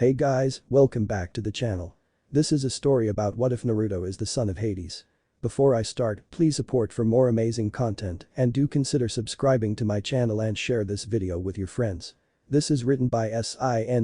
Hey guys, welcome back to the channel. This is a story about what if Naruto is the son of Hades. Before I start, please support for more amazing content and do consider subscribing to my channel and share this video with your friends. This is written by Sinbadthe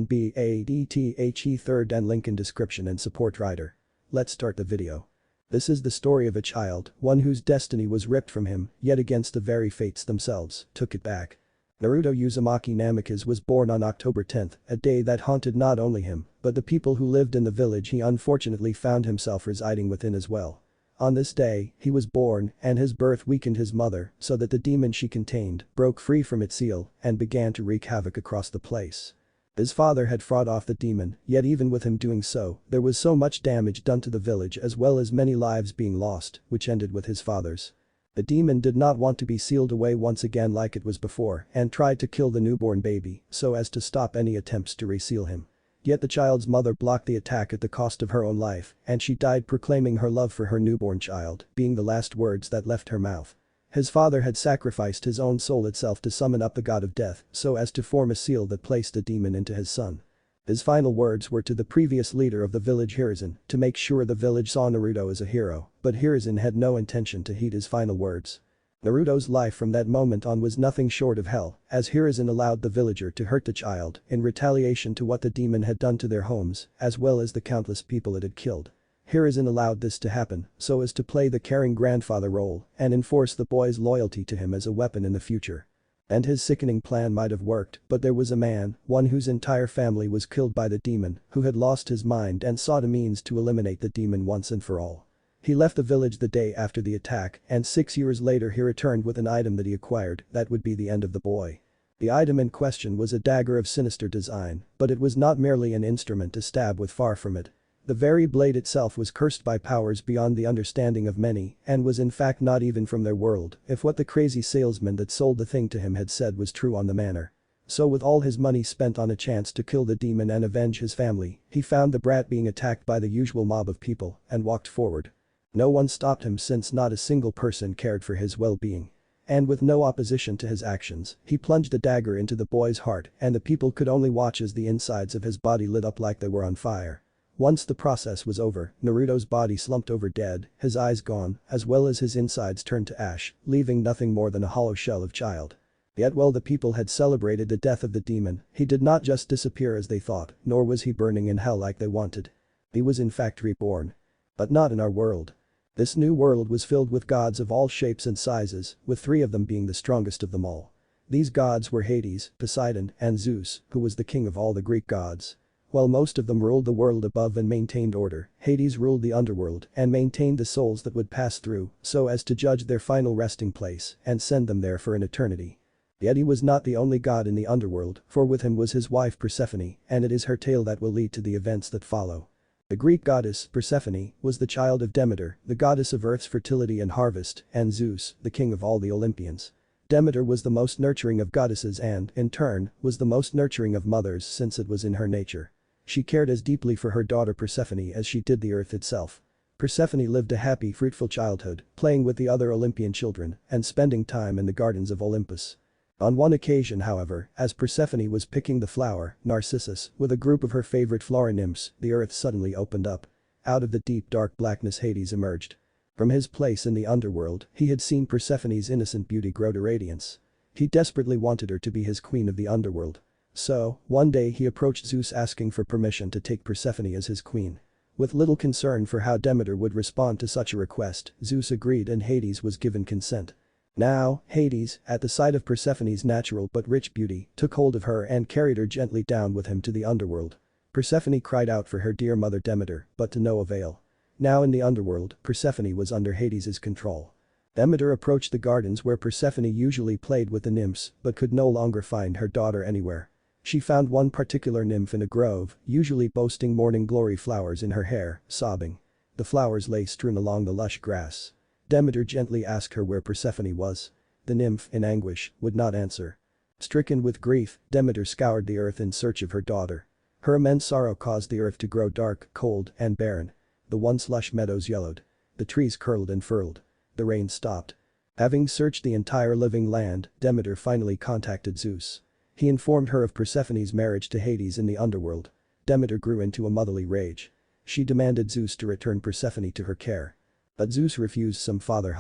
third and link in description and support writer. Let's start the video. This is the story of a child, one whose destiny was ripped from him, yet against the very fates themselves, took it back. Naruto Uzumaki Namikaze was born on October 10th, a day that haunted not only him, but the people who lived in the village he unfortunately found himself residing within as well. On this day, he was born, and his birth weakened his mother, so that the demon she contained broke free from its seal and began to wreak havoc across the place. His father had fought off the demon, yet even with him doing so, there was so much damage done to the village as well as many lives being lost, which ended with his father's. The demon did not want to be sealed away once again like it was before and tried to kill the newborn baby so as to stop any attempts to reseal him. Yet the child's mother blocked the attack at the cost of her own life, and she died proclaiming her love for her newborn child, being the last words that left her mouth. His father had sacrificed his own soul itself to summon up the god of death so as to form a seal that placed the demon into his son. His final words were to the previous leader of the village Hiruzen to make sure the village saw Naruto as a hero, but Hiruzen had no intention to heed his final words. Naruto's life from that moment on was nothing short of hell, as Hiruzen allowed the villager to hurt the child in retaliation to what the demon had done to their homes, as well as the countless people it had killed. Hiruzen allowed this to happen so as to play the caring grandfather role and enforce the boy's loyalty to him as a weapon in the future. And his sickening plan might have worked, but there was a man, one whose entire family was killed by the demon, who had lost his mind and sought a means to eliminate the demon once and for all. He left the village the day after the attack, and 6 years later he returned with an item that he acquired that would be the end of the boy. The item in question was a dagger of sinister design, but it was not merely an instrument to stab with, far from it. The very blade itself was cursed by powers beyond the understanding of many and was in fact not even from their world if what the crazy salesman that sold the thing to him had said was true on the manor. So with all his money spent on a chance to kill the demon and avenge his family, he found the brat being attacked by the usual mob of people and walked forward. No one stopped him since not a single person cared for his well-being. And with no opposition to his actions, he plunged the dagger into the boy's heart and the people could only watch as the insides of his body lit up like they were on fire. Once the process was over, Naruto's body slumped over dead, his eyes gone, as well as his insides turned to ash, leaving nothing more than a hollow shell of child. Yet while the people had celebrated the death of the demon, he did not just disappear as they thought, nor was he burning in hell like they wanted. He was in fact reborn. But not in our world. This new world was filled with gods of all shapes and sizes, with 3 of them being the strongest of them all. These gods were Hades, Poseidon, and Zeus, who was the king of all the Greek gods. While most of them ruled the world above and maintained order, Hades ruled the underworld and maintained the souls that would pass through so as to judge their final resting place and send them there for an eternity. Yet he was not the only god in the underworld, for with him was his wife Persephone, and it is her tale that will lead to the events that follow. The Greek goddess, Persephone, was the child of Demeter, the goddess of earth's fertility and harvest, and Zeus, the king of all the Olympians. Demeter was the most nurturing of goddesses and, in turn, was the most nurturing of mothers since it was in her nature. She cared as deeply for her daughter Persephone as she did the earth itself. Persephone lived a happy, fruitful childhood, playing with the other Olympian children and spending time in the gardens of Olympus. On one occasion, however, as Persephone was picking the flower, Narcissus, with a group of her favorite flora nymphs, the earth suddenly opened up. Out of the deep dark blackness Hades emerged. From his place in the underworld, he had seen Persephone's innocent beauty grow to radiance. He desperately wanted her to be his queen of the underworld. So, one day he approached Zeus asking for permission to take Persephone as his queen. With little concern for how Demeter would respond to such a request, Zeus agreed and Hades was given consent. Now, Hades, at the sight of Persephone's natural but rich beauty, took hold of her and carried her gently down with him to the underworld. Persephone cried out for her dear mother Demeter, but to no avail. Now in the underworld, Persephone was under Hades' control. Demeter approached the gardens where Persephone usually played with the nymphs but could no longer find her daughter anywhere. She found one particular nymph in a grove, usually boasting morning glory flowers in her hair, sobbing. The flowers lay strewn along the lush grass. Demeter gently asked her where Persephone was. The nymph, in anguish, would not answer. Stricken with grief, Demeter scoured the earth in search of her daughter. Her immense sorrow caused the earth to grow dark, cold, and barren. The once lush meadows yellowed. The trees curled and furled. The rain stopped. Having searched the entire living land, Demeter finally contacted Zeus. He informed her of Persephone's marriage to Hades in the underworld. Demeter grew into a motherly rage. She demanded Zeus to return Persephone to her care. But Zeus refused some father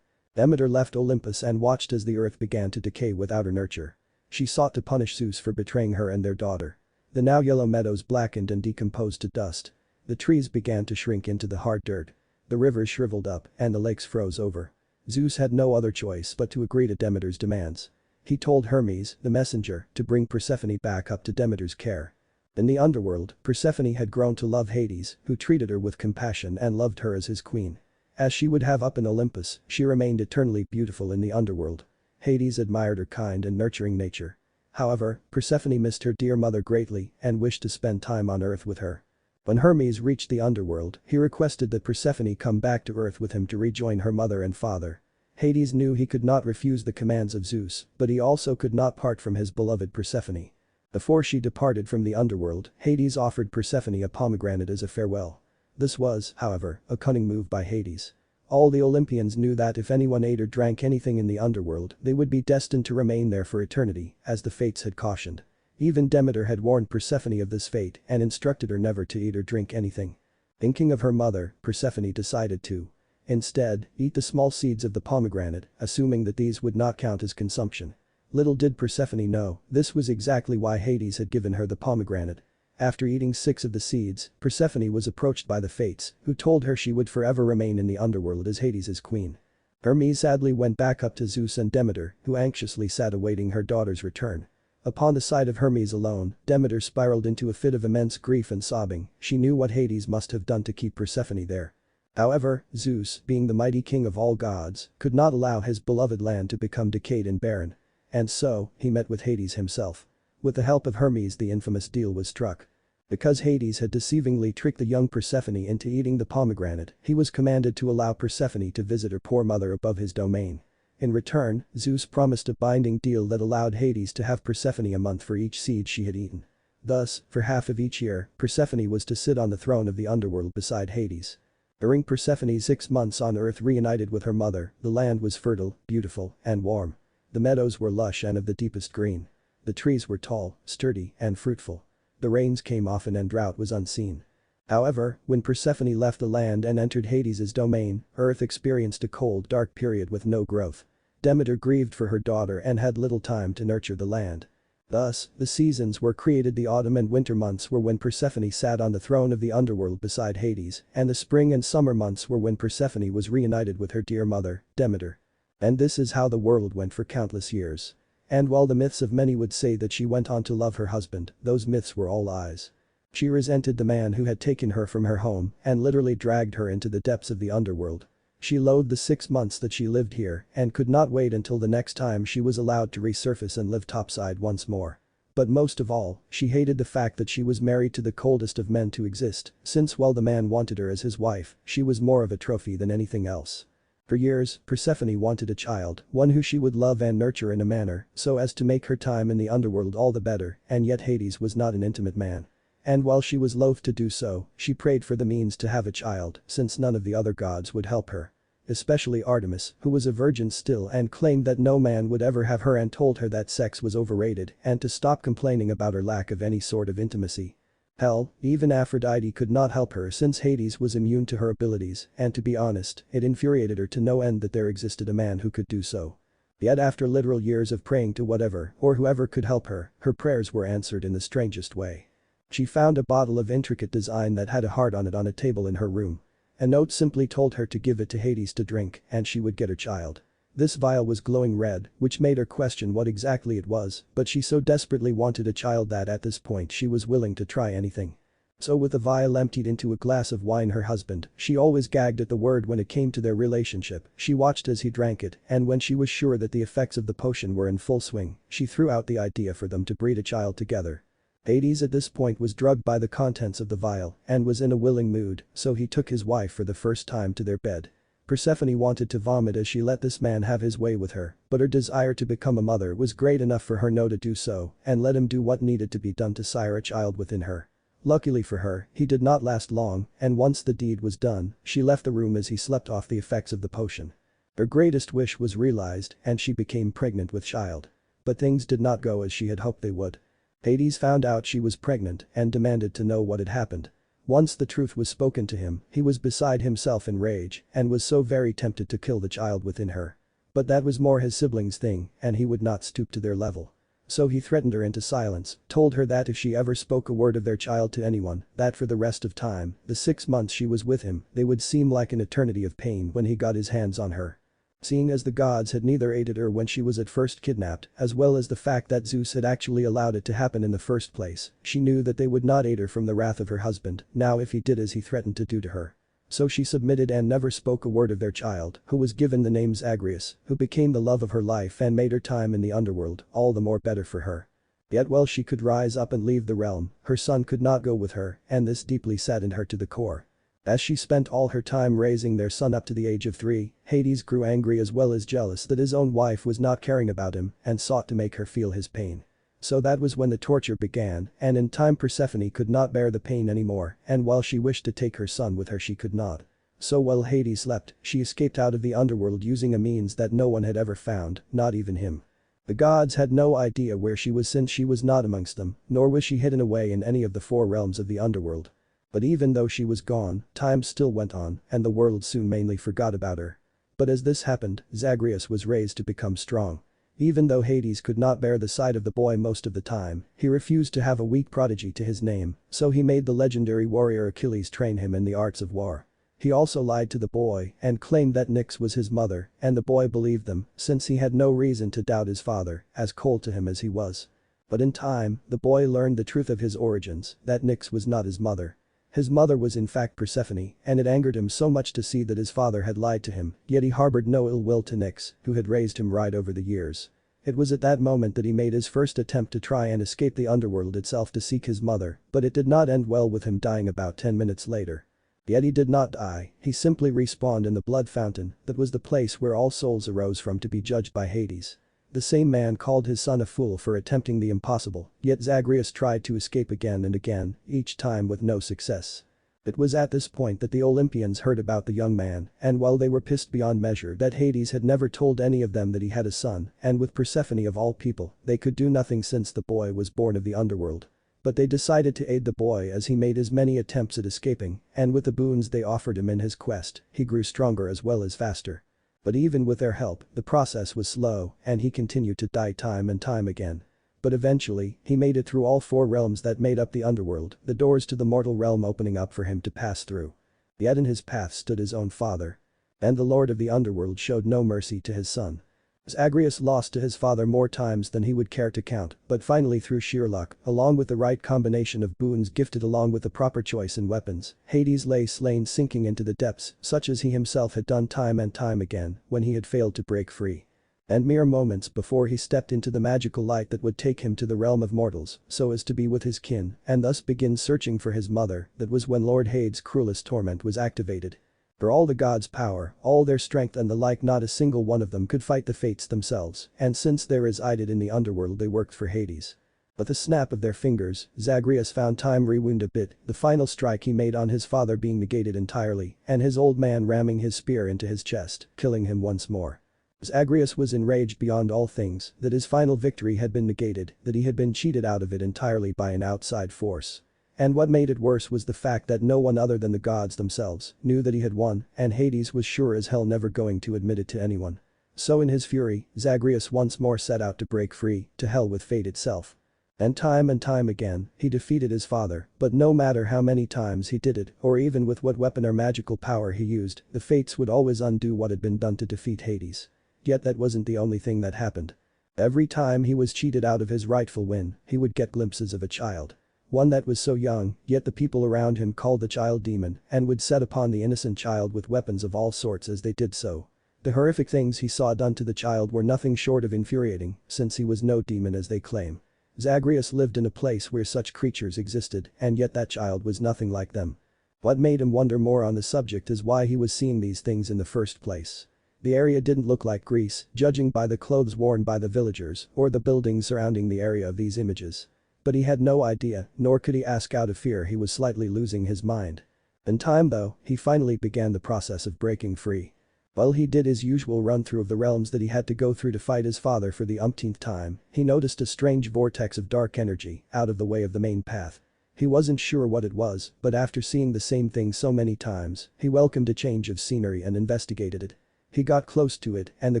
Demeter left Olympus and watched as the earth began to decay without her nurture. She sought to punish Zeus for betraying her and their daughter. The now yellow meadows blackened and decomposed to dust. The trees began to shrink into the hard dirt. The rivers shriveled up and the lakes froze over. Zeus had no other choice but to agree to Demeter's demands. He told Hermes, the messenger, to bring Persephone back up to Demeter's care. In the underworld, Persephone had grown to love Hades, who treated her with compassion and loved her as his queen. As she would have up in Olympus, she remained eternally beautiful in the underworld. Hades admired her kind and nurturing nature. However, Persephone missed her dear mother greatly and wished to spend time on Earth with her. When Hermes reached the underworld, he requested that Persephone come back to Earth with him to rejoin her mother and father. Hades knew he could not refuse the commands of Zeus, but he also could not part from his beloved Persephone. Before she departed from the underworld, Hades offered Persephone a pomegranate as a farewell. This was, however, a cunning move by Hades. All the Olympians knew that if anyone ate or drank anything in the underworld, they would be destined to remain there for eternity, as the fates had cautioned. Even Demeter had warned Persephone of this fate and instructed her never to eat or drink anything. Thinking of her mother, Persephone decided to instead eat the small seeds of the pomegranate, assuming that these would not count as consumption. Little did Persephone know, this was exactly why Hades had given her the pomegranate. After eating 6 of the seeds, Persephone was approached by the fates, who told her she would forever remain in the underworld as Hades' queen. Hermes sadly went back up to Zeus and Demeter, who anxiously sat awaiting her daughter's return. Upon the sight of Hermes alone, Demeter spiraled into a fit of immense grief and sobbing. She knew what Hades must have done to keep Persephone there. However, Zeus, being the mighty king of all gods, could not allow his beloved land to become decayed and barren. And so, he met with Hades himself. With the help of Hermes, the infamous deal was struck. Because Hades had deceivingly tricked the young Persephone into eating the pomegranate, he was commanded to allow Persephone to visit her poor mother above his domain. In return, Zeus promised a binding deal that allowed Hades to have Persephone a month for each seed she had eaten. Thus, for half of each year, Persephone was to sit on the throne of the underworld beside Hades. During Persephone's 6 months on Earth reunited with her mother, the land was fertile, beautiful, and warm. The meadows were lush and of the deepest green. The trees were tall, sturdy, and fruitful. The rains came often and drought was unseen. However, when Persephone left the land and entered Hades' domain, Earth experienced a cold, dark period with no growth. Demeter grieved for her daughter and had little time to nurture the land. Thus, the seasons were created. The autumn and winter months were when Persephone sat on the throne of the underworld beside Hades, and the spring and summer months were when Persephone was reunited with her dear mother, Demeter. And this is how the world went for countless years. And while the myths of many would say that she went on to love her husband, those myths were all lies. She resented the man who had taken her from her home and literally dragged her into the depths of the underworld. She loathed the 6 months that she lived here and could not wait until the next time she was allowed to resurface and live topside once more. But most of all, she hated the fact that she was married to the coldest of men to exist, since while the man wanted her as his wife, she was more of a trophy than anything else. For years, Persephone wanted a child, one who she would love and nurture in a manner so as to make her time in the underworld all the better, and yet Hades was not an intimate man. And while she was loath to do so, she prayed for the means to have a child, since none of the other gods would help her. Especially Artemis, who was a virgin still and claimed that no man would ever have her and told her that sex was overrated and to stop complaining about her lack of any sort of intimacy. Hell, even Aphrodite could not help her since Hades was immune to her abilities, and to be honest, it infuriated her to no end that there existed a man who could do so. Yet after literal years of praying to whatever or whoever could help her, her prayers were answered in the strangest way. She found a bottle of intricate design that had a heart on it on a table in her room. A note simply told her to give it to Hades to drink and she would get her child. This vial was glowing red, which made her question what exactly it was, but she so desperately wanted a child that at this point she was willing to try anything. So with the vial emptied into a glass of wine her husband, she always gagged at the word when it came to their relationship, she watched as he drank it and when she was sure that the effects of the potion were in full swing, she threw out the idea for them to breed a child together. Hades at this point was drugged by the contents of the vial and was in a willing mood, so he took his wife for the first time to their bed. Persephone wanted to vomit as she let this man have his way with her, but her desire to become a mother was great enough for her to do so and let him do what needed to be done to sire a child within her. Luckily for her, he did not last long, and once the deed was done, she left the room as he slept off the effects of the potion. Her greatest wish was realized and she became pregnant with child. But things did not go as she had hoped they would. Hades found out she was pregnant and demanded to know what had happened. Once the truth was spoken to him, he was beside himself in rage and was so very tempted to kill the child within her. But that was more his siblings' thing and he would not stoop to their level. So he threatened her into silence, told her that if she ever spoke a word of their child to anyone, that for the rest of time, the 6 months she was with him, they would seem like an eternity of pain when he got his hands on her. Seeing as the gods had neither aided her when she was at first kidnapped, as well as the fact that Zeus had actually allowed it to happen in the first place, she knew that they would not aid her from the wrath of her husband, now if he did as he threatened to do to her. So she submitted and never spoke a word of their child, who was given the name Zagreus, who became the love of her life and made her time in the underworld all the more better for her. Yet while she could rise up and leave the realm, her son could not go with her, and this deeply saddened her to the core. As she spent all her time raising their son up to the age of 3, Hades grew angry as well as jealous that his own wife was not caring about him and sought to make her feel his pain. So that was when the torture began, and in time Persephone could not bear the pain anymore, and while she wished to take her son with her she could not. So while Hades slept, she escaped out of the underworld using a means that no one had ever found, not even him. The gods had no idea where she was since she was not amongst them, nor was she hidden away in any of the 4 realms of the underworld. But even though she was gone, time still went on, and the world soon mainly forgot about her. But as this happened, Zagreus was raised to become strong. Even though Hades could not bear the sight of the boy most of the time, he refused to have a weak prodigy to his name, so he made the legendary warrior Achilles train him in the arts of war. He also lied to the boy and claimed that Nyx was his mother, and the boy believed them since he had no reason to doubt his father, as cold to him as he was. But in time, the boy learned the truth of his origins, that Nyx was not his mother. His mother was in fact Persephone, and it angered him so much to see that his father had lied to him, yet he harbored no ill will to Nyx, who had raised him right over the years. It was at that moment that he made his first attempt to try and escape the underworld itself to seek his mother, but it did not end well with him dying about 10 minutes later. Yet he did not die, he simply respawned in the blood fountain that was the place where all souls arose from to be judged by Hades. The same man called his son a fool for attempting the impossible, yet Zagreus tried to escape again and again, each time with no success. It was at this point that the Olympians heard about the young man, and while they were pissed beyond measure that Hades had never told any of them that he had a son, and with Persephone of all people, they could do nothing since the boy was born of the underworld. But they decided to aid the boy as he made his many attempts at escaping, and with the boons they offered him in his quest, he grew stronger as well as faster. But even with their help, the process was slow, and he continued to die time and time again. But eventually, he made it through all 4 realms that made up the underworld, the doors to the mortal realm opening up for him to pass through. Yet in his path stood his own father. And the lord of the underworld showed no mercy to his son. Zagreus lost to his father more times than he would care to count, but finally through sheer luck, along with the right combination of boons gifted along with the proper choice in weapons, Hades lay slain sinking into the depths, such as he himself had done time and time again when he had failed to break free. And mere moments before he stepped into the magical light that would take him to the realm of mortals, so as to be with his kin, and thus begin searching for his mother, that was when Lord Hades' cruelest torment was activated. For all the gods' power, all their strength and the like, not a single one of them could fight the fates themselves, and since they resided in the underworld they worked for Hades. With a snap of their fingers, Zagreus found time rewound a bit, the final strike he made on his father being negated entirely, and his old man ramming his spear into his chest, killing him once more. Zagreus was enraged beyond all things that his final victory had been negated, that he had been cheated out of it entirely by an outside force. And what made it worse was the fact that no one other than the gods themselves knew that he had won, and Hades was sure as hell never going to admit it to anyone. So in his fury, Zagreus once more set out to break free, to hell with fate itself. And time again, he defeated his father, but no matter how many times he did it, or even with what weapon or magical power he used, the fates would always undo what had been done to defeat Hades. Yet that wasn't the only thing that happened. Every time he was cheated out of his rightful win, he would get glimpses of a child. One that was so young, yet the people around him called the child demon and would set upon the innocent child with weapons of all sorts as they did so. The horrific things he saw done to the child were nothing short of infuriating, since he was no demon as they claim. Zagreus lived in a place where such creatures existed, and yet that child was nothing like them. What made him wonder more on the subject is why he was seeing these things in the first place. The area didn't look like Greece, judging by the clothes worn by the villagers or the buildings surrounding the area of these images. But he had no idea, nor could he ask out of fear he was slightly losing his mind. In time though, he finally began the process of breaking free. While he did his usual run-through of the realms that he had to go through to fight his father for the umpteenth time, he noticed a strange vortex of dark energy out of the way of the main path. He wasn't sure what it was, but after seeing the same thing so many times, he welcomed a change of scenery and investigated it. He got close to it, and the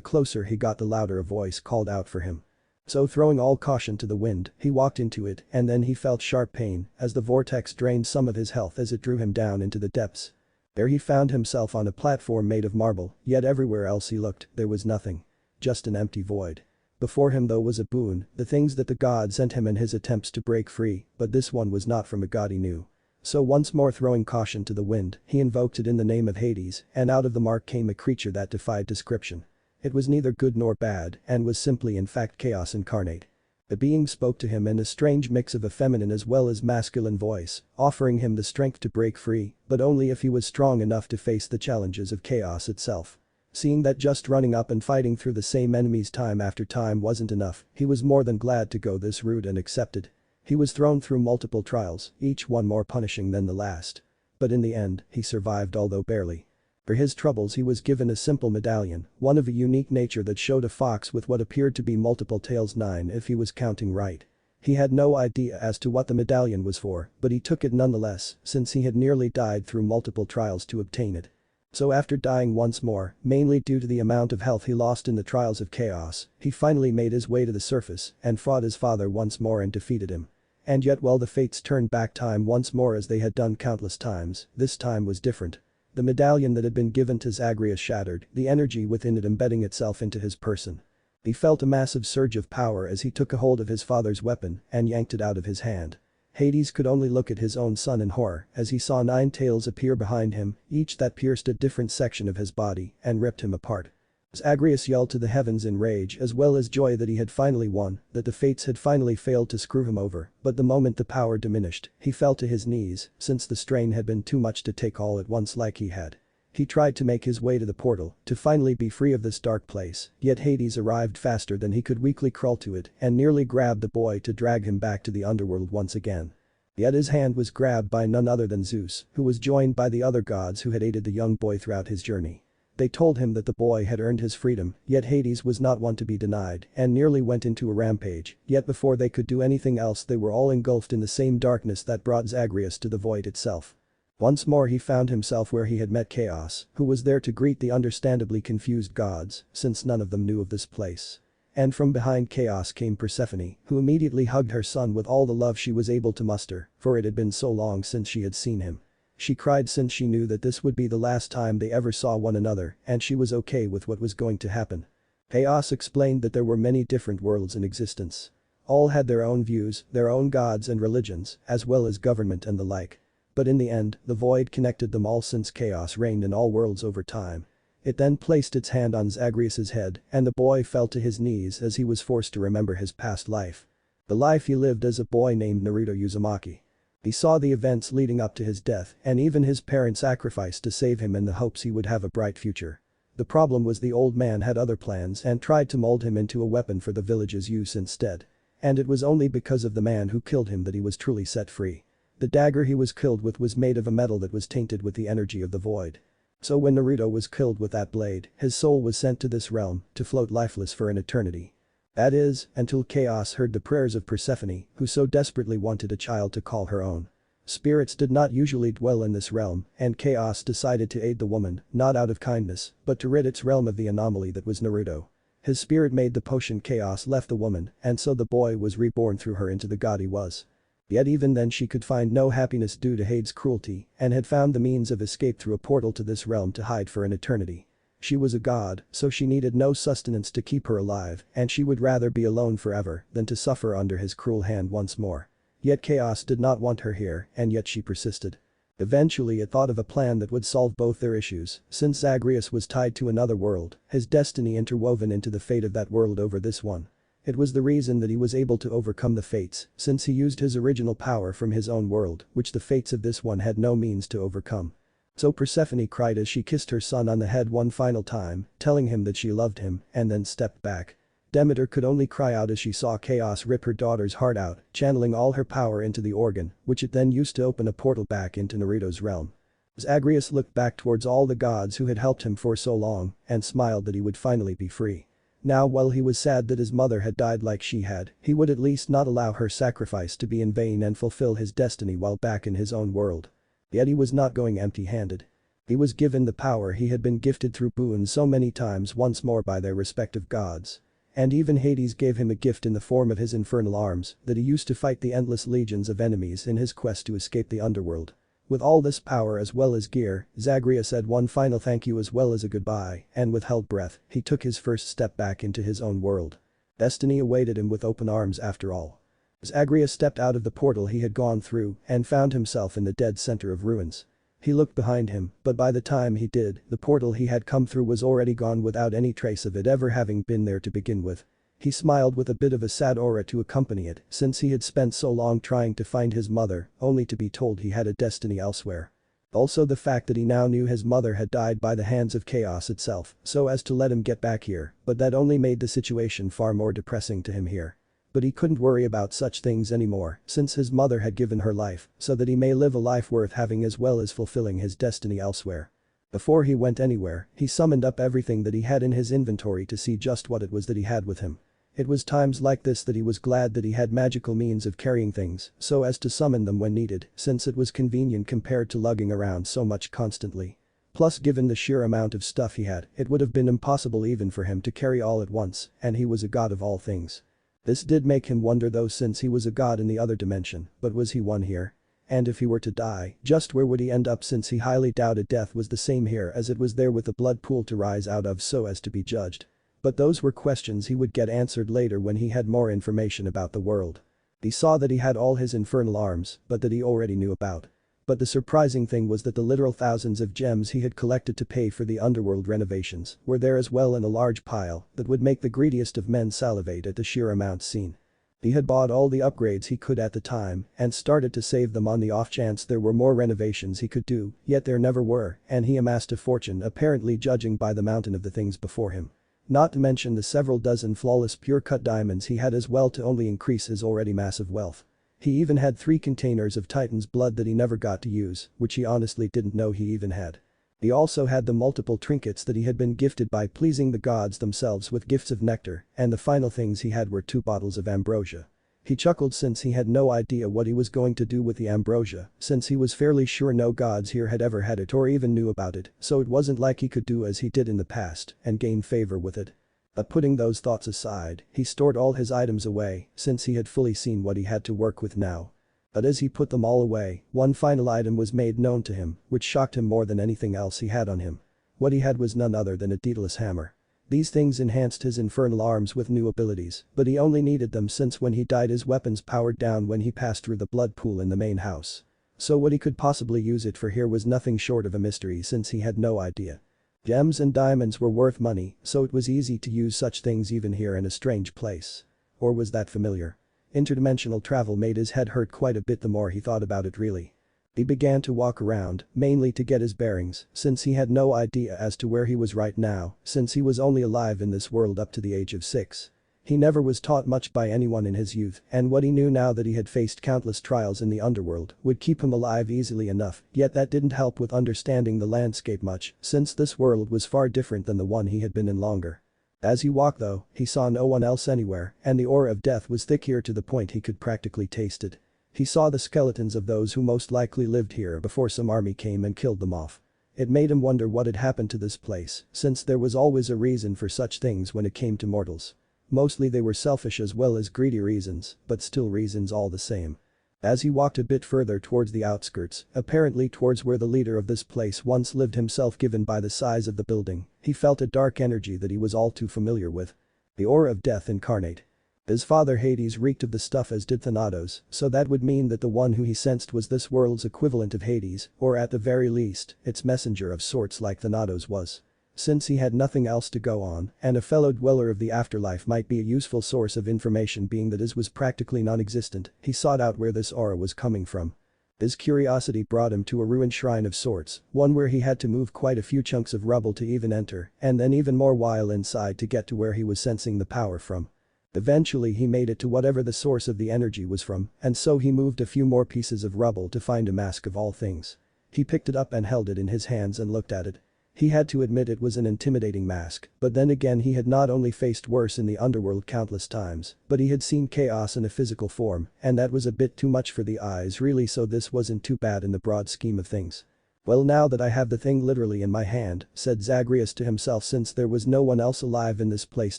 closer he got the louder a voice called out for him. So throwing all caution to the wind, he walked into it and then he felt sharp pain as the vortex drained some of his health as it drew him down into the depths. There he found himself on a platform made of marble, yet everywhere else he looked, there was nothing. Just an empty void. Before him though was a boon, the things that the god sent him in his attempts to break free, but this one was not from a god he knew. So once more throwing caution to the wind, he invoked it in the name of Hades, and out of the mark came a creature that defied description. It was neither good nor bad, and was simply in fact chaos incarnate. The being spoke to him in a strange mix of a feminine as well as masculine voice, offering him the strength to break free, but only if he was strong enough to face the challenges of chaos itself. Seeing that just running up and fighting through the same enemies time after time wasn't enough, he was more than glad to go this route and accepted. He was thrown through multiple trials, each one more punishing than the last. But in the end, he survived although barely. For his troubles he was given a simple medallion, one of a unique nature that showed a fox with what appeared to be multiple tails, 9 if he was counting right. He had no idea as to what the medallion was for, but he took it nonetheless since he had nearly died through multiple trials to obtain it. So after dying once more, mainly due to the amount of health he lost in the trials of chaos, he finally made his way to the surface and fought his father once more and defeated him. And yet while the fates turned back time once more as they had done countless times, this time was different. The medallion that had been given to Zagreus shattered, the energy within it embedding itself into his person. He felt a massive surge of power as he took a hold of his father's weapon and yanked it out of his hand. Hades could only look at his own son in horror as he saw 9 tails appear behind him, each that pierced a different section of his body and ripped him apart. Zagreus yelled to the heavens in rage as well as joy that he had finally won, that the fates had finally failed to screw him over, but the moment the power diminished, he fell to his knees since the strain had been too much to take all at once like he had. He tried to make his way to the portal to finally be free of this dark place, yet Hades arrived faster than he could weakly crawl to it and nearly grabbed the boy to drag him back to the underworld once again. Yet his hand was grabbed by none other than Zeus, who was joined by the other gods who had aided the young boy throughout his journey. They told him that the boy had earned his freedom, yet Hades was not one to be denied and nearly went into a rampage, yet before they could do anything else they were all engulfed in the same darkness that brought Zagreus to the void itself. Once more he found himself where he had met Chaos, who was there to greet the understandably confused gods, since none of them knew of this place. And from behind Chaos came Persephone, who immediately hugged her son with all the love she was able to muster, for it had been so long since she had seen him. She cried since she knew that this would be the last time they ever saw one another and she was okay with what was going to happen. Chaos explained that there were many different worlds in existence. All had their own views, their own gods and religions, as well as government and the like. But in the end, the void connected them all since chaos reigned in all worlds over time. It then placed its hand on Zagreus' head and the boy fell to his knees as he was forced to remember his past life. The life he lived as a boy named Naruto Uzumaki. He saw the events leading up to his death and even his parents sacrificed to save him in the hopes he would have a bright future. The problem was the old man had other plans and tried to mold him into a weapon for the village's use instead. And it was only because of the man who killed him that he was truly set free. The dagger he was killed with was made of a metal that was tainted with the energy of the void. So when Naruto was killed with that blade, his soul was sent to this realm to float lifeless for an eternity. That is, until Chaos heard the prayers of Persephone, who so desperately wanted a child to call her own. Spirits did not usually dwell in this realm, and Chaos decided to aid the woman, not out of kindness, but to rid its realm of the anomaly that was Naruto. His spirit made the potion Chaos left the woman, and so the boy was reborn through her into the god he was. Yet even then she could find no happiness due to Hades' cruelty, and had found the means of escape through a portal to this realm to hide for an eternity. She was a god, so she needed no sustenance to keep her alive, and she would rather be alone forever than to suffer under his cruel hand once more. Yet Chaos did not want her here, and yet she persisted. Eventually it thought of a plan that would solve both their issues, since Zagreus was tied to another world, his destiny interwoven into the fate of that world over this one. It was the reason that he was able to overcome the fates, since he used his original power from his own world, which the fates of this one had no means to overcome. So Persephone cried as she kissed her son on the head one final time, telling him that she loved him, and then stepped back. Demeter could only cry out as she saw Chaos rip her daughter's heart out, channeling all her power into the organ, which it then used to open a portal back into Naruto's realm. Zagreus looked back towards all the gods who had helped him for so long and smiled that he would finally be free. Now while he was sad that his mother had died like she had, he would at least not allow her sacrifice to be in vain and fulfill his destiny while back in his own world. Yet he was not going empty-handed. He was given the power he had been gifted through boons so many times once more by their respective gods. And even Hades gave him a gift in the form of his infernal arms that he used to fight the endless legions of enemies in his quest to escape the underworld. With all this power as well as gear, Zagreus said one final thank you as well as a goodbye, and with held breath, he took his first step back into his own world. Destiny awaited him with open arms after all. Zagreus stepped out of the portal he had gone through and found himself in the dead center of ruins. He looked behind him, but by the time he did, the portal he had come through was already gone without any trace of it ever having been there to begin with. He smiled with a bit of a sad aura to accompany it since he had spent so long trying to find his mother, only to be told he had a destiny elsewhere. Also the fact that he now knew his mother had died by the hands of chaos itself so as to let him get back here, but that only made the situation far more depressing to him here. But he couldn't worry about such things anymore since his mother had given her life so that he may live a life worth having as well as fulfilling his destiny elsewhere. Before he went anywhere, he summoned up everything that he had in his inventory to see just what it was that he had with him. It was times like this that he was glad that he had magical means of carrying things so as to summon them when needed since it was convenient compared to lugging around so much constantly. Plus given the sheer amount of stuff he had, it would have been impossible even for him to carry all at once, and he was a god of all things. This did make him wonder though since he was a god in the other dimension, but was he one here? And if he were to die, just where would he end up since he highly doubted death was the same here as it was there with a blood pool to rise out of so as to be judged. But those were questions he would get answered later when he had more information about the world. He saw that he had all his infernal arms, but that he already knew about. But the surprising thing was that the literal thousands of gems he had collected to pay for the underworld renovations were there as well in a large pile that would make the greediest of men salivate at the sheer amount seen. He had bought all the upgrades he could at the time and started to save them on the off chance there were more renovations he could do, yet there never were, and he amassed a fortune apparently judging by the mountain of the things before him. Not to mention the several dozen flawless pure-cut diamonds he had as well to only increase his already massive wealth. He even had 3 containers of Titan's blood that he never got to use, which he honestly didn't know he even had. He also had the multiple trinkets that he had been gifted by pleasing the gods themselves with gifts of nectar, and the final things he had were 2 bottles of ambrosia. He chuckled since he had no idea what he was going to do with the ambrosia, since he was fairly sure no gods here had ever had it or even knew about it, so it wasn't like he could do as he did in the past and gain favor with it. But putting those thoughts aside, he stored all his items away since he had fully seen what he had to work with now. But as he put them all away, one final item was made known to him, which shocked him more than anything else he had on him. What he had was none other than a Daedalus hammer. These things enhanced his infernal arms with new abilities, but he only needed them since when he died his weapons powered down when he passed through the blood pool in the main house. So what he could possibly use it for here was nothing short of a mystery since he had no idea. Gems and diamonds were worth money, so it was easy to use such things even here in a strange place. Or was that familiar? Interdimensional travel made his head hurt quite a bit the more he thought about it really. He began to walk around, mainly to get his bearings, since he had no idea as to where he was right now, since he was only alive in this world up to the age of 6. He never was taught much by anyone in his youth, and what he knew now that he had faced countless trials in the underworld would keep him alive easily enough, yet that didn't help with understanding the landscape much, since this world was far different than the one he had been in longer. As he walked though, he saw no one else anywhere, and the aura of death was thick here to the point he could practically taste it. He saw the skeletons of those who most likely lived here before some army came and killed them off. It made him wonder what had happened to this place, since there was always a reason for such things when it came to mortals. Mostly they were selfish as well as greedy reasons, but still reasons all the same. As he walked a bit further towards the outskirts, apparently towards where the leader of this place once lived himself given by the size of the building, he felt a dark energy that he was all too familiar with. The aura of death incarnate. His father Hades reeked of the stuff as did Thanatos, so that would mean that the one who he sensed was this world's equivalent of Hades, or at the very least, its messenger of sorts like Thanatos was. Since he had nothing else to go on, and a fellow dweller of the afterlife might be a useful source of information being that his was practically non-existent, he sought out where this aura was coming from. His curiosity brought him to a ruined shrine of sorts, one where he had to move quite a few chunks of rubble to even enter, and then even more while inside to get to where he was sensing the power from. Eventually he made it to whatever the source of the energy was from, and so he moved a few more pieces of rubble to find a mask of all things. He picked it up and held it in his hands and looked at it. He had to admit it was an intimidating mask, but then again he had not only faced worse in the underworld countless times, but he had seen chaos in a physical form, and that was a bit too much for the eyes really, so this wasn't too bad in the broad scheme of things. Well, now that I have the thing literally in my hand, said Zagreus to himself, since there was no one else alive in this place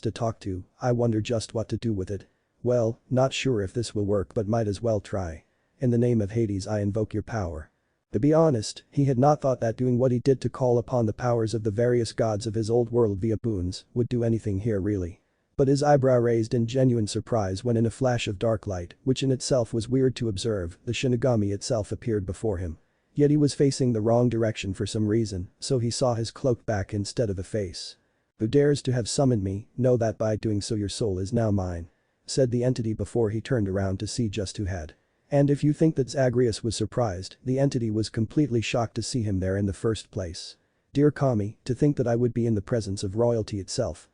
to talk to, I wonder just what to do with it. Well, not sure if this will work but might as well try. In the name of Hades I invoke your power. To be honest, he had not thought that doing what he did to call upon the powers of the various gods of his old world via boons would do anything here really. But his eyebrow raised in genuine surprise when in a flash of dark light, which in itself was weird to observe, the Shinigami itself appeared before him. Yet he was facing the wrong direction for some reason, so he saw his cloak back instead of a face. Who dares to have summoned me, know that by doing so your soul is now mine. Said the entity before he turned around to see just who had. And if you think that Zagreus was surprised, the entity was completely shocked to see him there in the first place. Dear Kami, to think that I would be in the presence of royalty itself.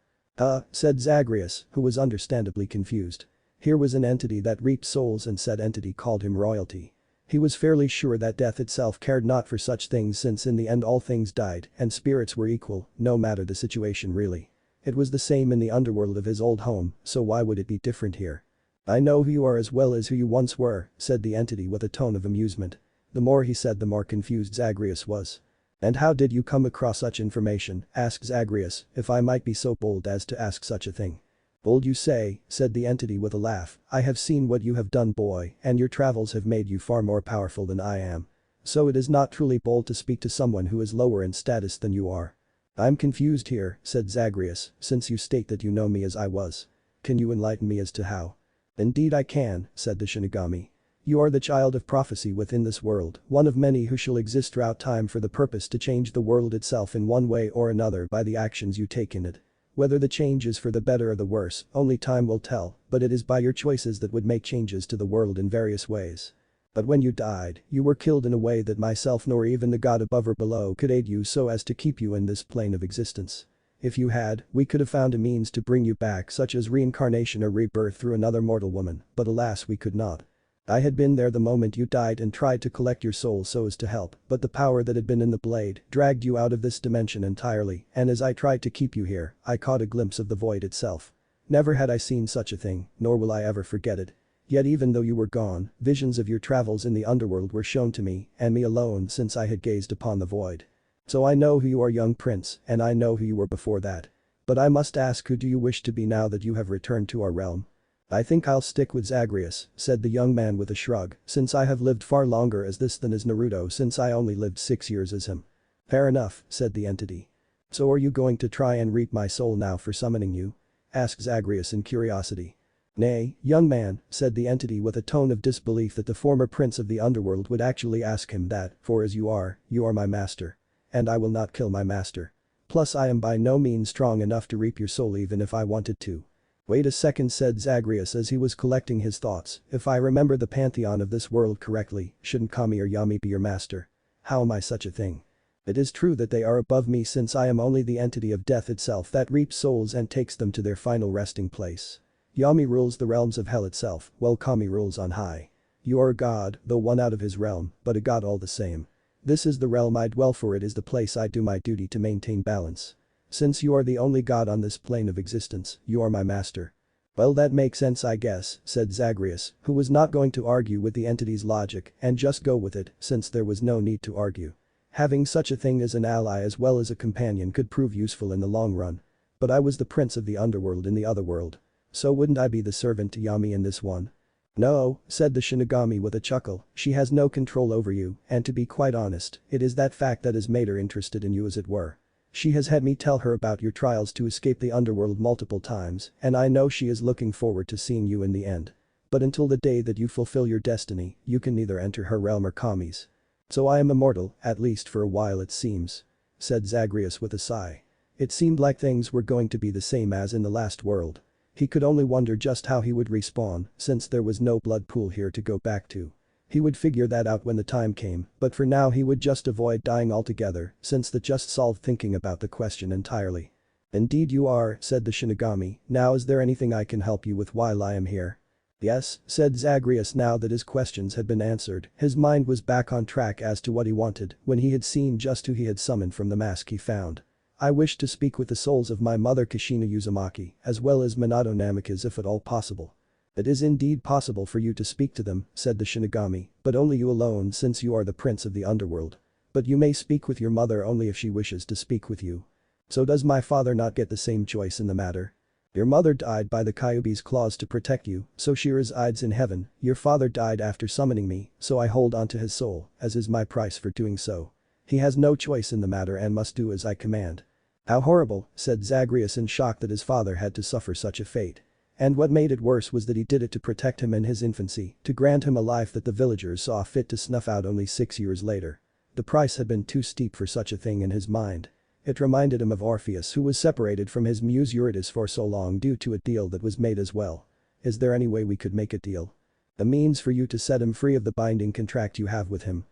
Said Zagreus, who was understandably confused. Here was an entity that reaped souls and said entity called him royalty. He was fairly sure that death itself cared not for such things, since in the end all things died and spirits were equal, no matter the situation really. It was the same in the underworld of his old home, so why would it be different here? I know who you are as well as who you once were, said the entity with a tone of amusement. The more he said the more confused Zagreus was. And how did you come across such information, asked Zagreus, if I might be so bold as to ask such a thing. Bold you say, said the entity with a laugh, I have seen what you have done boy, and your travels have made you far more powerful than I am. So it is not truly bold to speak to someone who is lower in status than you are. I'm confused here, said Zagreus, since you state that you know me as I was. Can you enlighten me as to how? Indeed I can, said the Shinigami. You are the child of prophecy within this world, one of many who shall exist throughout time for the purpose to change the world itself in one way or another by the actions you take in it. Whether the change is for the better or the worse, only time will tell, but it is by your choices that would make changes to the world in various ways. But when you died, you were killed in a way that myself nor even the god above or below could aid you so as to keep you in this plane of existence. If you had, we could have found a means to bring you back, such as reincarnation or rebirth through another mortal woman, but alas we could not. I had been there the moment you died and tried to collect your soul so as to help, but the power that had been in the blade dragged you out of this dimension entirely, and as I tried to keep you here, I caught a glimpse of the void itself. Never had I seen such a thing, nor will I ever forget it. Yet even though you were gone, visions of your travels in the underworld were shown to me, and me alone since I had gazed upon the void. So I know who you are, young prince, and I know who you were before that. But I must ask, who do you wish to be now that you have returned to our realm? I think I'll stick with Zagreus, said the young man with a shrug, since I have lived far longer as this than as Naruto, since I only lived 6 years as him. Fair enough, said the entity. So are you going to try and reap my soul now for summoning you? Asked Zagreus in curiosity. Nay, young man, said the entity with a tone of disbelief that the former prince of the underworld would actually ask him that, for as you are my master. And I will not kill my master. Plus I am by no means strong enough to reap your soul even if I wanted to. Wait a second, said Zagreus as he was collecting his thoughts, if I remember the pantheon of this world correctly, shouldn't Kami or Yami be your master? How am I such a thing? It is true that they are above me since I am only the entity of death itself that reaps souls and takes them to their final resting place. Yami rules the realms of hell itself, while Kami rules on high. You are a god, though one out of his realm, but a god all the same. This is the realm I dwell, for it is the place I do my duty to maintain balance. Since you are the only god on this plane of existence, you are my master. Well, that makes sense I guess, said Zagreus, who was not going to argue with the entity's logic and just go with it since there was no need to argue. Having such a thing as an ally as well as a companion could prove useful in the long run. But I was the prince of the underworld in the other world. So wouldn't I be the servant to Yami in this one? No, said the Shinigami with a chuckle, she has no control over you, and to be quite honest, it is that fact that has made her interested in you as it were. She has had me tell her about your trials to escape the underworld multiple times, and I know she is looking forward to seeing you in the end. But until the day that you fulfill your destiny, you can neither enter her realm or Kami's. So I am immortal, at least for a while it seems. Said Zagreus with a sigh. It seemed like things were going to be the same as in the last world. He could only wonder just how he would respawn, since there was no blood pool here to go back to. He would figure that out when the time came, but for now he would just avoid dying altogether, since that just solved thinking about the question entirely. Indeed you are, said the Shinigami, now is there anything I can help you with while I am here? Yes, said Zagreus now that his questions had been answered, his mind was back on track as to what he wanted when he had seen just who he had summoned from the mask he found. I wish to speak with the souls of my mother Kushina Uzumaki, as well as Minato Namikaze if at all possible. It is indeed possible for you to speak to them, said the Shinigami, but only you alone since you are the prince of the underworld. But you may speak with your mother only if she wishes to speak with you. So does my father not get the same choice in the matter? Your mother died by the Kyuubi's claws to protect you, so she resides in heaven, your father died after summoning me, so I hold on to his soul, as is my price for doing so. He has no choice in the matter and must do as I command. How horrible, said Zagreus in shock that his father had to suffer such a fate. And what made it worse was that he did it to protect him in his infancy, to grant him a life that the villagers saw fit to snuff out only 6 years later. The price had been too steep for such a thing in his mind. It reminded him of Orpheus who was separated from his muse Eurydice for so long due to a deal that was made as well. Is there any way we could make a deal? The means for you to set him free of the binding contract you have with him.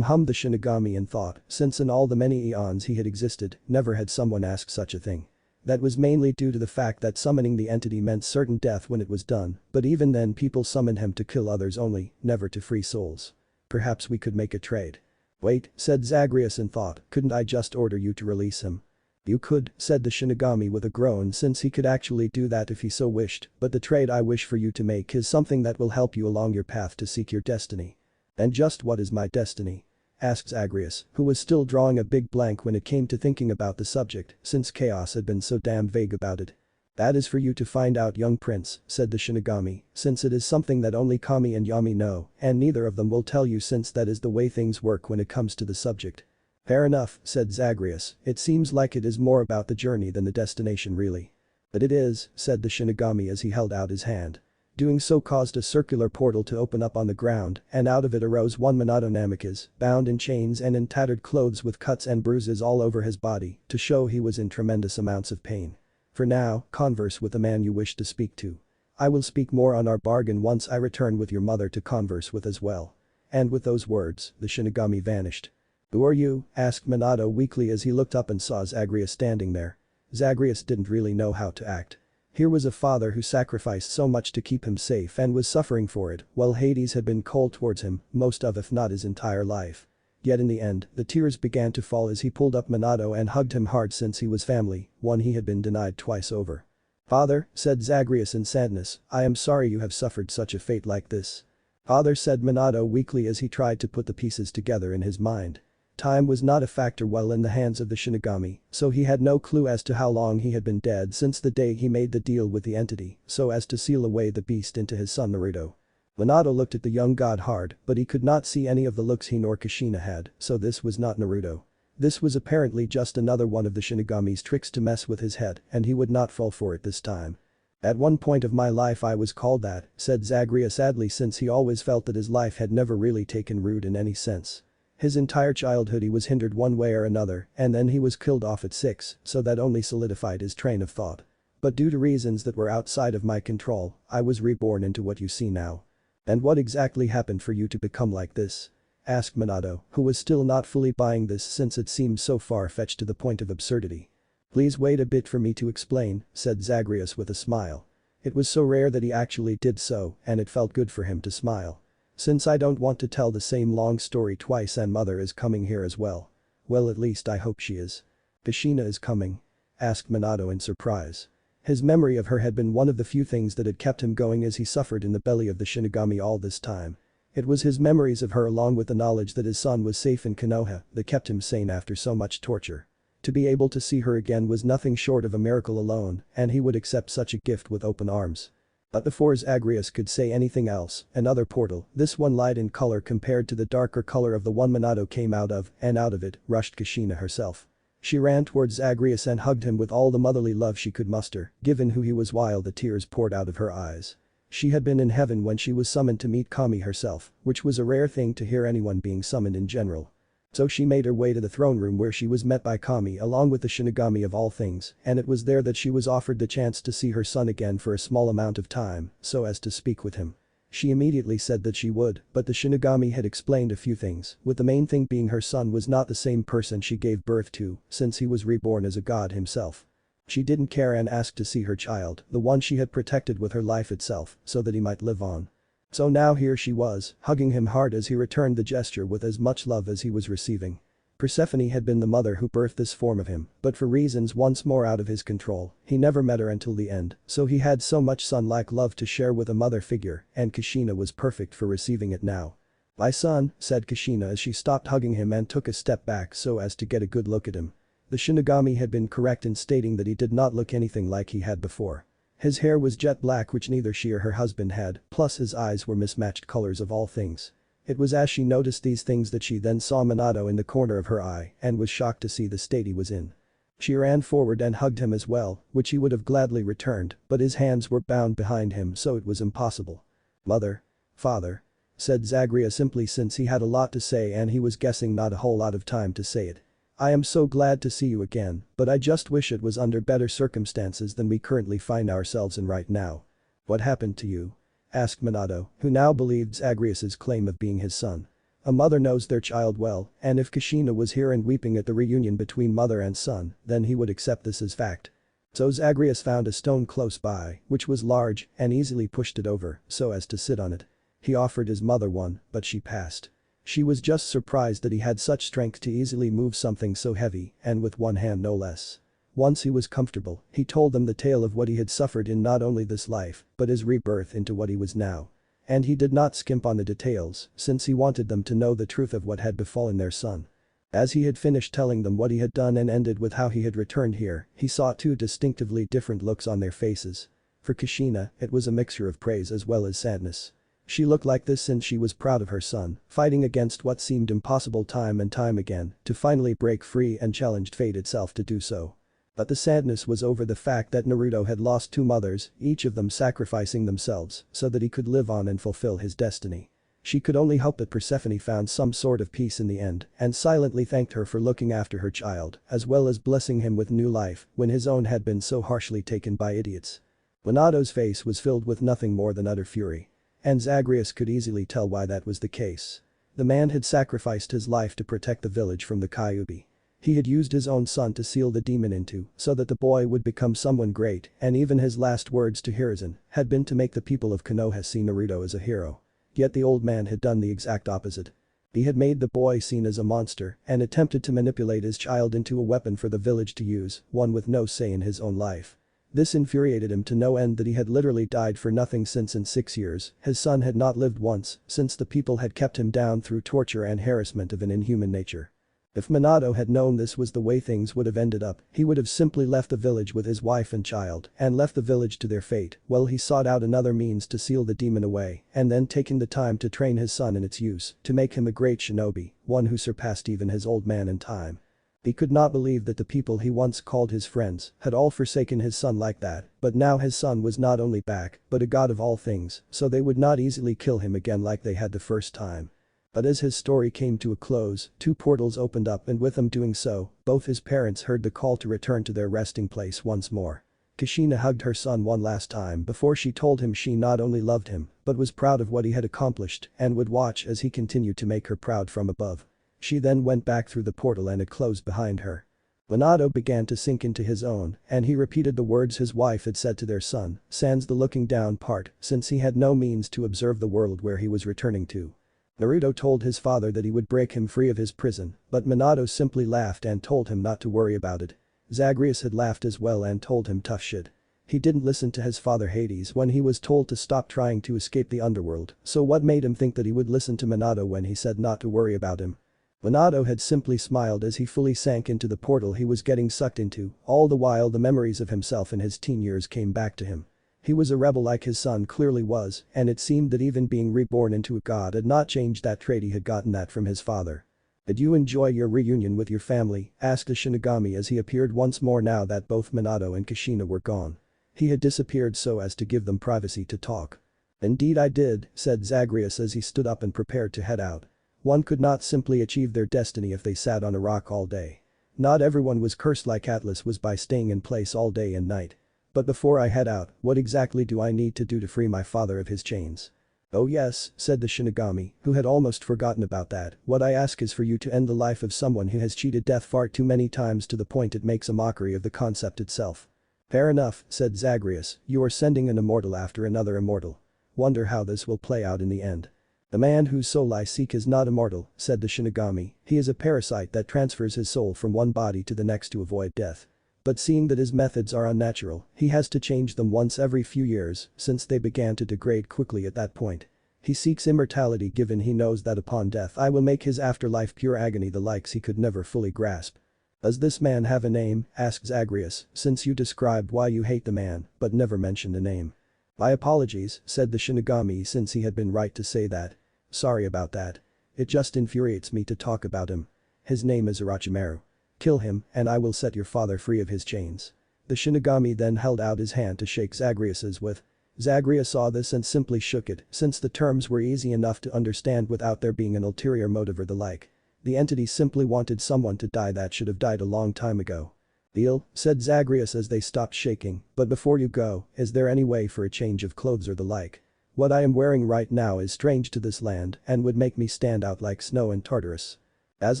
Hummed the Shinigami in thought, since in all the many eons he had existed, never had someone asked such a thing. That was mainly due to the fact that summoning the entity meant certain death when it was done, but even then people summoned him to kill others only, never to free souls. Perhaps we could make a trade. Wait, said Zagreus in thought, couldn't I just order you to release him? You could, said the Shinigami with a groan since he could actually do that if he so wished, but the trade I wish for you to make is something that will help you along your path to seek your destiny. And just what is my destiny? Asked Zagreus, who was still drawing a big blank when it came to thinking about the subject since Chaos had been so damn vague about it. That is for you to find out, young prince, said the Shinigami, since it is something that only Kami and Yami know, and neither of them will tell you since that is the way things work when it comes to the subject. Fair enough, said Zagreus, it seems like it is more about the journey than the destination really. But it is, said the Shinigami as he held out his hand. Doing so caused a circular portal to open up on the ground, and out of it arose one Minato Namikaze, bound in chains and in tattered clothes with cuts and bruises all over his body, to show he was in tremendous amounts of pain. For now, converse with the man you wish to speak to. I will speak more on our bargain once I return with your mother to converse with as well. And with those words, the Shinigami vanished. Who are you? Asked Minato weakly as he looked up and saw Zagreus standing there. Zagreus didn't really know how to act. Here was a father who sacrificed so much to keep him safe and was suffering for it, while Hades had been cold towards him, most of if not his entire life. Yet in the end, the tears began to fall as he pulled up Minato and hugged him hard since he was family, one he had been denied twice over. Father, said Zagreus in sadness, I am sorry you have suffered such a fate like this. Father, said Minato weakly as he tried to put the pieces together in his mind. Time was not a factor while in the hands of the Shinigami, so he had no clue as to how long he had been dead since the day he made the deal with the entity, so as to seal away the beast into his son Naruto. Minato looked at the young god hard, but he could not see any of the looks he nor Kushina had, so this was not Naruto. This was apparently just another one of the Shinigami's tricks to mess with his head, and he would not fall for it this time. At one point of my life I was called that, said Zagreus sadly since he always felt that his life had never really taken root in any sense. His entire childhood he was hindered one way or another, and then he was killed off at 6, so that only solidified his train of thought. But due to reasons that were outside of my control, I was reborn into what you see now. And what exactly happened for you to become like this? Asked Minato, who was still not fully buying this since it seemed so far-fetched to the point of absurdity. Please wait a bit for me to explain, said Zagreus with a smile. It was so rare that he actually did so, and it felt good for him to smile. Since I don't want to tell the same long story twice and mother is coming here as well. Well, at least I hope she is. Kushina is coming? Asked Minato in surprise. His memory of her had been one of the few things that had kept him going as he suffered in the belly of the Shinigami all this time. It was his memories of her along with the knowledge that his son was safe in Konoha that kept him sane after so much torture. To be able to see her again was nothing short of a miracle alone, and he would accept such a gift with open arms. But before Zagreus could say anything else, another portal, this one light in color compared to the darker color of the one Minato came out of, and out of it, rushed Kushina herself. She ran towards Zagreus and hugged him with all the motherly love she could muster, given who he was while the tears poured out of her eyes. She had been in heaven when she was summoned to meet Kami herself, which was a rare thing to hear anyone being summoned in general. So she made her way to the throne room where she was met by Kami along with the Shinigami of all things, and it was there that she was offered the chance to see her son again for a small amount of time, so as to speak with him. She immediately said that she would, but the Shinigami had explained a few things, with the main thing being her son was not the same person she gave birth to, since he was reborn as a god himself. She didn't care and asked to see her child, the one she had protected with her life itself, so that he might live on. So now here she was, hugging him hard as he returned the gesture with as much love as he was receiving. Persephone had been the mother who birthed this form of him, but for reasons once more out of his control, he never met her until the end, so he had so much son-like love to share with a mother figure, and Kushina was perfect for receiving it now. "My son," said Kushina as she stopped hugging him and took a step back so as to get a good look at him. The Shinigami had been correct in stating that he did not look anything like he had before. His hair was jet black, which neither she or her husband had, plus his eyes were mismatched colors of all things. It was as she noticed these things that she then saw Minato in the corner of her eye and was shocked to see the state he was in. She ran forward and hugged him as well, which he would have gladly returned, but his hands were bound behind him so it was impossible. "Mother. Father," said Zagreus simply since he had a lot to say and he was guessing not a whole lot of time to say it. "I am so glad to see you again, but I just wish it was under better circumstances than we currently find ourselves in right now." "What happened to you?" asked Minato, who now believed Zagreus' claim of being his son. A mother knows their child well, and if Kushina was here and weeping at the reunion between mother and son, then he would accept this as fact. So Zagreus found a stone close by, which was large, and easily pushed it over, so as to sit on it. He offered his mother one, but she passed. She was just surprised that he had such strength to easily move something so heavy, and with one hand no less. Once he was comfortable, he told them the tale of what he had suffered in not only this life, but his rebirth into what he was now. And he did not skimp on the details, since he wanted them to know the truth of what had befallen their son. As he had finished telling them what he had done and ended with how he had returned here, he saw two distinctively different looks on their faces. For Kushina, it was a mixture of praise as well as sadness. She looked like this since she was proud of her son, fighting against what seemed impossible time and time again, to finally break free and challenged fate itself to do so. But the sadness was over the fact that Naruto had lost two mothers, each of them sacrificing themselves so that he could live on and fulfill his destiny. She could only hope that Persephone found some sort of peace in the end and silently thanked her for looking after her child as well as blessing him with new life when his own had been so harshly taken by idiots. Minato's face was filled with nothing more than utter fury. And Zagreus could easily tell why that was the case. The man had sacrificed his life to protect the village from the Kyuubi. He had used his own son to seal the demon into so that the boy would become someone great, and even his last words to Hiruzen had been to make the people of Konoha see Naruto as a hero. Yet the old man had done the exact opposite. He had made the boy seen as a monster and attempted to manipulate his child into a weapon for the village to use, one with no say in his own life. This infuriated him to no end that he had literally died for nothing since in 6 years, his son had not lived once since the people had kept him down through torture and harassment of an inhuman nature. If Minato had known this was the way things would have ended up, he would have simply left the village with his wife and child and left the village to their fate while he sought out another means to seal the demon away and then taking the time to train his son in its use to make him a great shinobi, one who surpassed even his old man in time. He could not believe that the people he once called his friends had all forsaken his son like that, but now his son was not only back, but a god of all things, so they would not easily kill him again like they had the first time. But as his story came to a close, two portals opened up and with them doing so, both his parents heard the call to return to their resting place once more. Kushina hugged her son one last time before she told him she not only loved him, but was proud of what he had accomplished and would watch as he continued to make her proud from above. She then went back through the portal and it closed behind her. Minato began to sink into his own, and he repeated the words his wife had said to their son, sans the looking down part, since he had no means to observe the world where he was returning to. Naruto told his father that he would break him free of his prison, but Minato simply laughed and told him not to worry about it. Zagreus had laughed as well and told him tough shit. He didn't listen to his father Hades when he was told to stop trying to escape the underworld, so what made him think that he would listen to Minato when he said not to worry about him? Minato had simply smiled as he fully sank into the portal he was getting sucked into, all the while the memories of himself in his teen years came back to him. He was a rebel like his son clearly was, and it seemed that even being reborn into a god had not changed that trait he had gotten that from his father. "Did you enjoy your reunion with your family?" asked the Shinigami as he appeared once more now that both Minato and Kushina were gone. He had disappeared so as to give them privacy to talk. "Indeed I did," said Zagreus as he stood up and prepared to head out. One could not simply achieve their destiny if they sat on a rock all day. Not everyone was cursed like Atlas was by staying in place all day and night. "But before I head out, what exactly do I need to do to free my father of his chains?" "Oh yes," said the Shinigami, who had almost forgotten about that, "what I ask is for you to end the life of someone who has cheated death far too many times to the point it makes a mockery of the concept itself. Fair enough, said Zagreus, you are sending an immortal after another immortal. Wonder how this will play out in the end. The man whose soul I seek is not immortal, said the Shinigami, he is a parasite that transfers his soul from one body to the next to avoid death. But seeing that his methods are unnatural, he has to change them once every few years since they began to degrade quickly at that point. He seeks immortality given he knows that upon death I will make his afterlife pure agony the likes he could never fully grasp. Does this man have a name, asked Zagreus, since you described why you hate the man, but never mentioned a name. My apologies, said the Shinigami since he had been right to say that. Sorry about that. It just infuriates me to talk about him. His name is Orochimaru. Kill him, and I will set your father free of his chains. The Shinigami then held out his hand to shake Zagreus's with. Zagreus saw this and simply shook it, since the terms were easy enough to understand without there being an ulterior motive or the like. The entity simply wanted someone to die that should have died a long time ago. Deal, said Zagreus as they stopped shaking, but before you go, is there any way for a change of clothes or the like? What I am wearing right now is strange to this land and would make me stand out like snow in Tartarus. As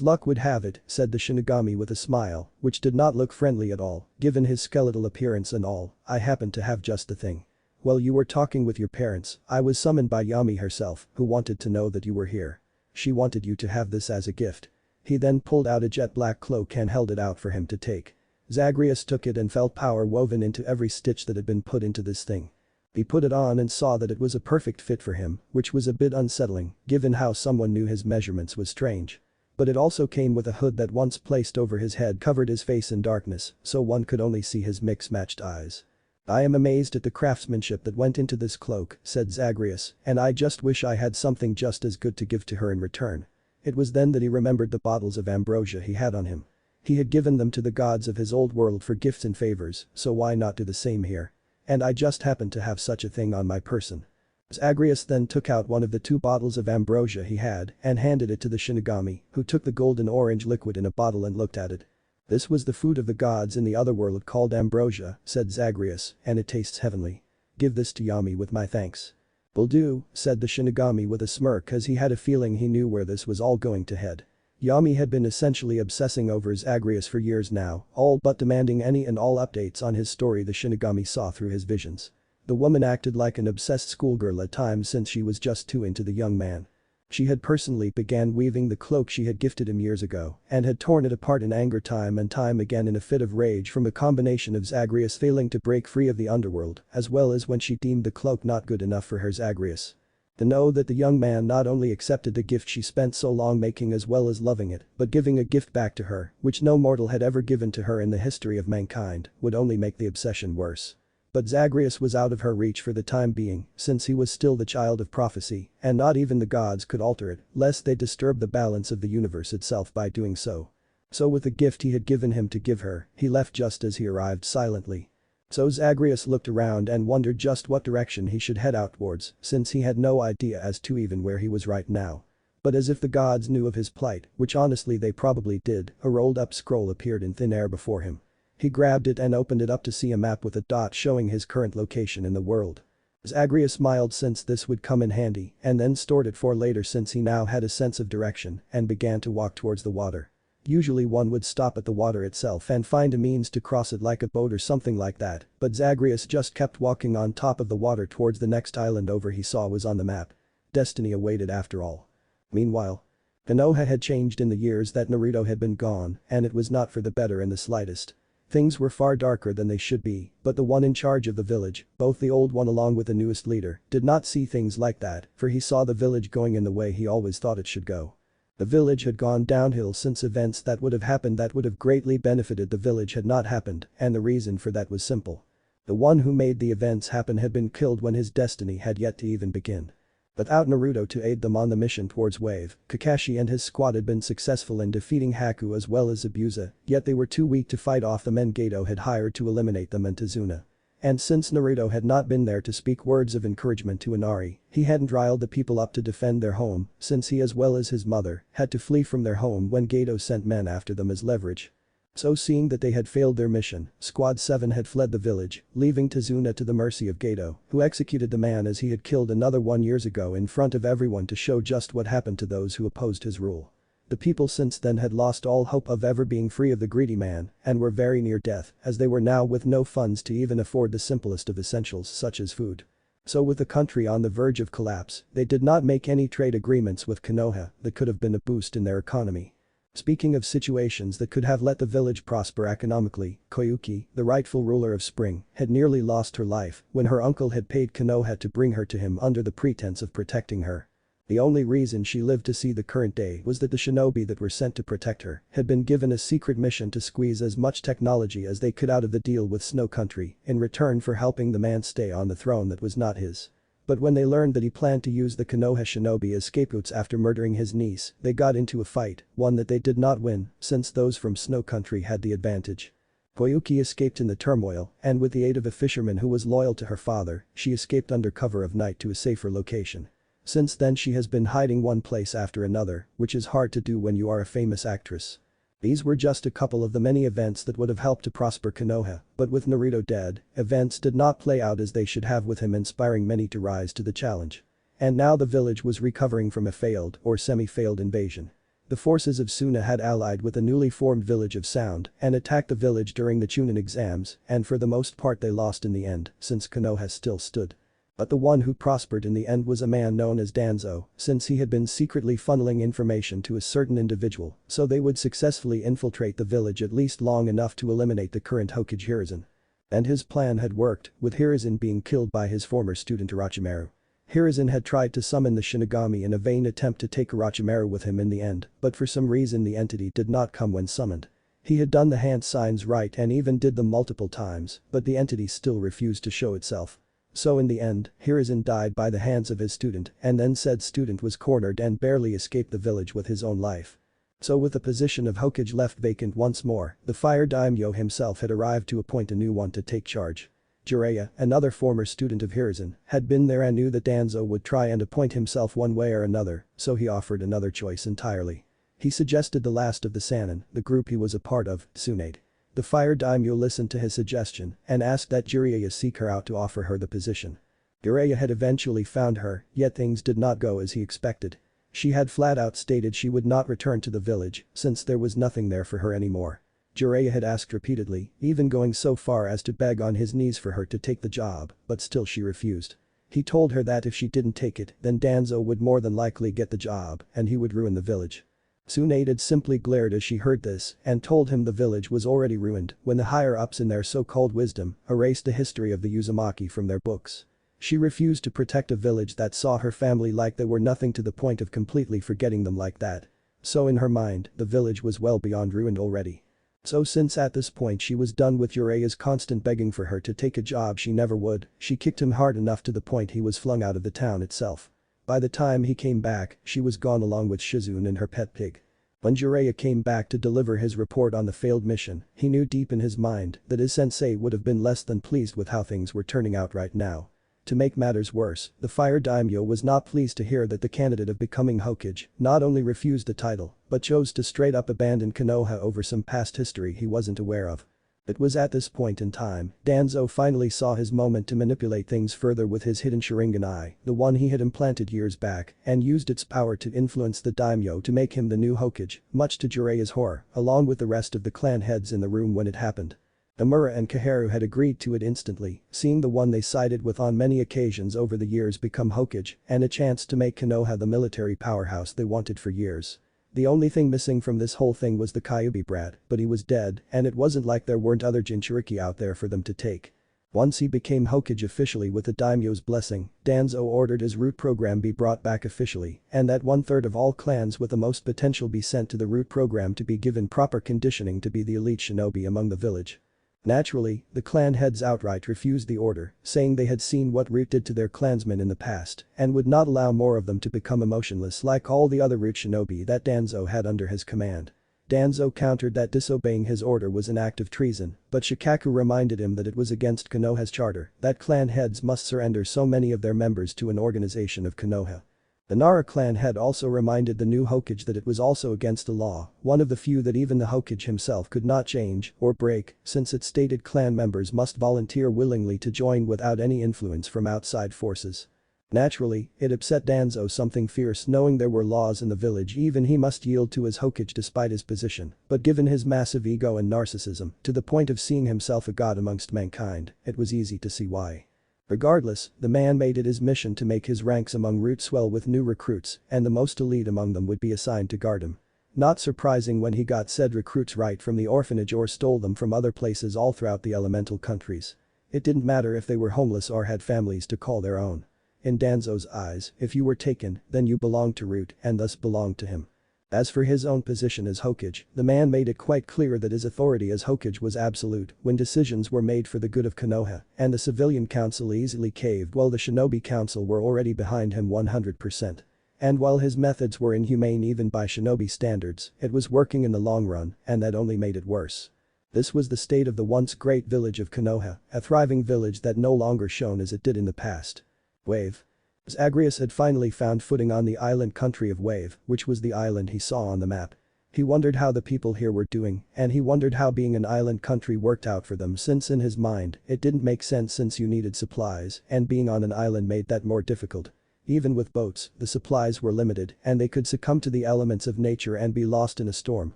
luck would have it, said the Shinigami with a smile, which did not look friendly at all, given his skeletal appearance and all, I happen to have just the thing. While you were talking with your parents, I was summoned by Yami herself, who wanted to know that you were here. She wanted you to have this as a gift. He then pulled out a jet black cloak and held it out for him to take. Zagreus took it and felt power woven into every stitch that had been put into this thing. He put it on and saw that it was a perfect fit for him, which was a bit unsettling, given how someone knew his measurements was strange. But it also came with a hood that once placed over his head covered his face in darkness, so one could only see his mix-matched eyes. I am amazed at the craftsmanship that went into this cloak, said Zagreus, and I just wish I had something just as good to give to her in return. It was then that he remembered the bottles of ambrosia he had on him. He had given them to the gods of his old world for gifts and favors, so why not do the same here? And I just happened to have such a thing on my person. Zagreus then took out one of the 2 bottles of ambrosia he had and handed it to the Shinigami, who took the golden orange liquid in a bottle and looked at it. This was the food of the gods in the other world called ambrosia, said Zagreus, and it tastes heavenly. Give this to Yami with my thanks. Will do, said the Shinigami with a smirk as he had a feeling he knew where this was all going to head. Yami had been essentially obsessing over Zagreus for years now, all but demanding any and all updates on his story the Shinigami saw through his visions. The woman acted like an obsessed schoolgirl at times since she was just too into the young man. She had personally began weaving the cloak she had gifted him years ago and had torn it apart in anger time and time again in a fit of rage from a combination of Zagreus failing to break free of the underworld as well as when she deemed the cloak not good enough for her Zagreus. To know that the young man not only accepted the gift she spent so long making as well as loving it but giving a gift back to her which no mortal had ever given to her in the history of mankind would only make the obsession worse. But Zagreus was out of her reach for the time being, since he was still the child of prophecy, and not even the gods could alter it, lest they disturb the balance of the universe itself by doing so. So with the gift he had given him to give her, he left just as he arrived silently. So Zagreus looked around and wondered just what direction he should head out towards, since he had no idea as to even where he was right now. But as if the gods knew of his plight, which honestly they probably did, a rolled-up scroll appeared in thin air before him. He grabbed it and opened it up to see a map with a dot showing his current location in the world. Zagreus smiled since this would come in handy and then stored it for later since he now had a sense of direction and began to walk towards the water. Usually one would stop at the water itself and find a means to cross it like a boat or something like that, but Zagreus just kept walking on top of the water towards the next island over he saw was on the map. Destiny awaited after all. Meanwhile, Konoha had changed in the years that Naruto had been gone and it was not for the better in the slightest. Things were far darker than they should be, but the one in charge of the village, both the old one along with the newest leader, did not see things like that, for he saw the village going in the way he always thought it should go. The village had gone downhill since events that would have happened that would have greatly benefited the village had not happened, and the reason for that was simple. The one who made the events happen had been killed when his destiny had yet to even begin. Without Naruto to aid them on the mission towards Wave, Kakashi and his squad had been successful in defeating Haku as well as Zabuza, yet they were too weak to fight off the men Gato had hired to eliminate them and Tazuna. And since Naruto had not been there to speak words of encouragement to Inari, he hadn't riled the people up to defend their home, since he as well as his mother had to flee from their home when Gato sent men after them as leverage. So seeing that they had failed their mission, Squad 7 had fled the village, leaving Tazuna to the mercy of Gato, who executed the man as he had killed another one years ago in front of everyone to show just what happened to those who opposed his rule. The people since then had lost all hope of ever being free of the greedy man and were very near death as they were now with no funds to even afford the simplest of essentials such as food. So with the country on the verge of collapse, they did not make any trade agreements with Konoha that could have been a boost in their economy. Speaking of situations that could have let the village prosper economically, Koyuki, the rightful ruler of Spring, had nearly lost her life when her uncle had paid Konoha to bring her to him under the pretense of protecting her. The only reason she lived to see the current day was that the shinobi that were sent to protect her had been given a secret mission to squeeze as much technology as they could out of the deal with Snow Country in return for helping the man stay on the throne that was not his. But when they learned that he planned to use the Konoha shinobi as scapegoats after murdering his niece, they got into a fight, one that they did not win, since those from Snow Country had the advantage. Koyuki escaped in the turmoil, and with the aid of a fisherman who was loyal to her father, she escaped under cover of night to a safer location. Since then she has been hiding one place after another, which is hard to do when you are a famous actress. These were just a couple of the many events that would have helped to prosper Konoha, but with Naruto dead, events did not play out as they should have with him inspiring many to rise to the challenge. And now the village was recovering from a failed or semi-failed invasion. The forces of Suna had allied with the newly formed village of Sound and attacked the village during the Chunin exams and for the most part they lost in the end since Konoha still stood. But the one who prospered in the end was a man known as Danzo, since he had been secretly funneling information to a certain individual so they would successfully infiltrate the village at least long enough to eliminate the current Hokage Hiruzen. And his plan had worked, with Hiruzen being killed by his former student Orochimaru. Hiruzen had tried to summon the Shinigami in a vain attempt to take Orochimaru with him in the end, but for some reason the entity did not come when summoned. He had done the hand signs right and even did them multiple times, but the entity still refused to show itself. So in the end, Hiruzen died by the hands of his student and then said student was cornered and barely escaped the village with his own life. So with the position of Hokage left vacant once more, the Fire Daimyo himself had arrived to appoint a new one to take charge. Jiraiya, another former student of Hiruzen, had been there and knew that Danzo would try and appoint himself one way or another, so he offered another choice entirely. He suggested the last of the Sannin, the group he was a part of, Tsunade. The Fire Daimyo listened to his suggestion and asked that Jiraiya seek her out to offer her the position. Jiraiya had eventually found her, yet things did not go as he expected. She had flat out stated she would not return to the village since there was nothing there for her anymore. Jiraiya had asked repeatedly, even going so far as to beg on his knees for her to take the job, but still she refused. He told her that if she didn't take it, then Danzo would more than likely get the job and he would ruin the village. Tsunade had simply glared as she heard this and told him the village was already ruined when the higher-ups in their so-called wisdom erased the history of the Uzumaki from their books. She refused to protect a village that saw her family like they were nothing to the point of completely forgetting them like that. So in her mind, the village was well beyond ruined already. So since at this point she was done with Jiraiya's constant begging for her to take a job she never would, she kicked him hard enough to the point he was flung out of the town itself. By the time he came back, she was gone along with Shizune and her pet pig. When Jiraiya came back to deliver his report on the failed mission, he knew deep in his mind that his sensei would have been less than pleased with how things were turning out right now. To make matters worse, the Fire Daimyo was not pleased to hear that the candidate of becoming Hokage not only refused the title, but chose to straight up abandon Konoha over some past history he wasn't aware of. It was at this point in time, Danzo finally saw his moment to manipulate things further with his hidden Sharingan eye, the one he had implanted years back, and used its power to influence the daimyo to make him the new Hokage, much to Jiraiya's horror, along with the rest of the clan heads in the room when it happened. Amura and Kaharu had agreed to it instantly, seeing the one they sided with on many occasions over the years become Hokage and a chance to make Konoha the military powerhouse they wanted for years. The only thing missing from this whole thing was the Kyuubi brat, but he was dead and it wasn't like there weren't other Jinchuriki out there for them to take. Once he became Hokage officially with the daimyo's blessing, Danzo ordered his root program be brought back officially and that 1/3 of all clans with the most potential be sent to the root program to be given proper conditioning to be the elite shinobi among the village. Naturally, the clan heads outright refused the order, saying they had seen what Root did to their clansmen in the past and would not allow more of them to become emotionless like all the other Root shinobi that Danzo had under his command. Danzo countered that disobeying his order was an act of treason, but Shikaku reminded him that it was against Konoha's charter that clan heads must surrender so many of their members to an organization of Konoha. The Nara clan head also reminded the new Hokage that it was also against the law, one of the few that even the Hokage himself could not change or break since it stated clan members must volunteer willingly to join without any influence from outside forces. Naturally, it upset Danzo something fierce knowing there were laws in the village even he must yield to his Hokage despite his position, but given his massive ego and narcissism, to the point of seeing himself a god amongst mankind, it was easy to see why. Regardless, the man made it his mission to make his ranks among Root swell with new recruits, and the most elite among them would be assigned to guard him. Not surprising when he got said recruits right from the orphanage or stole them from other places all throughout the elemental countries. It didn't matter if they were homeless or had families to call their own. In Danzo's eyes, if you were taken, then you belonged to Root and thus belonged to him. As for his own position as Hokage, the man made it quite clear that his authority as Hokage was absolute when decisions were made for the good of Konoha, and the civilian council easily caved while the Shinobi council were already behind him 100%. And while his methods were inhumane even by Shinobi standards, it was working in the long run, and that only made it worse. This was the state of the once great village of Konoha, a thriving village that no longer shone as it did in the past. Wave. Zagreus had finally found footing on the island country of Wave, which was the island he saw on the map. He wondered how the people here were doing, and he wondered how being an island country worked out for them since in his mind, it didn't make sense since you needed supplies and being on an island made that more difficult. Even with boats, the supplies were limited and they could succumb to the elements of nature and be lost in a storm,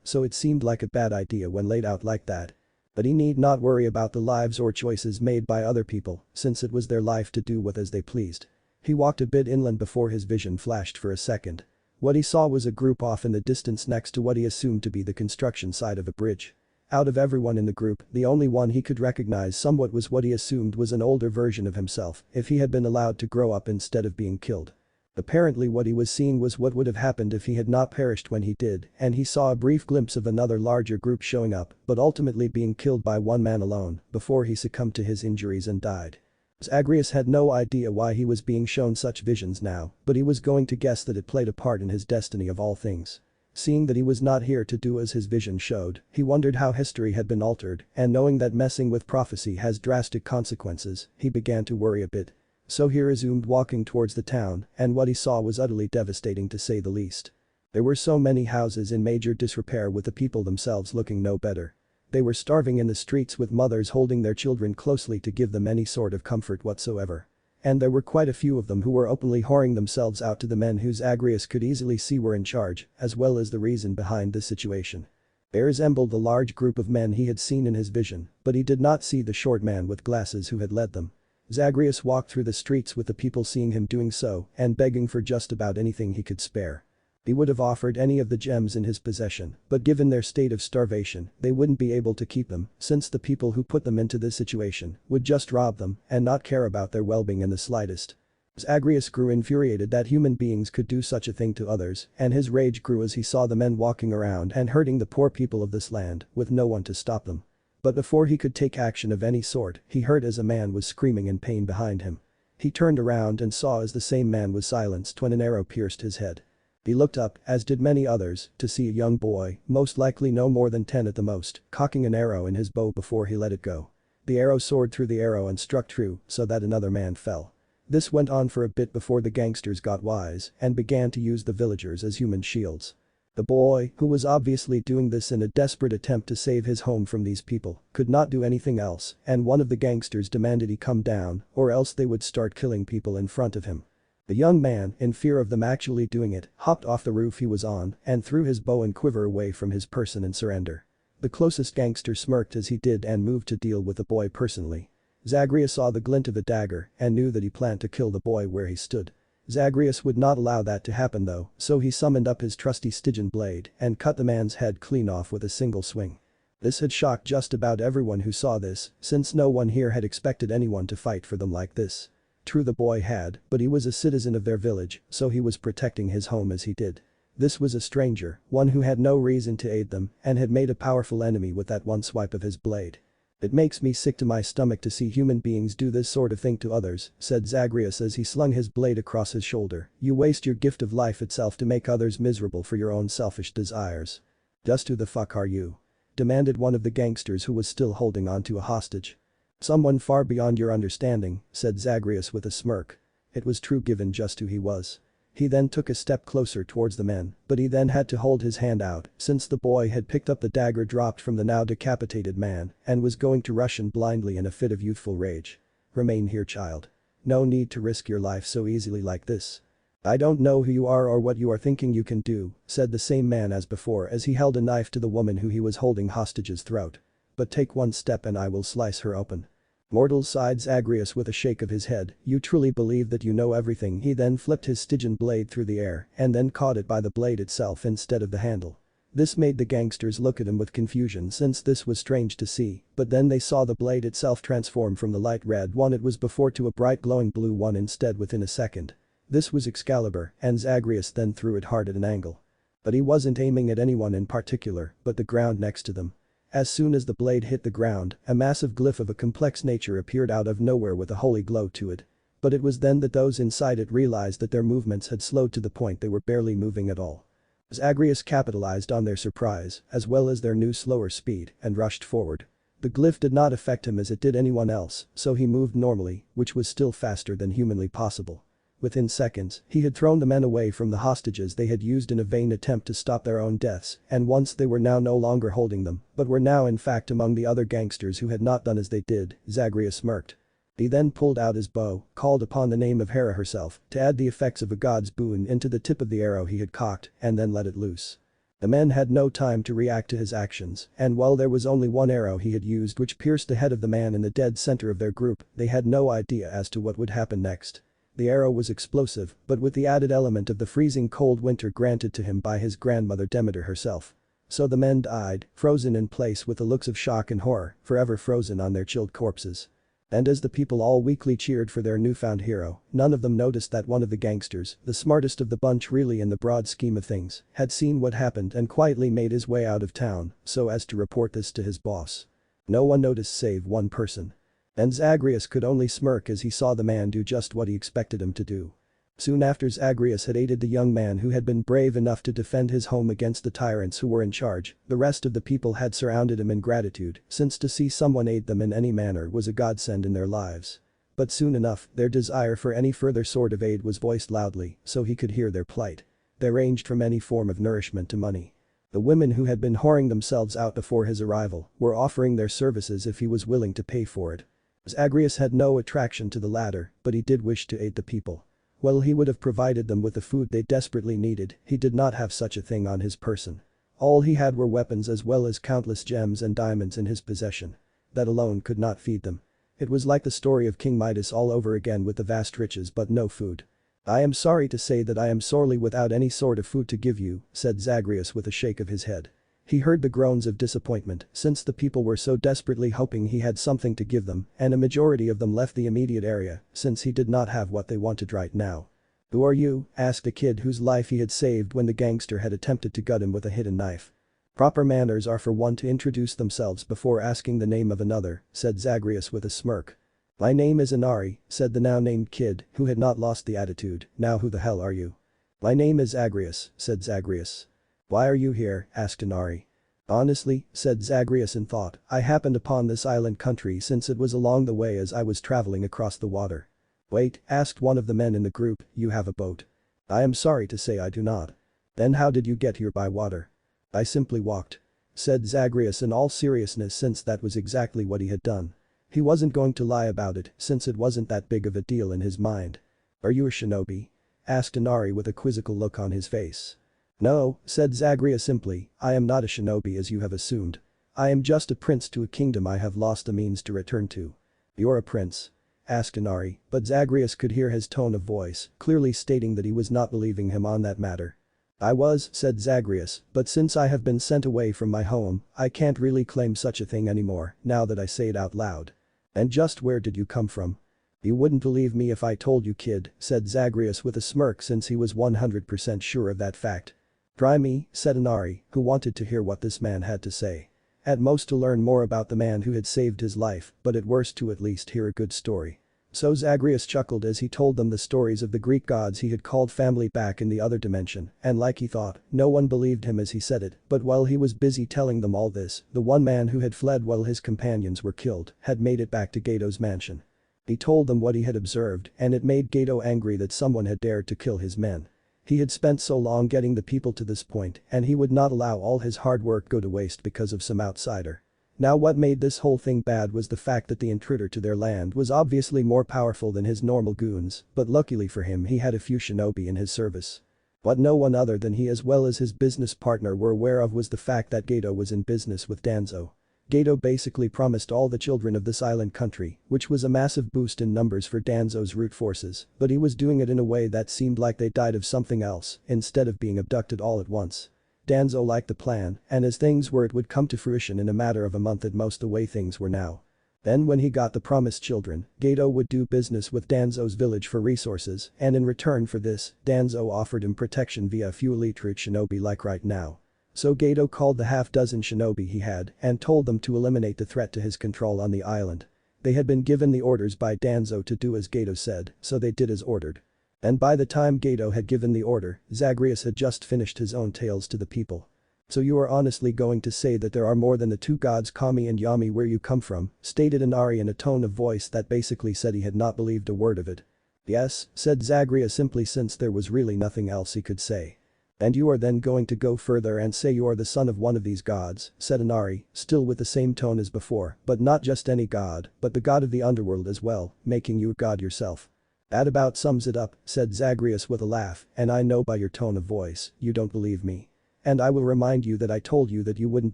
so it seemed like a bad idea when laid out like that. But he need not worry about the lives or choices made by other people, since it was their life to do with as they pleased. He walked a bit inland before his vision flashed for a second. What he saw was a group off in the distance next to what he assumed to be the construction site of a bridge. Out of everyone in the group, the only one he could recognize somewhat was what he assumed was an older version of himself if he had been allowed to grow up instead of being killed. Apparently what he was seeing was what would have happened if he had not perished when he did, and he saw a brief glimpse of another larger group showing up, but ultimately being killed by one man alone before he succumbed to his injuries and died. Zagreus had no idea why he was being shown such visions now, but he was going to guess that it played a part in his destiny of all things. Seeing that he was not here to do as his vision showed, he wondered how history had been altered, and knowing that messing with prophecy has drastic consequences, he began to worry a bit. So he resumed walking towards the town, and what he saw was utterly devastating to say the least. There were so many houses in major disrepair with the people themselves looking no better. They were starving in the streets with mothers holding their children closely to give them any sort of comfort whatsoever. And there were quite a few of them who were openly whoring themselves out to the men who Zagreus could easily see were in charge, as well as the reason behind this situation. They resembled the large group of men he had seen in his vision, but he did not see the short man with glasses who had led them. Zagreus walked through the streets with the people seeing him doing so and begging for just about anything he could spare. He would have offered any of the gems in his possession, but given their state of starvation, they wouldn't be able to keep them since the people who put them into this situation would just rob them and not care about their well-being in the slightest. Zagreus grew infuriated that human beings could do such a thing to others, and his rage grew as he saw the men walking around and hurting the poor people of this land with no one to stop them. But before he could take action of any sort, he heard as a man was screaming in pain behind him. He turned around and saw as the same man was silenced when an arrow pierced his head. He looked up, as did many others, to see a young boy, most likely no more than 10 at the most, cocking an arrow in his bow before he let it go. The arrow soared through the arrow and struck true so that another man fell. This went on for a bit before the gangsters got wise and began to use the villagers as human shields. The boy, who was obviously doing this in a desperate attempt to save his home from these people, could not do anything else, and one of the gangsters demanded he come down or else they would start killing people in front of him. The young man, in fear of them actually doing it, hopped off the roof he was on and threw his bow and quiver away from his person in surrender. The closest gangster smirked as he did and moved to deal with the boy personally. Zagreus saw the glint of a dagger and knew that he planned to kill the boy where he stood. Zagreus would not allow that to happen though, so he summoned up his trusty Stygian blade and cut the man's head clean off with a single swing. This had shocked just about everyone who saw this, since no one here had expected anyone to fight for them like this. True, the boy had, but he was a citizen of their village, so he was protecting his home as he did. This was a stranger, one who had no reason to aid them and had made a powerful enemy with that one swipe of his blade. It makes me sick to my stomach to see human beings do this sort of thing to others, said Zagreus as he slung his blade across his shoulder. You waste your gift of life itself to make others miserable for your own selfish desires. Just who the fuck are you? Demanded one of the gangsters who was still holding on to a hostage. Someone far beyond your understanding, said Zagreus with a smirk. It was true given just who he was. He then took a step closer towards the men, but he then had to hold his hand out since the boy had picked up the dagger dropped from the now decapitated man and was going to rush him blindly in a fit of youthful rage. Remain here, child. No need to risk your life so easily like this. I don't know who you are or what you are thinking you can do, said the same man as before as he held a knife to the woman who he was holding hostage's throat. But take one step and I will slice her open. Mortal, sighed Zagreus with a shake of his head, you truly believe that you know everything. He then flipped his Stygian blade through the air and then caught it by the blade itself instead of the handle. This made the gangsters look at him with confusion since this was strange to see, but then they saw the blade itself transform from the light red one it was before to a bright glowing blue one instead within a second. This was Excalibur, and Zagreus then threw it hard at an angle. But he wasn't aiming at anyone in particular, but the ground next to them. As soon as the blade hit the ground, a massive glyph of a complex nature appeared out of nowhere with a holy glow to it. But it was then that those inside it realized that their movements had slowed to the point they were barely moving at all. Zagreus capitalized on their surprise, as well as their new slower speed, and rushed forward. The glyph did not affect him as it did anyone else, so he moved normally, which was still faster than humanly possible. Within seconds, he had thrown the men away from the hostages they had used in a vain attempt to stop their own deaths, and once they were now no longer holding them, but were now in fact among the other gangsters who had not done as they did, Zagreus smirked. He then pulled out his bow, called upon the name of Hera herself, to add the effects of a god's boon into the tip of the arrow he had cocked, and then let it loose. The men had no time to react to his actions, and while there was only one arrow he had used which pierced the head of the man in the dead center of their group, they had no idea as to what would happen next. The arrow was explosive, but with the added element of the freezing cold winter granted to him by his grandmother Demeter herself. So the men died, frozen in place with the looks of shock and horror, forever frozen on their chilled corpses. And as the people all weakly cheered for their newfound hero, none of them noticed that one of the gangsters, the smartest of the bunch really in the broad scheme of things, had seen what happened and quietly made his way out of town so as to report this to his boss. No one noticed save one person. And Zagreus could only smirk as he saw the man do just what he expected him to do. Soon after Zagreus had aided the young man who had been brave enough to defend his home against the tyrants who were in charge, the rest of the people had surrounded him in gratitude, since to see someone aid them in any manner was a godsend in their lives. But soon enough, their desire for any further sort of aid was voiced loudly, so he could hear their plight. They ranged from any form of nourishment to money. The women who had been whoring themselves out before his arrival were offering their services if he was willing to pay for it. Zagreus had no attraction to the latter, but he did wish to aid the people. While he would have provided them with the food they desperately needed, he did not have such a thing on his person. All he had were weapons as well as countless gems and diamonds in his possession. That alone could not feed them. It was like the story of King Midas all over again with the vast riches but no food. I am sorry to say that I am sorely without any sort of food to give you, said Zagreus with a shake of his head. He heard the groans of disappointment since the people were so desperately hoping he had something to give them, and a majority of them left the immediate area since he did not have what they wanted right now. Who are you? Asked a kid whose life he had saved when the gangster had attempted to gut him with a hidden knife. Proper manners are for one to introduce themselves before asking the name of another, said Zagreus with a smirk. My name is Inari, said the now named kid who had not lost the attitude, now who the hell are you? My name is Zagreus, said Zagreus. Why are you here? Asked Inari. Honestly, said Zagreus in thought, I happened upon this island country since it was along the way as I was traveling across the water. Wait, asked one of the men in the group, you have a boat? I am sorry to say I do not. Then how did you get here by water? I simply walked. Said Zagreus in all seriousness since that was exactly what he had done. He wasn't going to lie about it since it wasn't that big of a deal in his mind. Are you a shinobi? Asked Inari with a quizzical look on his face. No, said Zagreus simply, I am not a shinobi as you have assumed. I am just a prince to a kingdom I have lost the means to return to. You're a prince? Asked Inari, but Zagreus could hear his tone of voice, clearly stating that he was not believing him on that matter. I was, said Zagreus, but since I have been sent away from my home, I can't really claim such a thing anymore, now that I say it out loud. And just where did you come from? You wouldn't believe me if I told you, kid, said Zagreus with a smirk since he was 100% sure of that fact. Try me, said Inari, who wanted to hear what this man had to say. At most to learn more about the man who had saved his life, but at worst to at least hear a good story. So Zagreus chuckled as he told them the stories of the Greek gods he had called family back in the other dimension, and like he thought, no one believed him as he said it, but while he was busy telling them all this, the one man who had fled while his companions were killed had made it back to Gato's mansion. He told them what he had observed, and it made Gato angry that someone had dared to kill his men. He had spent so long getting the people to this point, and he would not allow all his hard work go to waste because of some outsider. Now what made this whole thing bad was the fact that the intruder to their land was obviously more powerful than his normal goons, but luckily for him he had a few shinobi in his service. What no one other than he as well as his business partner were aware of was the fact that Gato was in business with Danzo. Gato basically promised all the children of this island country, which was a massive boost in numbers for Danzo's root forces, but he was doing it in a way that seemed like they died of something else instead of being abducted all at once. Danzo liked the plan, and as things were it would come to fruition in a matter of a month at most the way things were now. Then when he got the promised children, Gato would do business with Danzo's village for resources, and in return for this, Danzo offered him protection via a few elite root shinobi like right now. So Gato called the half-dozen shinobi he had and told them to eliminate the threat to his control on the island. They had been given the orders by Danzo to do as Gato said, so they did as ordered. And by the time Gato had given the order, Zagreus had just finished his own tales to the people. "So you are honestly going to say that there are more than the two gods Kami and Yami where you come from?" stated Inari in a tone of voice that basically said he had not believed a word of it. "Yes," said Zagreus simply since there was really nothing else he could say. "And you are then going to go further and say you are the son of one of these gods," said Inari, still with the same tone as before, "but not just any god, but the god of the underworld as well, making you a god yourself." "That about sums it up," said Zagreus with a laugh, "and I know by your tone of voice, you don't believe me. And I will remind you that I told you that you wouldn't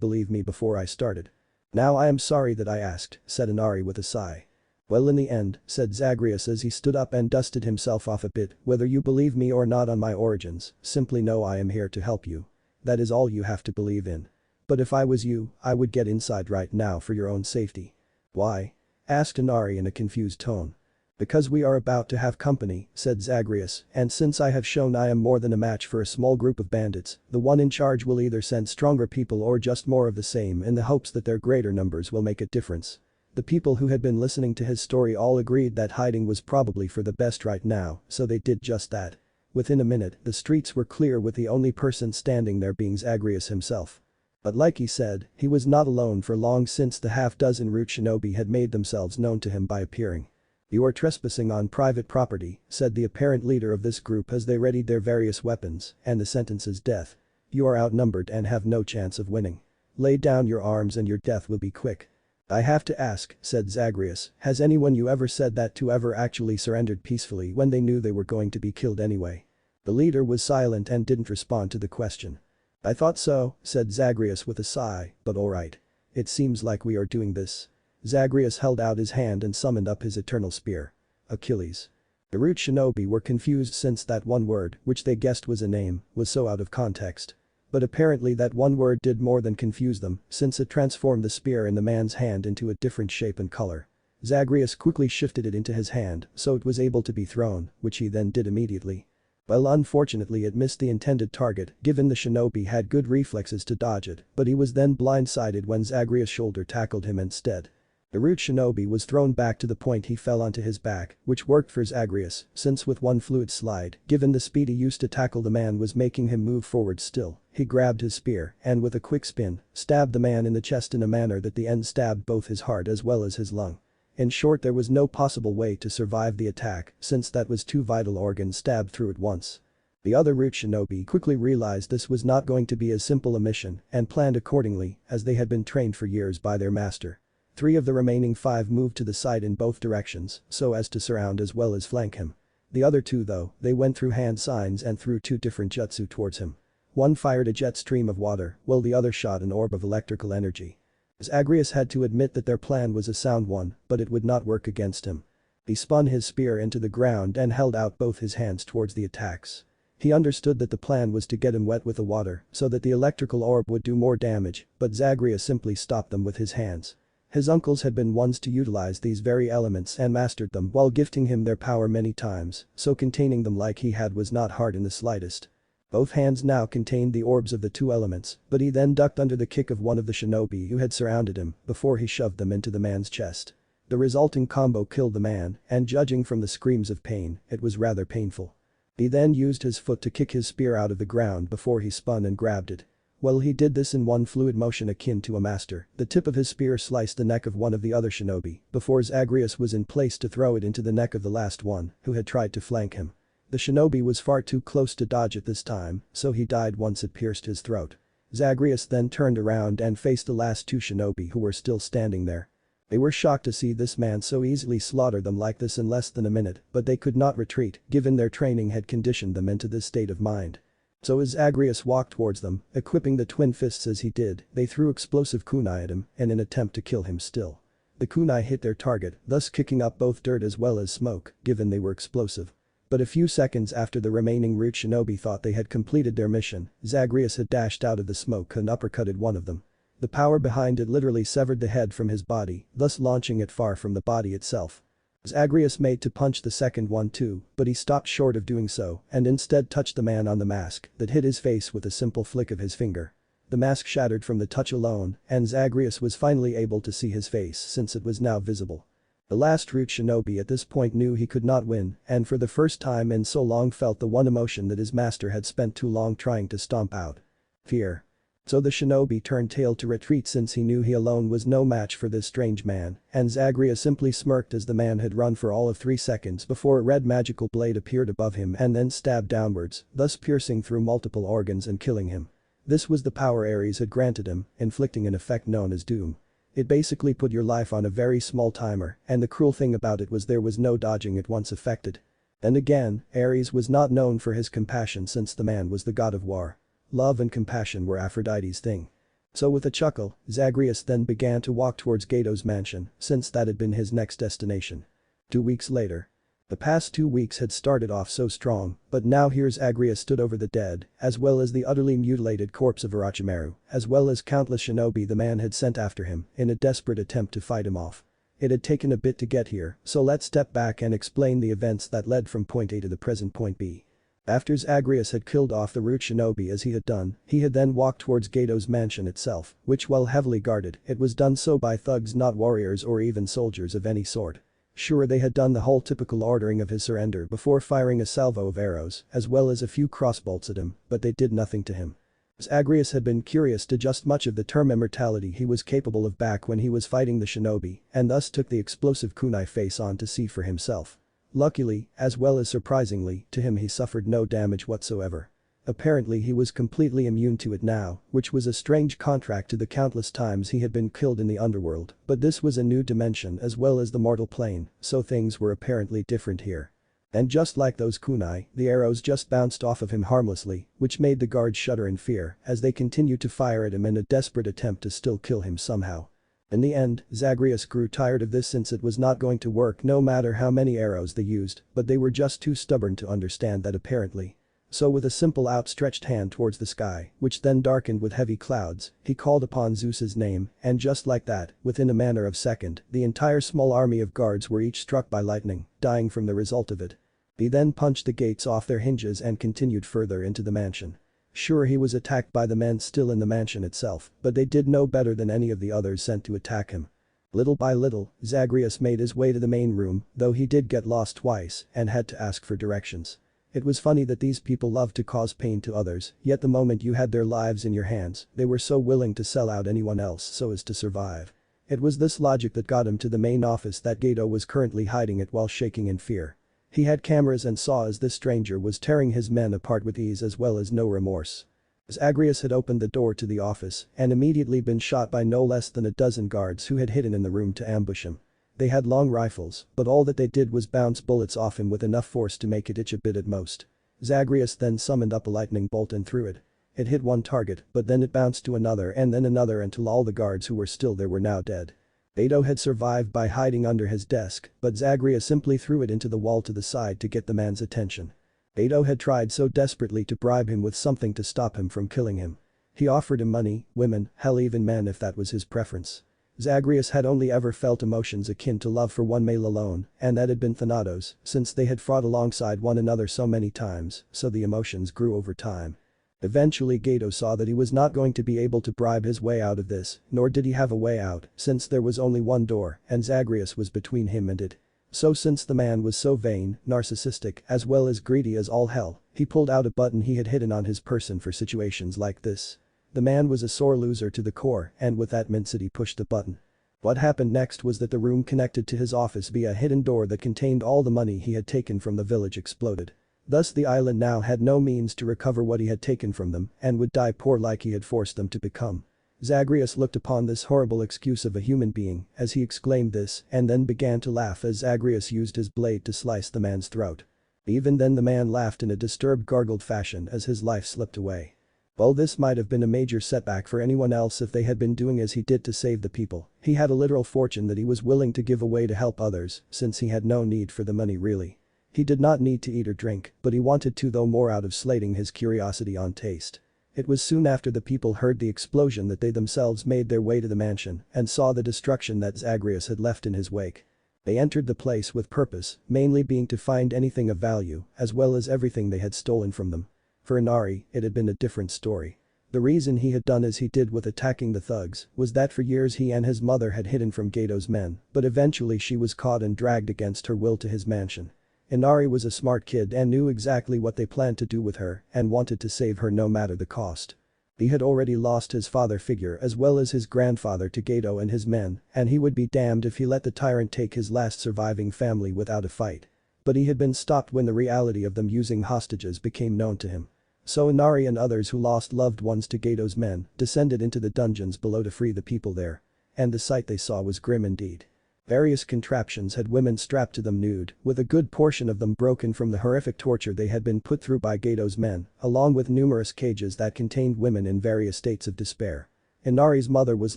believe me before I started." "Now I am sorry that I asked," said Inari with a sigh. "Well in the end," said Zagreus as he stood up and dusted himself off a bit, "whether you believe me or not on my origins, simply know I am here to help you. That is all you have to believe in. But if I was you, I would get inside right now for your own safety." "Why?" asked Inari in a confused tone. "Because we are about to have company," said Zagreus, "and since I have shown I am more than a match for a small group of bandits, the one in charge will either send stronger people or just more of the same in the hopes that their greater numbers will make a difference." The people who had been listening to his story all agreed that hiding was probably for the best right now, so they did just that. Within a minute, the streets were clear with the only person standing there being Zagreus himself. But like he said, he was not alone for long since the half-dozen root shinobi had made themselves known to him by appearing. "You are trespassing on private property," said the apparent leader of this group as they readied their various weapons, and the sentence is death. "You are outnumbered and have no chance of winning. Lay down your arms and your death will be quick." "I have to ask," said Zagreus, "has anyone you ever said that to ever actually surrendered peacefully when they knew they were going to be killed anyway?" The leader was silent and didn't respond to the question. "I thought so," said Zagreus with a sigh, "but alright. It seems like we are doing this." Zagreus held out his hand and summoned up his eternal spear. Achilles. The root shinobi were confused since that one word, which they guessed was a name, was so out of context. But apparently that one word did more than confuse them, since it transformed the spear in the man's hand into a different shape and color. Zagreus quickly shifted it into his hand so it was able to be thrown, which he then did immediately. Well, unfortunately it missed the intended target given the shinobi had good reflexes to dodge it, but he was then blindsided when Zagreus' shoulder tackled him instead. The root shinobi was thrown back to the point he fell onto his back, which worked for Zagreus, since with one fluid slide, given the speed he used to tackle the man was making him move forward still, he grabbed his spear and with a quick spin, stabbed the man in the chest in a manner that the end stabbed both his heart as well as his lung. In short, there was no possible way to survive the attack since that was two vital organs stabbed through at once. The other root shinobi quickly realized this was not going to be as simple a mission and planned accordingly as they had been trained for years by their master. 3 of the remaining 5 moved to the side in both directions so as to surround as well as flank him. The other 2 though, they went through hand signs and threw 2 different jutsu towards him. One fired a jet stream of water while the other shot an orb of electrical energy. Zagreus had to admit that their plan was a sound one, but it would not work against him. He spun his spear into the ground and held out both his hands towards the attacks. He understood that the plan was to get him wet with the water so that the electrical orb would do more damage, but Zagreus simply stopped them with his hands. His uncles had been ones to utilize these very elements and mastered them while gifting him their power many times, so containing them like he had was not hard in the slightest. Both hands now contained the orbs of the 2 elements, but he then ducked under the kick of one of the shinobi who had surrounded him before he shoved them into the man's chest. The resulting combo killed the man, and judging from the screams of pain, it was rather painful. He then used his foot to kick his spear out of the ground before he spun and grabbed it. While he did this in one fluid motion akin to a master, the tip of his spear sliced the neck of one of the other shinobi before Zagreus was in place to throw it into the neck of the last one who had tried to flank him. The shinobi was far too close to dodge it this time, so he died once it pierced his throat. Zagreus then turned around and faced the last two shinobi who were still standing there. They were shocked to see this man so easily slaughter them like this in less than a minute, but they could not retreat, given their training had conditioned them into this state of mind. So as Zagreus walked towards them, equipping the twin fists as he did, they threw explosive kunai at him in an attempt to kill him still. The kunai hit their target, thus kicking up both dirt as well as smoke, given they were explosive. But a few seconds after the remaining root shinobi thought they had completed their mission, Zagreus had dashed out of the smoke and uppercutted one of them. The power behind it literally severed the head from his body, thus launching it far from the body itself. Zagreus made to punch the second one too, but he stopped short of doing so and instead touched the man on the mask that hit his face with a simple flick of his finger. The mask shattered from the touch alone, and Zagreus was finally able to see his face since it was now visible. The last root shinobi at this point knew he could not win and for the first time in so long felt the one emotion that his master had spent too long trying to stomp out. Fear. So the shinobi turned tail to retreat since he knew he alone was no match for this strange man, and Zagreus simply smirked as the man had run for all of 3 seconds before a red magical blade appeared above him and then stabbed downwards, thus piercing through multiple organs and killing him. This was the power Ares had granted him, inflicting an effect known as doom. It basically put your life on a very small timer, and the cruel thing about it was there was no dodging it once affected. And again, Ares was not known for his compassion since the man was the god of war. Love and compassion were Aphrodite's thing. So with a chuckle, Zagreus then began to walk towards Gato's mansion, since that had been his next destination. 2 weeks later. The past 2 weeks had started off so strong, but now here Zagreus stood over the dead, as well as the utterly mutilated corpse of Orochimaru, as well as countless shinobi the man had sent after him, in a desperate attempt to fight him off. It had taken a bit to get here, so let's step back and explain the events that led from point A to the present point B. After Zagreus had killed off the root shinobi as he had done, he had then walked towards Gato's mansion itself, which while heavily guarded, it was done so by thugs not warriors or even soldiers of any sort. Sure they had done the whole typical ordering of his surrender before firing a salvo of arrows, as well as a few crossbolts at him, but they did nothing to him. Zagreus had been curious to just much of the term immortality he was capable of back when he was fighting the shinobi, and thus took the explosive kunai face on to see for himself. Luckily, as well as surprisingly, to him he suffered no damage whatsoever. Apparently he was completely immune to it now, which was a strange contrast to the countless times he had been killed in the underworld, but this was a new dimension as well as the mortal plane, so things were apparently different here. And just like those kunai, the arrows just bounced off of him harmlessly, which made the guards shudder in fear as they continued to fire at him in a desperate attempt to still kill him somehow. In the end, Zagreus grew tired of this since it was not going to work no matter how many arrows they used, but they were just too stubborn to understand that apparently. So with a simple outstretched hand towards the sky, which then darkened with heavy clouds, he called upon Zeus's name, and just like that, within a matter of second, the entire small army of guards were each struck by lightning, dying from the result of it. He then punched the gates off their hinges and continued further into the mansion. Sure he was attacked by the men still in the mansion itself, but they did no better than any of the others sent to attack him. Little by little, Zagreus made his way to the main room, though he did get lost twice and had to ask for directions. It was funny that these people loved to cause pain to others, yet the moment you had their lives in your hands, they were so willing to sell out anyone else so as to survive. It was this logic that got him to the main office that Gato was currently hiding at while shaking in fear. He had cameras and saw as this stranger was tearing his men apart with ease as well as no remorse. Zagreus had opened the door to the office and immediately been shot by no less than a dozen guards who had hidden in the room to ambush him. They had long rifles, but all that they did was bounce bullets off him with enough force to make it itch a bit at most. Zagreus then summoned up a lightning bolt and threw it. It hit one target, but then it bounced to another and then another until all the guards who were still there were now dead. Gato had survived by hiding under his desk, but Zagreus simply threw it into the wall to the side to get the man's attention. Gato had tried so desperately to bribe him with something to stop him from killing him. He offered him money, women, hell even men if that was his preference. Zagreus had only ever felt emotions akin to love for one male alone, and that had been Thanatos, since they had fought alongside one another so many times, so the emotions grew over time. Eventually Gato saw that he was not going to be able to bribe his way out of this, nor did he have a way out, since there was only one door, and Zagreus was between him and it. So since the man was so vain, narcissistic, as well as greedy as all hell, he pulled out a button he had hidden on his person for situations like this. The man was a sore loser to the core, and with that mindset he pushed the button. What happened next was that the room connected to his office via a hidden door that contained all the money he had taken from the village exploded. Thus the island now had no means to recover what he had taken from them and would die poor like he had forced them to become. Zagreus looked upon this horrible excuse of a human being as he exclaimed this and then began to laugh as Zagreus used his blade to slice the man's throat. Even then the man laughed in a disturbed gargled fashion as his life slipped away. While this might have been a major setback for anyone else if they had been doing as he did to save the people, he had a literal fortune that he was willing to give away to help others since he had no need for the money really. He did not need to eat or drink, but he wanted to though more out of slating his curiosity on taste. It was soon after the people heard the explosion that they themselves made their way to the mansion and saw the destruction that Zagreus had left in his wake. They entered the place with purpose, mainly being to find anything of value, as well as everything they had stolen from them. For Inari, it had been a different story. The reason he had done as he did with attacking the thugs was that for years he and his mother had hidden from Gato's men, but eventually she was caught and dragged against her will to his mansion. Inari was a smart kid and knew exactly what they planned to do with her and wanted to save her no matter the cost. He had already lost his father figure as well as his grandfather to Gato and his men, and he would be damned if he let the tyrant take his last surviving family without a fight. But he had been stopped when the reality of them using hostages became known to him. So Inari and others who lost loved ones to Gato's men descended into the dungeons below to free the people there. And the sight they saw was grim indeed. Various contraptions had women strapped to them nude, with a good portion of them broken from the horrific torture they had been put through by Gato's men, along with numerous cages that contained women in various states of despair. Inari's mother was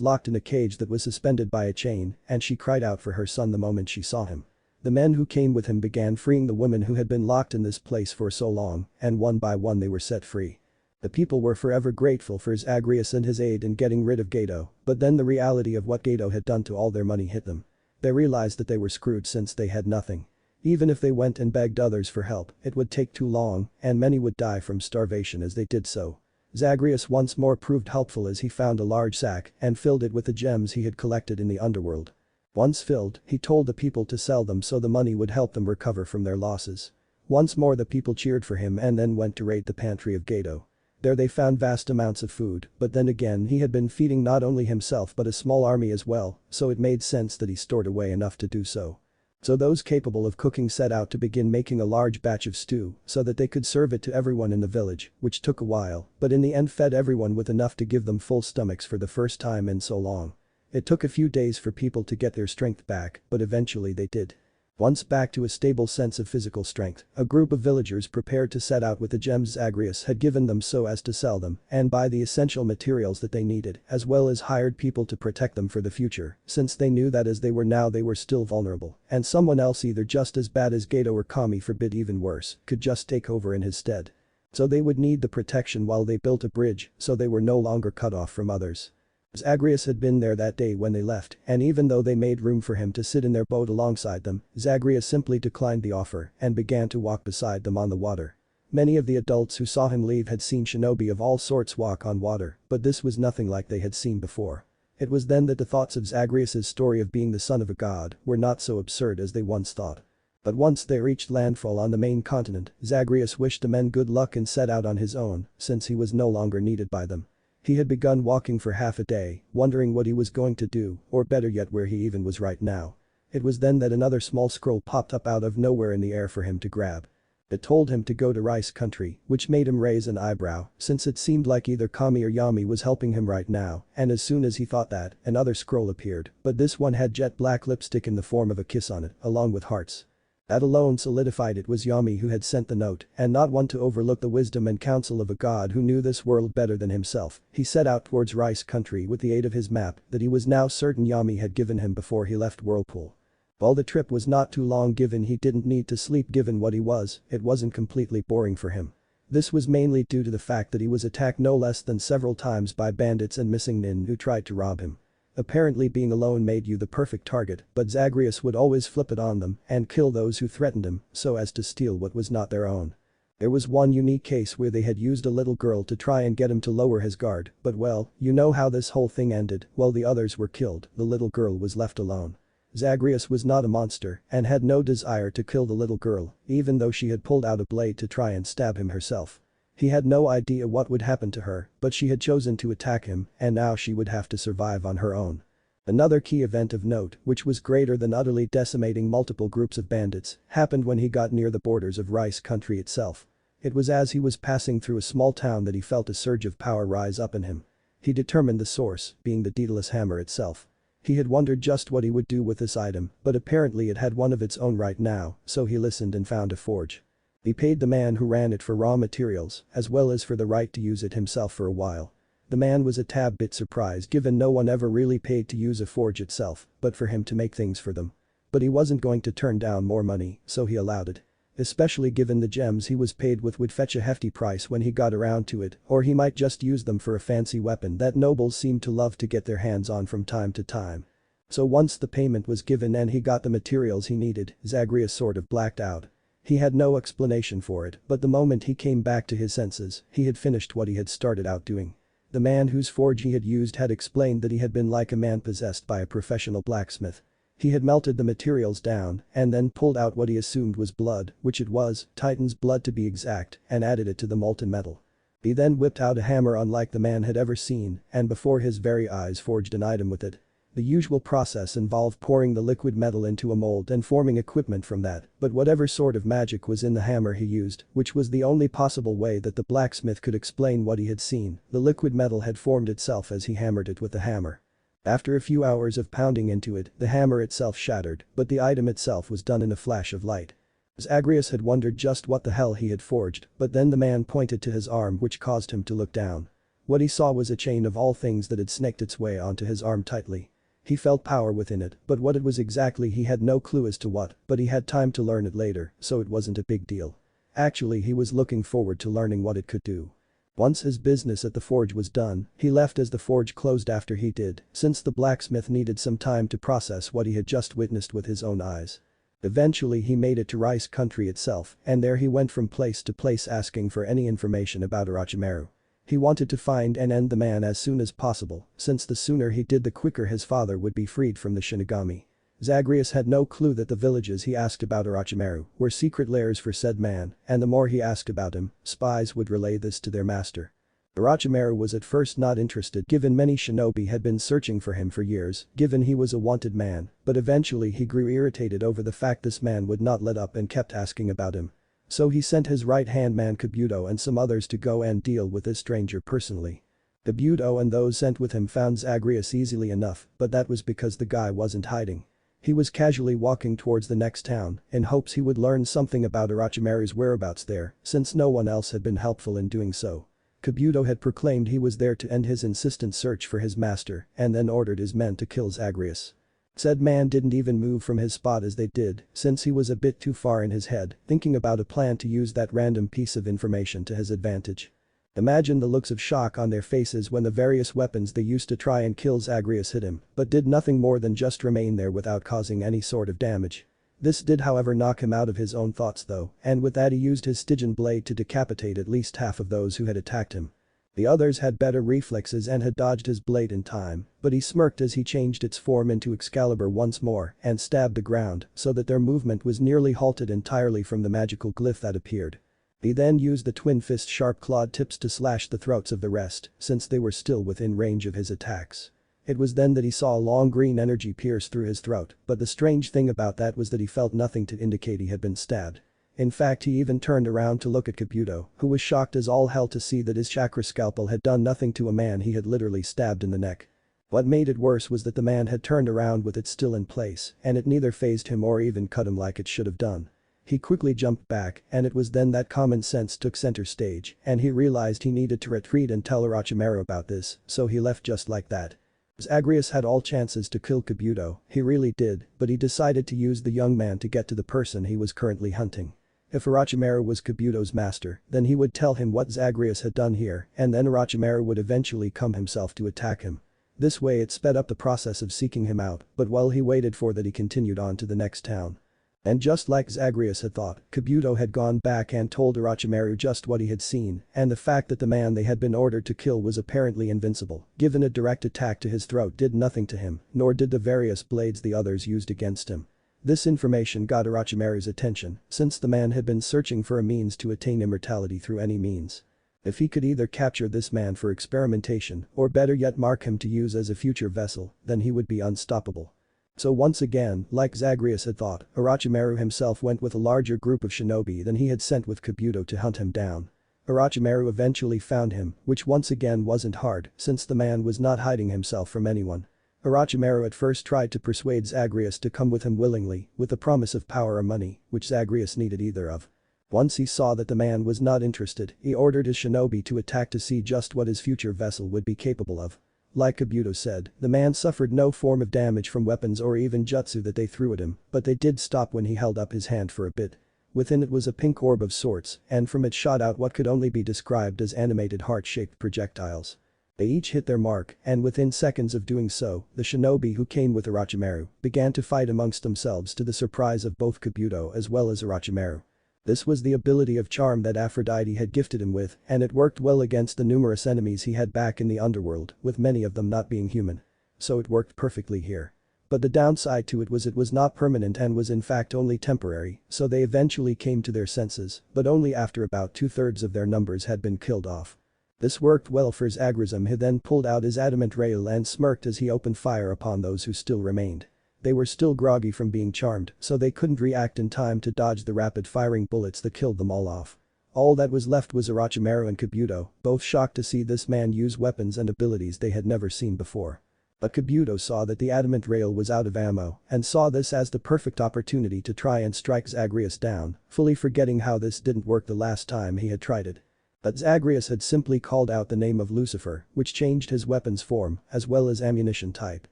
locked in a cage that was suspended by a chain, and she cried out for her son the moment she saw him. The men who came with him began freeing the women who had been locked in this place for so long, and one by one they were set free. The people were forever grateful for Zagreus and his aid in getting rid of Gato, but then the reality of what Gato had done to all their money hit them. They realized that they were screwed since they had nothing. Even if they went and begged others for help, it would take too long, and many would die from starvation as they did so. Zagreus once more proved helpful as he found a large sack and filled it with the gems he had collected in the underworld. Once filled, he told the people to sell them so the money would help them recover from their losses. Once more the people cheered for him and then went to raid the pantry of Gato. There they found vast amounts of food, but then again he had been feeding not only himself but a small army as well, so it made sense that he stored away enough to do so. So those capable of cooking set out to begin making a large batch of stew so that they could serve it to everyone in the village, which took a while, but in the end fed everyone with enough to give them full stomachs for the first time in so long. It took a few days for people to get their strength back, but eventually they did. Once back to a stable sense of physical strength, a group of villagers prepared to set out with the gems Zagreus had given them so as to sell them and buy the essential materials that they needed, as well as hired people to protect them for the future, since they knew that as they were now they were still vulnerable, and someone else either just as bad as Gato or Kami, forbid even worse, could just take over in his stead. So they would need the protection while they built a bridge, so they were no longer cut off from others. Zagreus had been there that day when they left, and even though they made room for him to sit in their boat alongside them, Zagreus simply declined the offer and began to walk beside them on the water. Many of the adults who saw him leave had seen shinobi of all sorts walk on water, but this was nothing like they had seen before. It was then that the thoughts of Zagreus' story of being the son of a god were not so absurd as they once thought. But once they reached landfall on the main continent, Zagreus wished the men good luck and set out on his own, since he was no longer needed by them. He had begun walking for half a day, wondering what he was going to do, or better yet where he even was right now. It was then that another small scroll popped up out of nowhere in the air for him to grab. It told him to go to Rice Country, which made him raise an eyebrow, since it seemed like either Kami or Yami was helping him right now, and as soon as he thought that, another scroll appeared, but this one had jet black lipstick in the form of a kiss on it, along with hearts. That alone solidified it was Yami who had sent the note, and not one to overlook the wisdom and counsel of a god who knew this world better than himself, he set out towards Rice Country with the aid of his map that he was now certain Yami had given him before he left Whirlpool. While the trip was not too long given he didn't need to sleep given what he was, it wasn't completely boring for him. This was mainly due to the fact that he was attacked no less than several times by bandits and missing nin who tried to rob him. Apparently being alone made you the perfect target, but Zagreus would always flip it on them and kill those who threatened him so as to steal what was not their own. There was one unique case where they had used a little girl to try and get him to lower his guard, but well, you know how this whole thing ended. While the others were killed, the little girl was left alone. Zagreus was not a monster and had no desire to kill the little girl, even though she had pulled out a blade to try and stab him herself. He had no idea what would happen to her, but she had chosen to attack him, and now she would have to survive on her own. Another key event of note, which was greater than utterly decimating multiple groups of bandits, happened when he got near the borders of Rice country itself. It was as he was passing through a small town that he felt a surge of power rise up in him. He determined the source, being the Daedalus hammer itself. He had wondered just what he would do with this item, but apparently it had one of its own right now, so he listened and found a forge. He paid the man who ran it for raw materials, as well as for the right to use it himself for a while. The man was a tad bit surprised given no one ever really paid to use a forge itself, but for him to make things for them. But he wasn't going to turn down more money, so he allowed it. Especially given the gems he was paid with would fetch a hefty price when he got around to it, or he might just use them for a fancy weapon that nobles seemed to love to get their hands on from time to time. So once the payment was given and he got the materials he needed, Zagreus sort of blacked out. He had no explanation for it, but the moment he came back to his senses, he had finished what he had started out doing. The man whose forge he had used had explained that he had been like a man possessed by a professional blacksmith. He had melted the materials down and then pulled out what he assumed was blood, which it was, Titan's blood to be exact, and added it to the molten metal. He then whipped out a hammer unlike the man had ever seen and before his very eyes forged an item with it. The usual process involved pouring the liquid metal into a mold and forming equipment from that, but whatever sort of magic was in the hammer he used, which was the only possible way that the blacksmith could explain what he had seen, the liquid metal had formed itself as he hammered it with the hammer. After a few hours of pounding into it, the hammer itself shattered, but the item itself was done in a flash of light. Zagreus had wondered just what the hell he had forged, but then the man pointed to his arm which caused him to look down. What he saw was a chain of all things that had snaked its way onto his arm tightly. He felt power within it, but what it was exactly he had no clue as to what, but he had time to learn it later, so it wasn't a big deal. Actually he was looking forward to learning what it could do. Once his business at the forge was done, he left as the forge closed after he did, since the blacksmith needed some time to process what he had just witnessed with his own eyes. Eventually he made it to Rice country itself, and there he went from place to place asking for any information about Orochimaru. He wanted to find and end the man as soon as possible, since the sooner he did the quicker his father would be freed from the Shinigami. Zagreus had no clue that the villages he asked about Orochimaru were secret lairs for said man, and the more he asked about him, spies would relay this to their master. Orochimaru was at first not interested given many shinobi had been searching for him for years, given he was a wanted man, but eventually he grew irritated over the fact this man would not let up and kept asking about him. So he sent his right-hand man Kabuto and some others to go and deal with this stranger personally. Kabuto and those sent with him found Zagreus easily enough, but that was because the guy wasn't hiding. He was casually walking towards the next town in hopes he would learn something about Orochimaru's whereabouts there, since no one else had been helpful in doing so. Kabuto had proclaimed he was there to end his insistent search for his master and then ordered his men to kill Zagreus. Said man didn't even move from his spot as they did, since he was a bit too far in his head, thinking about a plan to use that random piece of information to his advantage. Imagine the looks of shock on their faces when the various weapons they used to try and kill Zagreus hit him, but did nothing more than just remain there without causing any sort of damage. This did however knock him out of his own thoughts though, and with that he used his Stygian blade to decapitate at least half of those who had attacked him. The others had better reflexes and had dodged his blade in time, but he smirked as he changed its form into Excalibur once more and stabbed the ground so that their movement was nearly halted entirely from the magical glyph that appeared. He then used the twin fist sharp clawed tips to slash the throats of the rest, since they were still within range of his attacks. It was then that he saw a long green energy pierce through his throat, but the strange thing about that was that he felt nothing to indicate he had been stabbed. In fact he even turned around to look at Kabuto, who was shocked as all hell to see that his chakra scalpel had done nothing to a man he had literally stabbed in the neck. What made it worse was that the man had turned around with it still in place, and it neither fazed him or even cut him like it should have done. He quickly jumped back, and it was then that common sense took center stage, and he realized he needed to retreat and tell Orochimaru about this, so he left just like that. Zagreus had all chances to kill Kabuto, he really did, but he decided to use the young man to get to the person he was currently hunting. If Orochimaru was Kabuto's master, then he would tell him what Zagreus had done here, and then Orochimaru would eventually come himself to attack him. This way it sped up the process of seeking him out, but while he waited for that he continued on to the next town. And just like Zagreus had thought, Kabuto had gone back and told Orochimaru just what he had seen, and the fact that the man they had been ordered to kill was apparently invincible, given a direct attack to his throat did nothing to him, nor did the various blades the others used against him. This information got Orochimaru's attention, since the man had been searching for a means to attain immortality through any means. If he could either capture this man for experimentation or better yet mark him to use as a future vessel, then he would be unstoppable. So once again, like Zagreus had thought, Orochimaru himself went with a larger group of shinobi than he had sent with Kabuto to hunt him down. Orochimaru eventually found him, which once again wasn't hard since the man was not hiding himself from anyone. Orochimaru at first tried to persuade Zagreus to come with him willingly, with the promise of power or money, which Zagreus needed either of. Once he saw that the man was not interested, he ordered his shinobi to attack to see just what his future vessel would be capable of. Like Kabuto said, the man suffered no form of damage from weapons or even jutsu that they threw at him, but they did stop when he held up his hand for a bit. Within it was a pink orb of sorts, and from it shot out what could only be described as animated heart-shaped projectiles. They each hit their mark, and within seconds of doing so, the shinobi who came with Orochimaru began to fight amongst themselves to the surprise of both Kabuto as well as Orochimaru. This was the ability of charm that Aphrodite had gifted him with, and it worked well against the numerous enemies he had back in the underworld, with many of them not being human. So it worked perfectly here. But the downside to it was not permanent and was in fact only temporary, so they eventually came to their senses, but only after about 2/3 of their numbers had been killed off. This worked well for Zagreus, who then pulled out his adamant rail and smirked as he opened fire upon those who still remained. They were still groggy from being charmed, so they couldn't react in time to dodge the rapid-firing bullets that killed them all off. All that was left was Orochimaru and Kabuto, both shocked to see this man use weapons and abilities they had never seen before. But Kabuto saw that the adamant rail was out of ammo and saw this as the perfect opportunity to try and strike Zagreus down, fully forgetting how this didn't work the last time he had tried it. But Zagreus had simply called out the name of Lucifer, which changed his weapon's form as well as ammunition type,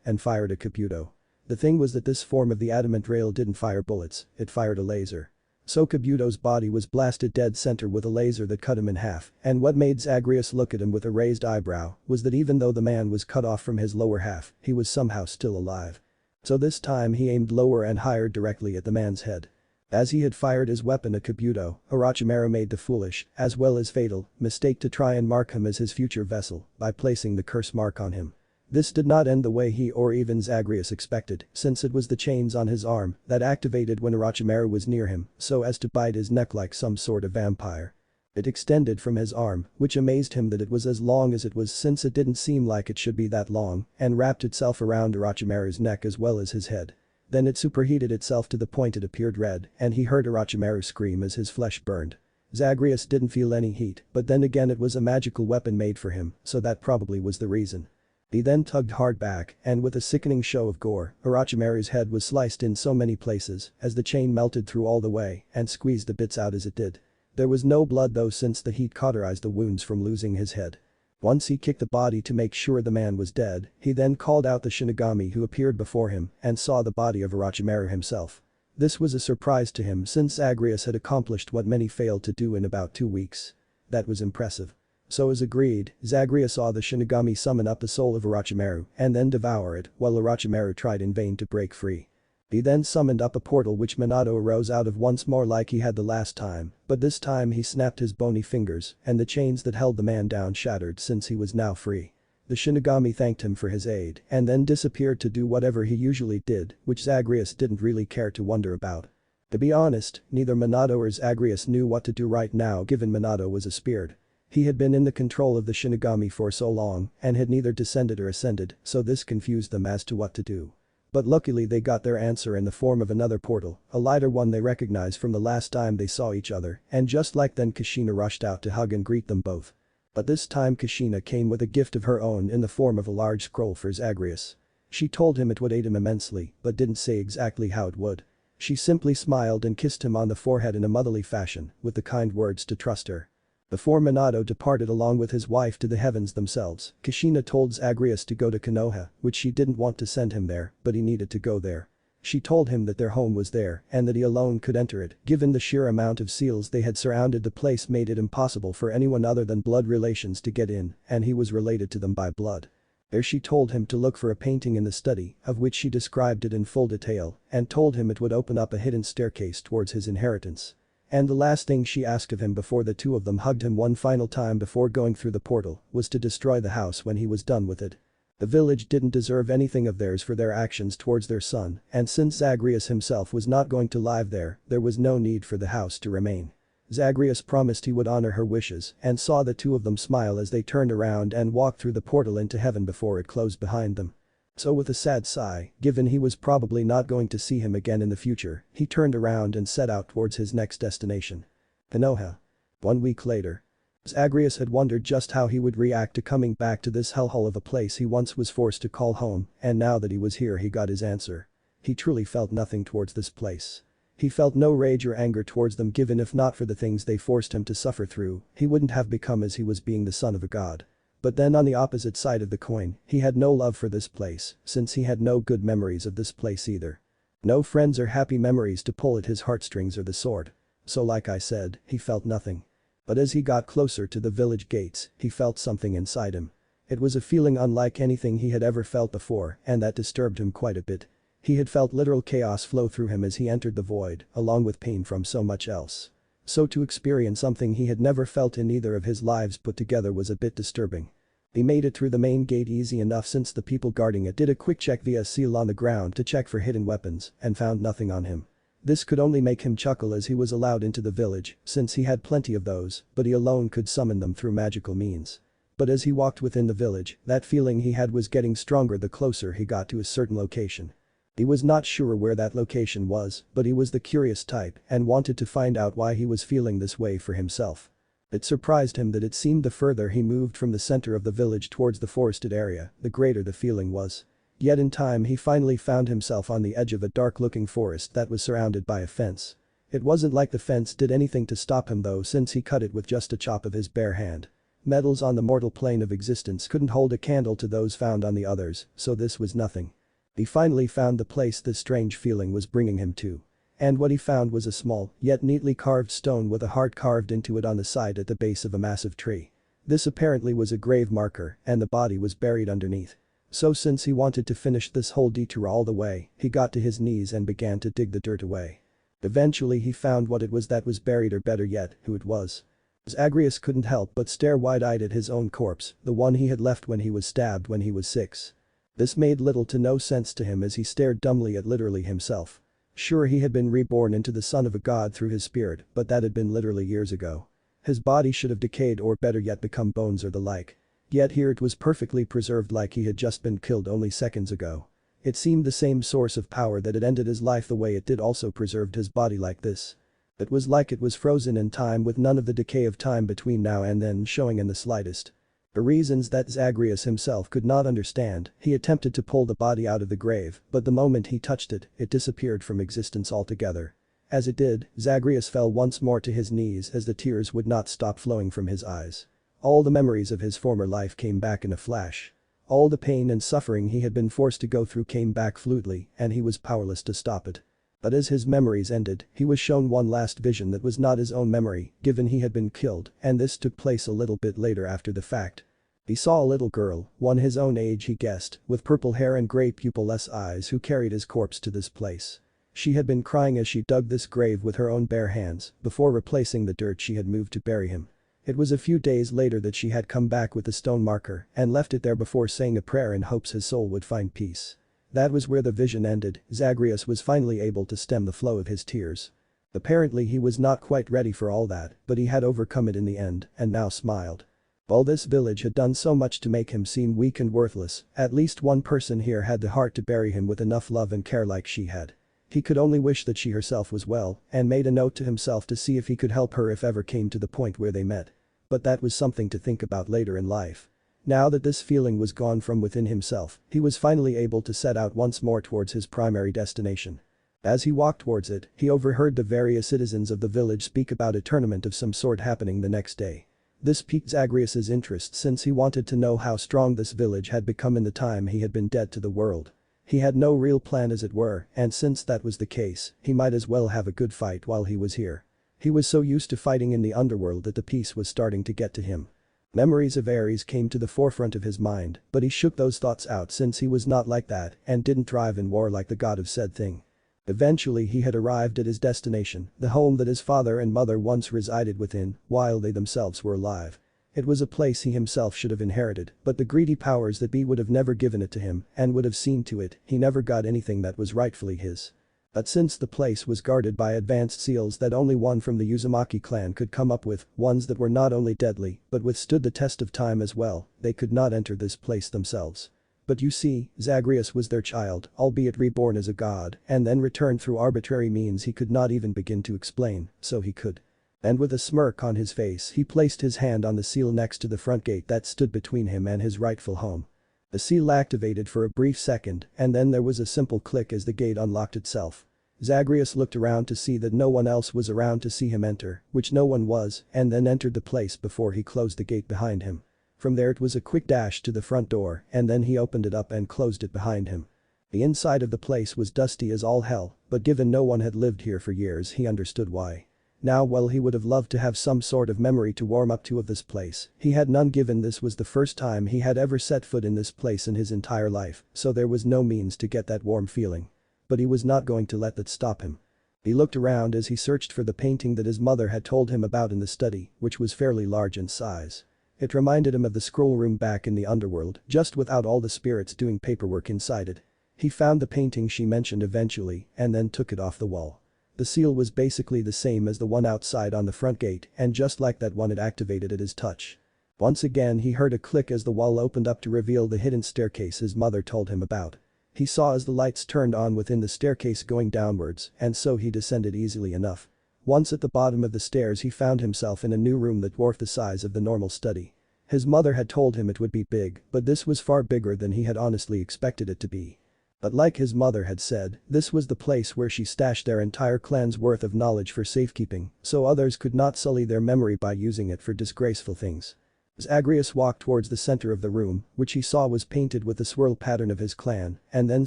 and fired at Kabuto. The thing was that this form of the adamant rail didn't fire bullets, it fired a laser. So Kabuto's body was blasted dead center with a laser that cut him in half, and what made Zagreus look at him with a raised eyebrow was that even though the man was cut off from his lower half, he was somehow still alive. So this time he aimed lower and higher directly at the man's head. As he had fired his weapon at Kabuto, Orochimaru made the foolish, as well as fatal, mistake to try and mark him as his future vessel by placing the curse mark on him. This did not end the way he or even Zagreus expected, since it was the chains on his arm that activated when Orochimaru was near him so as to bite his neck like some sort of vampire. It extended from his arm, which amazed him that it was as long as it was since it didn't seem like it should be that long, and wrapped itself around Orochimaru's neck as well as his head. Then it superheated itself to the point it appeared red, and he heard Orochimaru scream as his flesh burned. Zagreus didn't feel any heat, but then again it was a magical weapon made for him, so that probably was the reason. He then tugged hard back, and with a sickening show of gore, Orochimaru's head was sliced in so many places as the chain melted through all the way and squeezed the bits out as it did. There was no blood though since the heat cauterized the wounds from losing his head. Once he kicked the body to make sure the man was dead, he then called out the Shinigami who appeared before him and saw the body of Orochimaru himself. This was a surprise to him since Zagreus had accomplished what many failed to do in about 2 weeks. That was impressive. So as agreed, Zagreus saw the Shinigami summon up the soul of Orochimaru and then devour it while Orochimaru tried in vain to break free. He then summoned up a portal which Minato arose out of once more like he had the last time, but this time he snapped his bony fingers and the chains that held the man down shattered since he was now free. The Shinigami thanked him for his aid and then disappeared to do whatever he usually did, which Zagreus didn't really care to wonder about. To be honest, neither Minato or Zagreus knew what to do right now given Minato was a spirit. He had been in the control of the Shinigami for so long and had neither descended or ascended, so this confused them as to what to do. But luckily they got their answer in the form of another portal, a lighter one they recognized from the last time they saw each other, and just like then Kushina rushed out to hug and greet them both. But this time Kushina came with a gift of her own in the form of a large scroll for Zagreus. She told him it would aid him immensely, but didn't say exactly how it would. She simply smiled and kissed him on the forehead in a motherly fashion, with the kind words to trust her. Before Minato departed along with his wife to the heavens themselves, Kushina told Zagreus to go to Konoha, which she didn't want to send him there, but he needed to go there. She told him that their home was there and that he alone could enter it, given the sheer amount of seals they had surrounded the place made it impossible for anyone other than blood relations to get in, and he was related to them by blood. There she told him to look for a painting in the study, of which she described it in full detail, and told him it would open up a hidden staircase towards his inheritance. And the last thing she asked of him before the two of them hugged him one final time before going through the portal was to destroy the house when he was done with it. The village didn't deserve anything of theirs for their actions towards their son, and since Zagreus himself was not going to live there, there was no need for the house to remain. Zagreus promised he would honor her wishes and saw the two of them smile as they turned around and walked through the portal into heaven before it closed behind them. So with a sad sigh, given he was probably not going to see him again in the future, he turned around and set out towards his next destination. Konoha. 1 week later. Zagreus had wondered just how he would react to coming back to this hellhole of a place he once was forced to call home, and now that he was here he got his answer. He truly felt nothing towards this place. He felt no rage or anger towards them given if not for the things they forced him to suffer through, he wouldn't have become as he was being the son of a god. But then on the opposite side of the coin, he had no love for this place, since he had no good memories of this place either. No friends or happy memories to pull at his heartstrings or the sword. So like I said, he felt nothing. But as he got closer to the village gates, he felt something inside him. It was a feeling unlike anything he had ever felt before, and that disturbed him quite a bit. He had felt literal chaos flow through him as he entered the void, along with pain from so much else. So to experience something he had never felt in either of his lives put together was a bit disturbing. He made it through the main gate easy enough since the people guarding it did a quick check via seal on the ground to check for hidden weapons and found nothing on him. This could only make him chuckle as he was allowed into the village since he had plenty of those, but he alone could summon them through magical means. But as he walked within the village, that feeling he had was getting stronger the closer he got to a certain location. He was not sure where that location was, but he was the curious type and wanted to find out why he was feeling this way for himself. It surprised him that it seemed the further he moved from the center of the village towards the forested area, the greater the feeling was. Yet in time he finally found himself on the edge of a dark-looking forest that was surrounded by a fence. It wasn't like the fence did anything to stop him though since he cut it with just a chop of his bare hand. Metals on the mortal plane of existence couldn't hold a candle to those found on the others, so this was nothing. He finally found the place this strange feeling was bringing him to. And what he found was a small, yet neatly carved stone with a heart carved into it on the side at the base of a massive tree. This apparently was a grave marker, and the body was buried underneath. So since he wanted to finish this whole detour all the way, he got to his knees and began to dig the dirt away. Eventually he found what it was that was buried, or better yet, who it was. Zagreus couldn't help but stare wide-eyed at his own corpse, the one he had left when he was stabbed when he was 6. This made little to no sense to him as he stared dumbly at literally himself. Sure, he had been reborn into the son of a god through his spirit, but that had been literally years ago. His body should have decayed or better yet become bones or the like. Yet here it was perfectly preserved like he had just been killed only seconds ago. It seemed the same source of power that had ended his life the way it did also preserved his body like this. It was like it was frozen in time with none of the decay of time between now and then showing in the slightest. For reasons that Zagreus himself could not understand, he attempted to pull the body out of the grave, but the moment he touched it, it disappeared from existence altogether. As it did, Zagreus fell once more to his knees as the tears would not stop flowing from his eyes. All the memories of his former life came back in a flash. All the pain and suffering he had been forced to go through came back fluidly, and he was powerless to stop it. But as his memories ended, he was shown one last vision that was not his own memory, given he had been killed, and this took place a little bit later after the fact. He saw a little girl, one his own age he guessed, with purple hair and grey pupil-less eyes who carried his corpse to this place. She had been crying as she dug this grave with her own bare hands, before replacing the dirt she had moved to bury him. It was a few days later that she had come back with the stone marker and left it there before saying a prayer in hopes his soul would find peace. That was where the vision ended. Zagreus was finally able to stem the flow of his tears. Apparently he was not quite ready for all that, but he had overcome it in the end and now smiled. While this village had done so much to make him seem weak and worthless, at least one person here had the heart to bury him with enough love and care like she had. He could only wish that she herself was well and made a note to himself to see if he could help her if ever came to the point where they met. But that was something to think about later in life. Now that this feeling was gone from within himself, he was finally able to set out once more towards his primary destination. As he walked towards it, he overheard the various citizens of the village speak about a tournament of some sort happening the next day. This piqued Zagreus' interest since he wanted to know how strong this village had become in the time he had been dead to the world. He had no real plan as it were, and since that was the case, he might as well have a good fight while he was here. He was so used to fighting in the underworld that the peace was starting to get to him. Memories of Ares came to the forefront of his mind, but he shook those thoughts out since he was not like that and didn't thrive in war like the god of said thing. Eventually he had arrived at his destination, the home that his father and mother once resided within, while they themselves were alive. It was a place he himself should have inherited, but the greedy powers that be would have never given it to him and would have seen to it he never got anything that was rightfully his. But since the place was guarded by advanced seals that only one from the Uzumaki clan could come up with, ones that were not only deadly but withstood the test of time as well, they could not enter this place themselves. But you see, Zagreus was their child, albeit reborn as a god, and then returned through arbitrary means he could not even begin to explain, so he could. And with a smirk on his face he placed his hand on the seal next to the front gate that stood between him and his rightful home. The seal activated for a brief second, and then there was a simple click as the gate unlocked itself. Zagreus looked around to see that no one else was around to see him enter, which no one was, and then entered the place before he closed the gate behind him. From there it was a quick dash to the front door, and then he opened it up and closed it behind him. The inside of the place was dusty as all hell, but given no one had lived here for years he understood why. Now while he would have loved to have some sort of memory to warm up to of this place, he had none given this was the first time he had ever set foot in this place in his entire life, so there was no means to get that warm feeling. But he was not going to let that stop him. He looked around as he searched for the painting that his mother had told him about in the study, which was fairly large in size. It reminded him of the scroll room back in the underworld, just without all the spirits doing paperwork inside it. He found the painting she mentioned eventually and then took it off the wall. The seal was basically the same as the one outside on the front gate, and just like that one it activated at his touch. Once again he heard a click as the wall opened up to reveal the hidden staircase his mother told him about. He saw as the lights turned on within the staircase going downwards, and so he descended easily enough. Once at the bottom of the stairs he found himself in a new room that dwarfed the size of the normal study. His mother had told him it would be big, but this was far bigger than he had honestly expected it to be. But like his mother had said, this was the place where she stashed their entire clan's worth of knowledge for safekeeping, so others could not sully their memory by using it for disgraceful things. Zagreus walked towards the center of the room, which he saw was painted with the swirl pattern of his clan, and then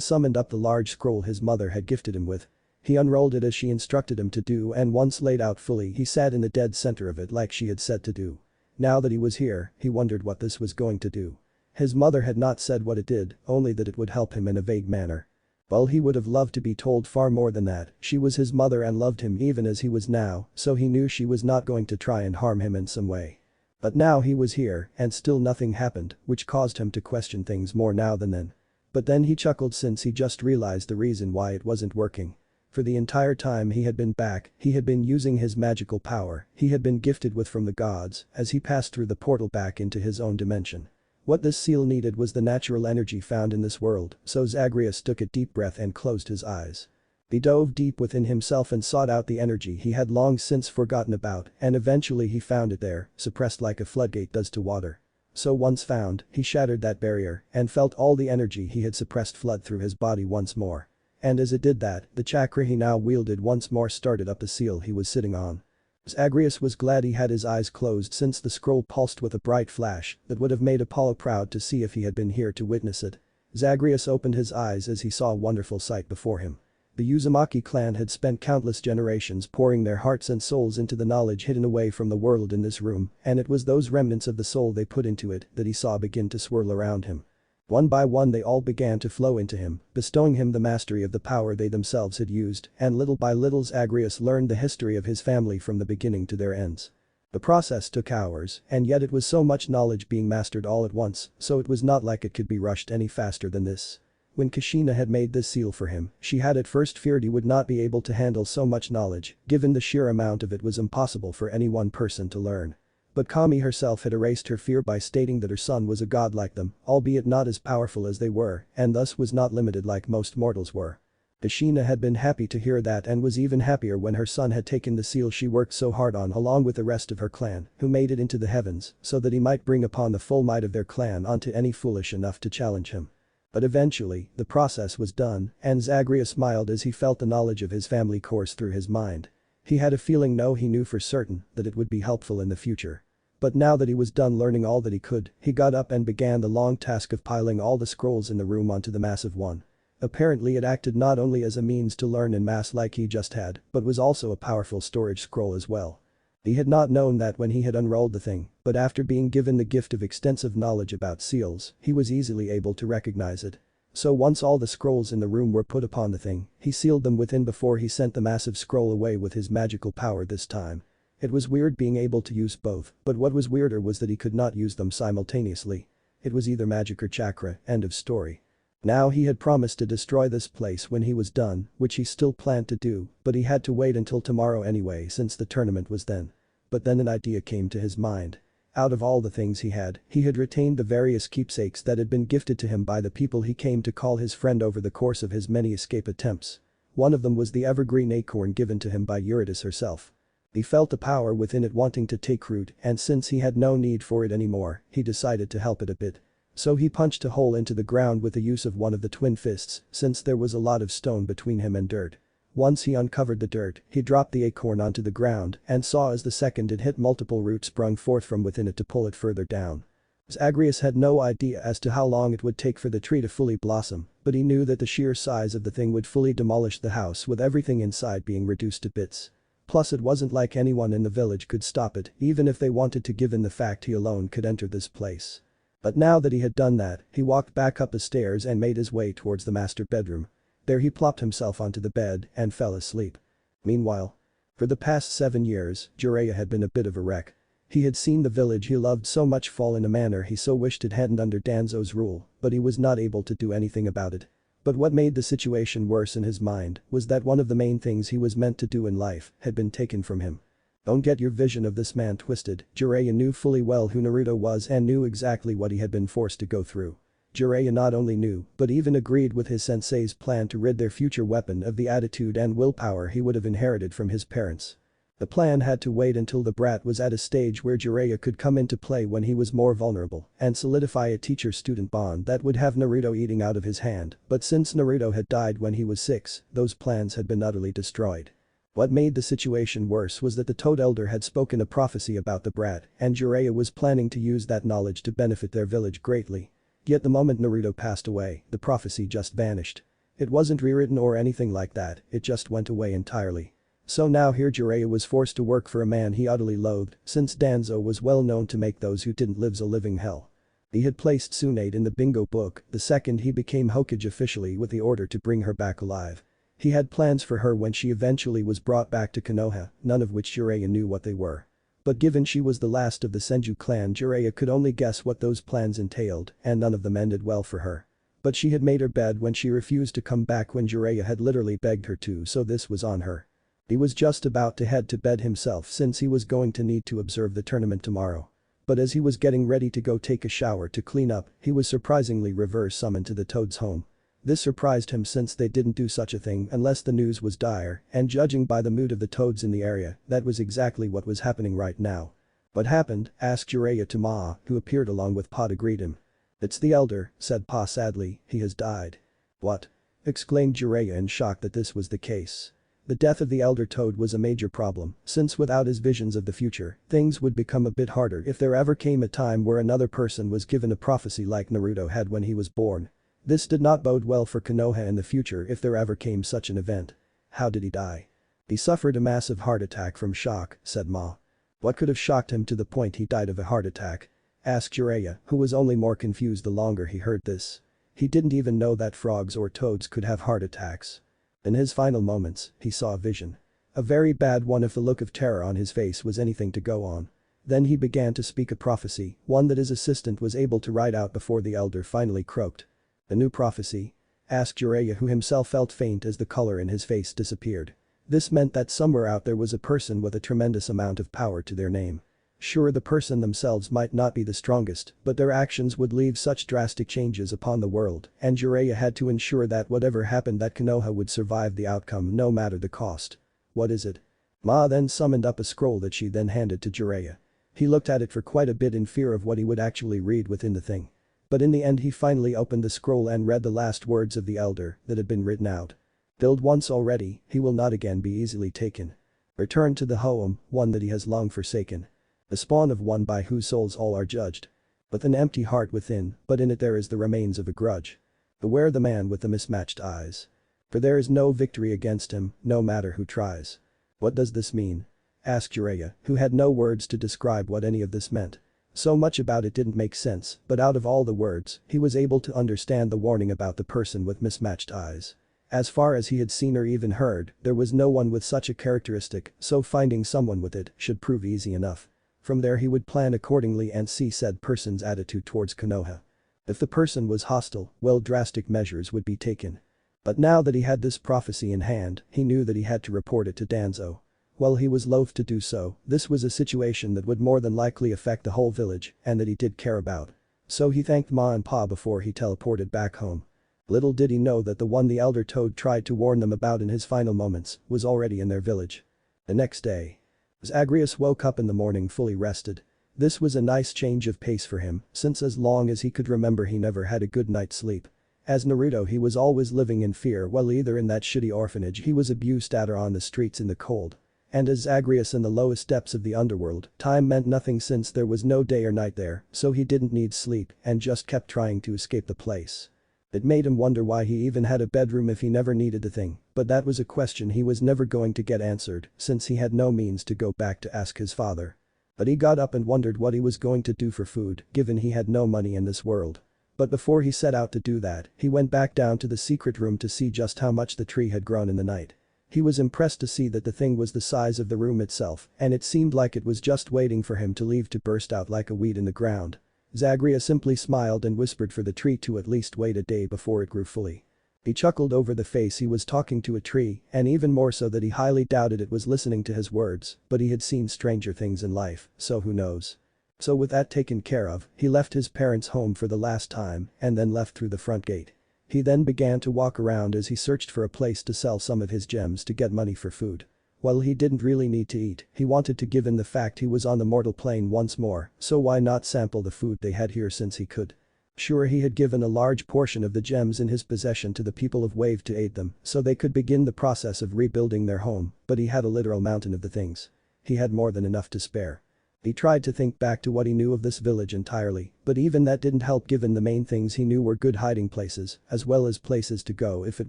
summoned up the large scroll his mother had gifted him with. He unrolled it as she instructed him to do, and once laid out fully he sat in the dead center of it like she had said to do. Now that he was here, he wondered what this was going to do. His mother had not said what it did, only that it would help him in a vague manner. Well, he would have loved to be told far more than that. She was his mother and loved him even as he was now, so he knew she was not going to try and harm him in some way. But now he was here, and still nothing happened, which caused him to question things more now than then. But then he chuckled since he just realized the reason why it wasn't working. For the entire time he had been back, he had been using his magical power he had been gifted with from the gods as he passed through the portal back into his own dimension. What this seal needed was the natural energy found in this world, so Zagreus took a deep breath and closed his eyes. He dove deep within himself and sought out the energy he had long since forgotten about, and eventually he found it there, suppressed like a floodgate does to water. So once found, he shattered that barrier and felt all the energy he had suppressed flood through his body once more. And as it did that, the chakra he now wielded once more started up the seal he was sitting on. Zagreus was glad he had his eyes closed since the scroll pulsed with a bright flash that would have made Apollo proud to see if he had been here to witness it. Zagreus opened his eyes as he saw a wonderful sight before him. The Uzumaki clan had spent countless generations pouring their hearts and souls into the knowledge hidden away from the world in this room, and it was those remnants of the soul they put into it that he saw begin to swirl around him. One by one they all began to flow into him, bestowing him the mastery of the power they themselves had used, and little by little Zagreus learned the history of his family from the beginning to their ends. The process took hours, and yet it was so much knowledge being mastered all at once, so it was not like it could be rushed any faster than this. When Kushina had made this seal for him, she had at first feared he would not be able to handle so much knowledge, given the sheer amount of it was impossible for any one person to learn. But Kami herself had erased her fear by stating that her son was a god like them, albeit not as powerful as they were, and thus was not limited like most mortals were. Kushina had been happy to hear that and was even happier when her son had taken the seal she worked so hard on along with the rest of her clan, who made it into the heavens, so that he might bring upon the full might of their clan onto any foolish enough to challenge him. But eventually, the process was done, and Zagreus smiled as he felt the knowledge of his family course through his mind. He had a feeling he knew for certain that it would be helpful in the future. But now that he was done learning all that he could, he got up and began the long task of piling all the scrolls in the room onto the massive one. Apparently it acted not only as a means to learn in mass like he just had, but was also a powerful storage scroll as well. He had not known that when he had unrolled the thing, but after being given the gift of extensive knowledge about seals, he was easily able to recognize it. So once all the scrolls in the room were put upon the thing, he sealed them within before he sent the massive scroll away with his magical power this time. It was weird being able to use both, but what was weirder was that he could not use them simultaneously. It was either magic or chakra, end of story. Now he had promised to destroy this place when he was done, which he still planned to do, but he had to wait until tomorrow anyway since the tournament was then. But then an idea came to his mind. Out of all the things he had retained the various keepsakes that had been gifted to him by the people he came to call his friend over the course of his many escape attempts. One of them was the evergreen acorn given to him by Eurydice herself. He felt the power within it wanting to take root, and since he had no need for it anymore, he decided to help it a bit. So he punched a hole into the ground with the use of one of the twin fists, since there was a lot of stone between him and dirt. Once he uncovered the dirt, he dropped the acorn onto the ground and saw as the second it hit multiple roots sprung forth from within it to pull it further down. Zagreus had no idea as to how long it would take for the tree to fully blossom, but he knew that the sheer size of the thing would fully demolish the house with everything inside being reduced to bits. Plus it wasn't like anyone in the village could stop it, even if they wanted to, given the fact he alone could enter this place. But now that he had done that, he walked back up the stairs and made his way towards the master bedroom. There he plopped himself onto the bed and fell asleep. Meanwhile, for the past 7 years, Jiraiya had been a bit of a wreck. He had seen the village he loved so much fall in a manner he so wished it hadn't under Danzo's rule, but he was not able to do anything about it. But what made the situation worse in his mind was that one of the main things he was meant to do in life had been taken from him. Don't get your vision of this man twisted. Jiraiya knew fully well who Naruto was and knew exactly what he had been forced to go through. Jiraiya not only knew, but even agreed with his sensei's plan to rid their future weapon of the attitude and willpower he would have inherited from his parents. The plan had to wait until the brat was at a stage where Jiraiya could come into play when he was more vulnerable and solidify a teacher-student bond that would have Naruto eating out of his hand, but since Naruto had died when he was 6, those plans had been utterly destroyed. What made the situation worse was that the Toad Elder had spoken a prophecy about the brat and Jiraiya was planning to use that knowledge to benefit their village greatly. Yet the moment Naruto passed away, the prophecy just vanished. It wasn't rewritten or anything like that, it just went away entirely. So now here Jiraiya was forced to work for a man he utterly loathed, since Danzo was well known to make those who didn't live a living hell. He had placed Tsunade in the bingo book the second he became Hokage officially with the order to bring her back alive. He had plans for her when she eventually was brought back to Konoha, none of which Jiraiya knew what they were. But given she was the last of the Senju clan, Jiraiya could only guess what those plans entailed, and none of them ended well for her. But she had made her bed when she refused to come back when Jiraiya had literally begged her to, so this was on her. He was just about to head to bed himself since he was going to need to observe the tournament tomorrow. But as he was getting ready to go take a shower to clean up, he was surprisingly reverse summoned to the Toad's home. This surprised him since they didn't do such a thing unless the news was dire, and judging by the mood of the toads in the area, that was exactly what was happening right now. What happened? Asked Jiraiya to Ma, who appeared along with Pa to greet him. It's the elder, said Pa sadly, he has died. What? Exclaimed Jiraiya in shock that this was the case. The death of the elder toad was a major problem, since without his visions of the future, things would become a bit harder if there ever came a time where another person was given a prophecy like Naruto had when he was born. This did not bode well for Konoha in the future if there ever came such an event. How did he die? He suffered a massive heart attack from shock, said Ma. What could have shocked him to the point he died of a heart attack? Asked Jiraiya, who was only more confused the longer he heard this. He didn't even know that frogs or toads could have heart attacks. In his final moments, he saw a vision. A very bad one if the look of terror on his face was anything to go on. Then he began to speak a prophecy, one that his assistant was able to write out before the elder finally croaked. A new prophecy? Asked Jiraiya, who himself felt faint as the color in his face disappeared. This meant that somewhere out there was a person with a tremendous amount of power to their name. Sure, the person themselves might not be the strongest, but their actions would leave such drastic changes upon the world, and Jiraiya had to ensure that whatever happened that Konoha would survive the outcome no matter the cost. What is it? Ma then summoned up a scroll that she then handed to Jiraiya. He looked at it for quite a bit in fear of what he would actually read within the thing. But in the end he finally opened the scroll and read the last words of the elder that had been written out. Killed once already, he will not again be easily taken. Return to the home, one that he has long forsaken. The spawn of one by whose souls all are judged. With an empty heart within, but in it there is the remains of a grudge. Beware the man with the mismatched eyes. For there is no victory against him, no matter who tries. What does this mean? Asked Jiraiya, who had no words to describe what any of this meant. So much about it didn't make sense, but out of all the words, he was able to understand the warning about the person with mismatched eyes. As far as he had seen or even heard, there was no one with such a characteristic, so finding someone with it should prove easy enough. From there he would plan accordingly and see said person's attitude towards Konoha. If the person was hostile, well, drastic measures would be taken. But now that he had this prophecy in hand, he knew that he had to report it to Danzo. While he was loath to do so, this was a situation that would more than likely affect the whole village and that he did care about. So he thanked Ma and Pa before he teleported back home. Little did he know that the one the elder toad tried to warn them about in his final moments was already in their village. The next day. Zagreus woke up in the morning fully rested. This was a nice change of pace for him, since as long as he could remember he never had a good night's sleep. As Naruto he was always living in fear while either in that shitty orphanage he was abused at or on the streets in the cold. And as Zagreus in the lowest depths of the underworld, time meant nothing since there was no day or night there, so he didn't need sleep and just kept trying to escape the place. It made him wonder why he even had a bedroom if he never needed the thing, but that was a question he was never going to get answered since he had no means to go back to ask his father. But he got up and wondered what he was going to do for food, given he had no money in this world. But before he set out to do that, he went back down to the secret room to see just how much the tree had grown in the night. He was impressed to see that the thing was the size of the room itself, and it seemed like it was just waiting for him to leave to burst out like a weed in the ground. Zagreus simply smiled and whispered for the tree to at least wait a day before it grew fully. He chuckled over the face he was talking to a tree, and even more so that he highly doubted it was listening to his words, but he had seen stranger things in life, so who knows. So with that taken care of, he left his parents' home for the last time and then left through the front gate. He then began to walk around as he searched for a place to sell some of his gems to get money for food. While he didn't really need to eat, he wanted to given the fact he was on the mortal plane once more, so why not sample the food they had here since he could. Sure, he had given a large portion of the gems in his possession to the people of Wave to aid them so they could begin the process of rebuilding their home, but he had a literal mountain of the things. He had more than enough to spare. He tried to think back to what he knew of this village entirely, but even that didn't help given the main things he knew were good hiding places, as well as places to go if it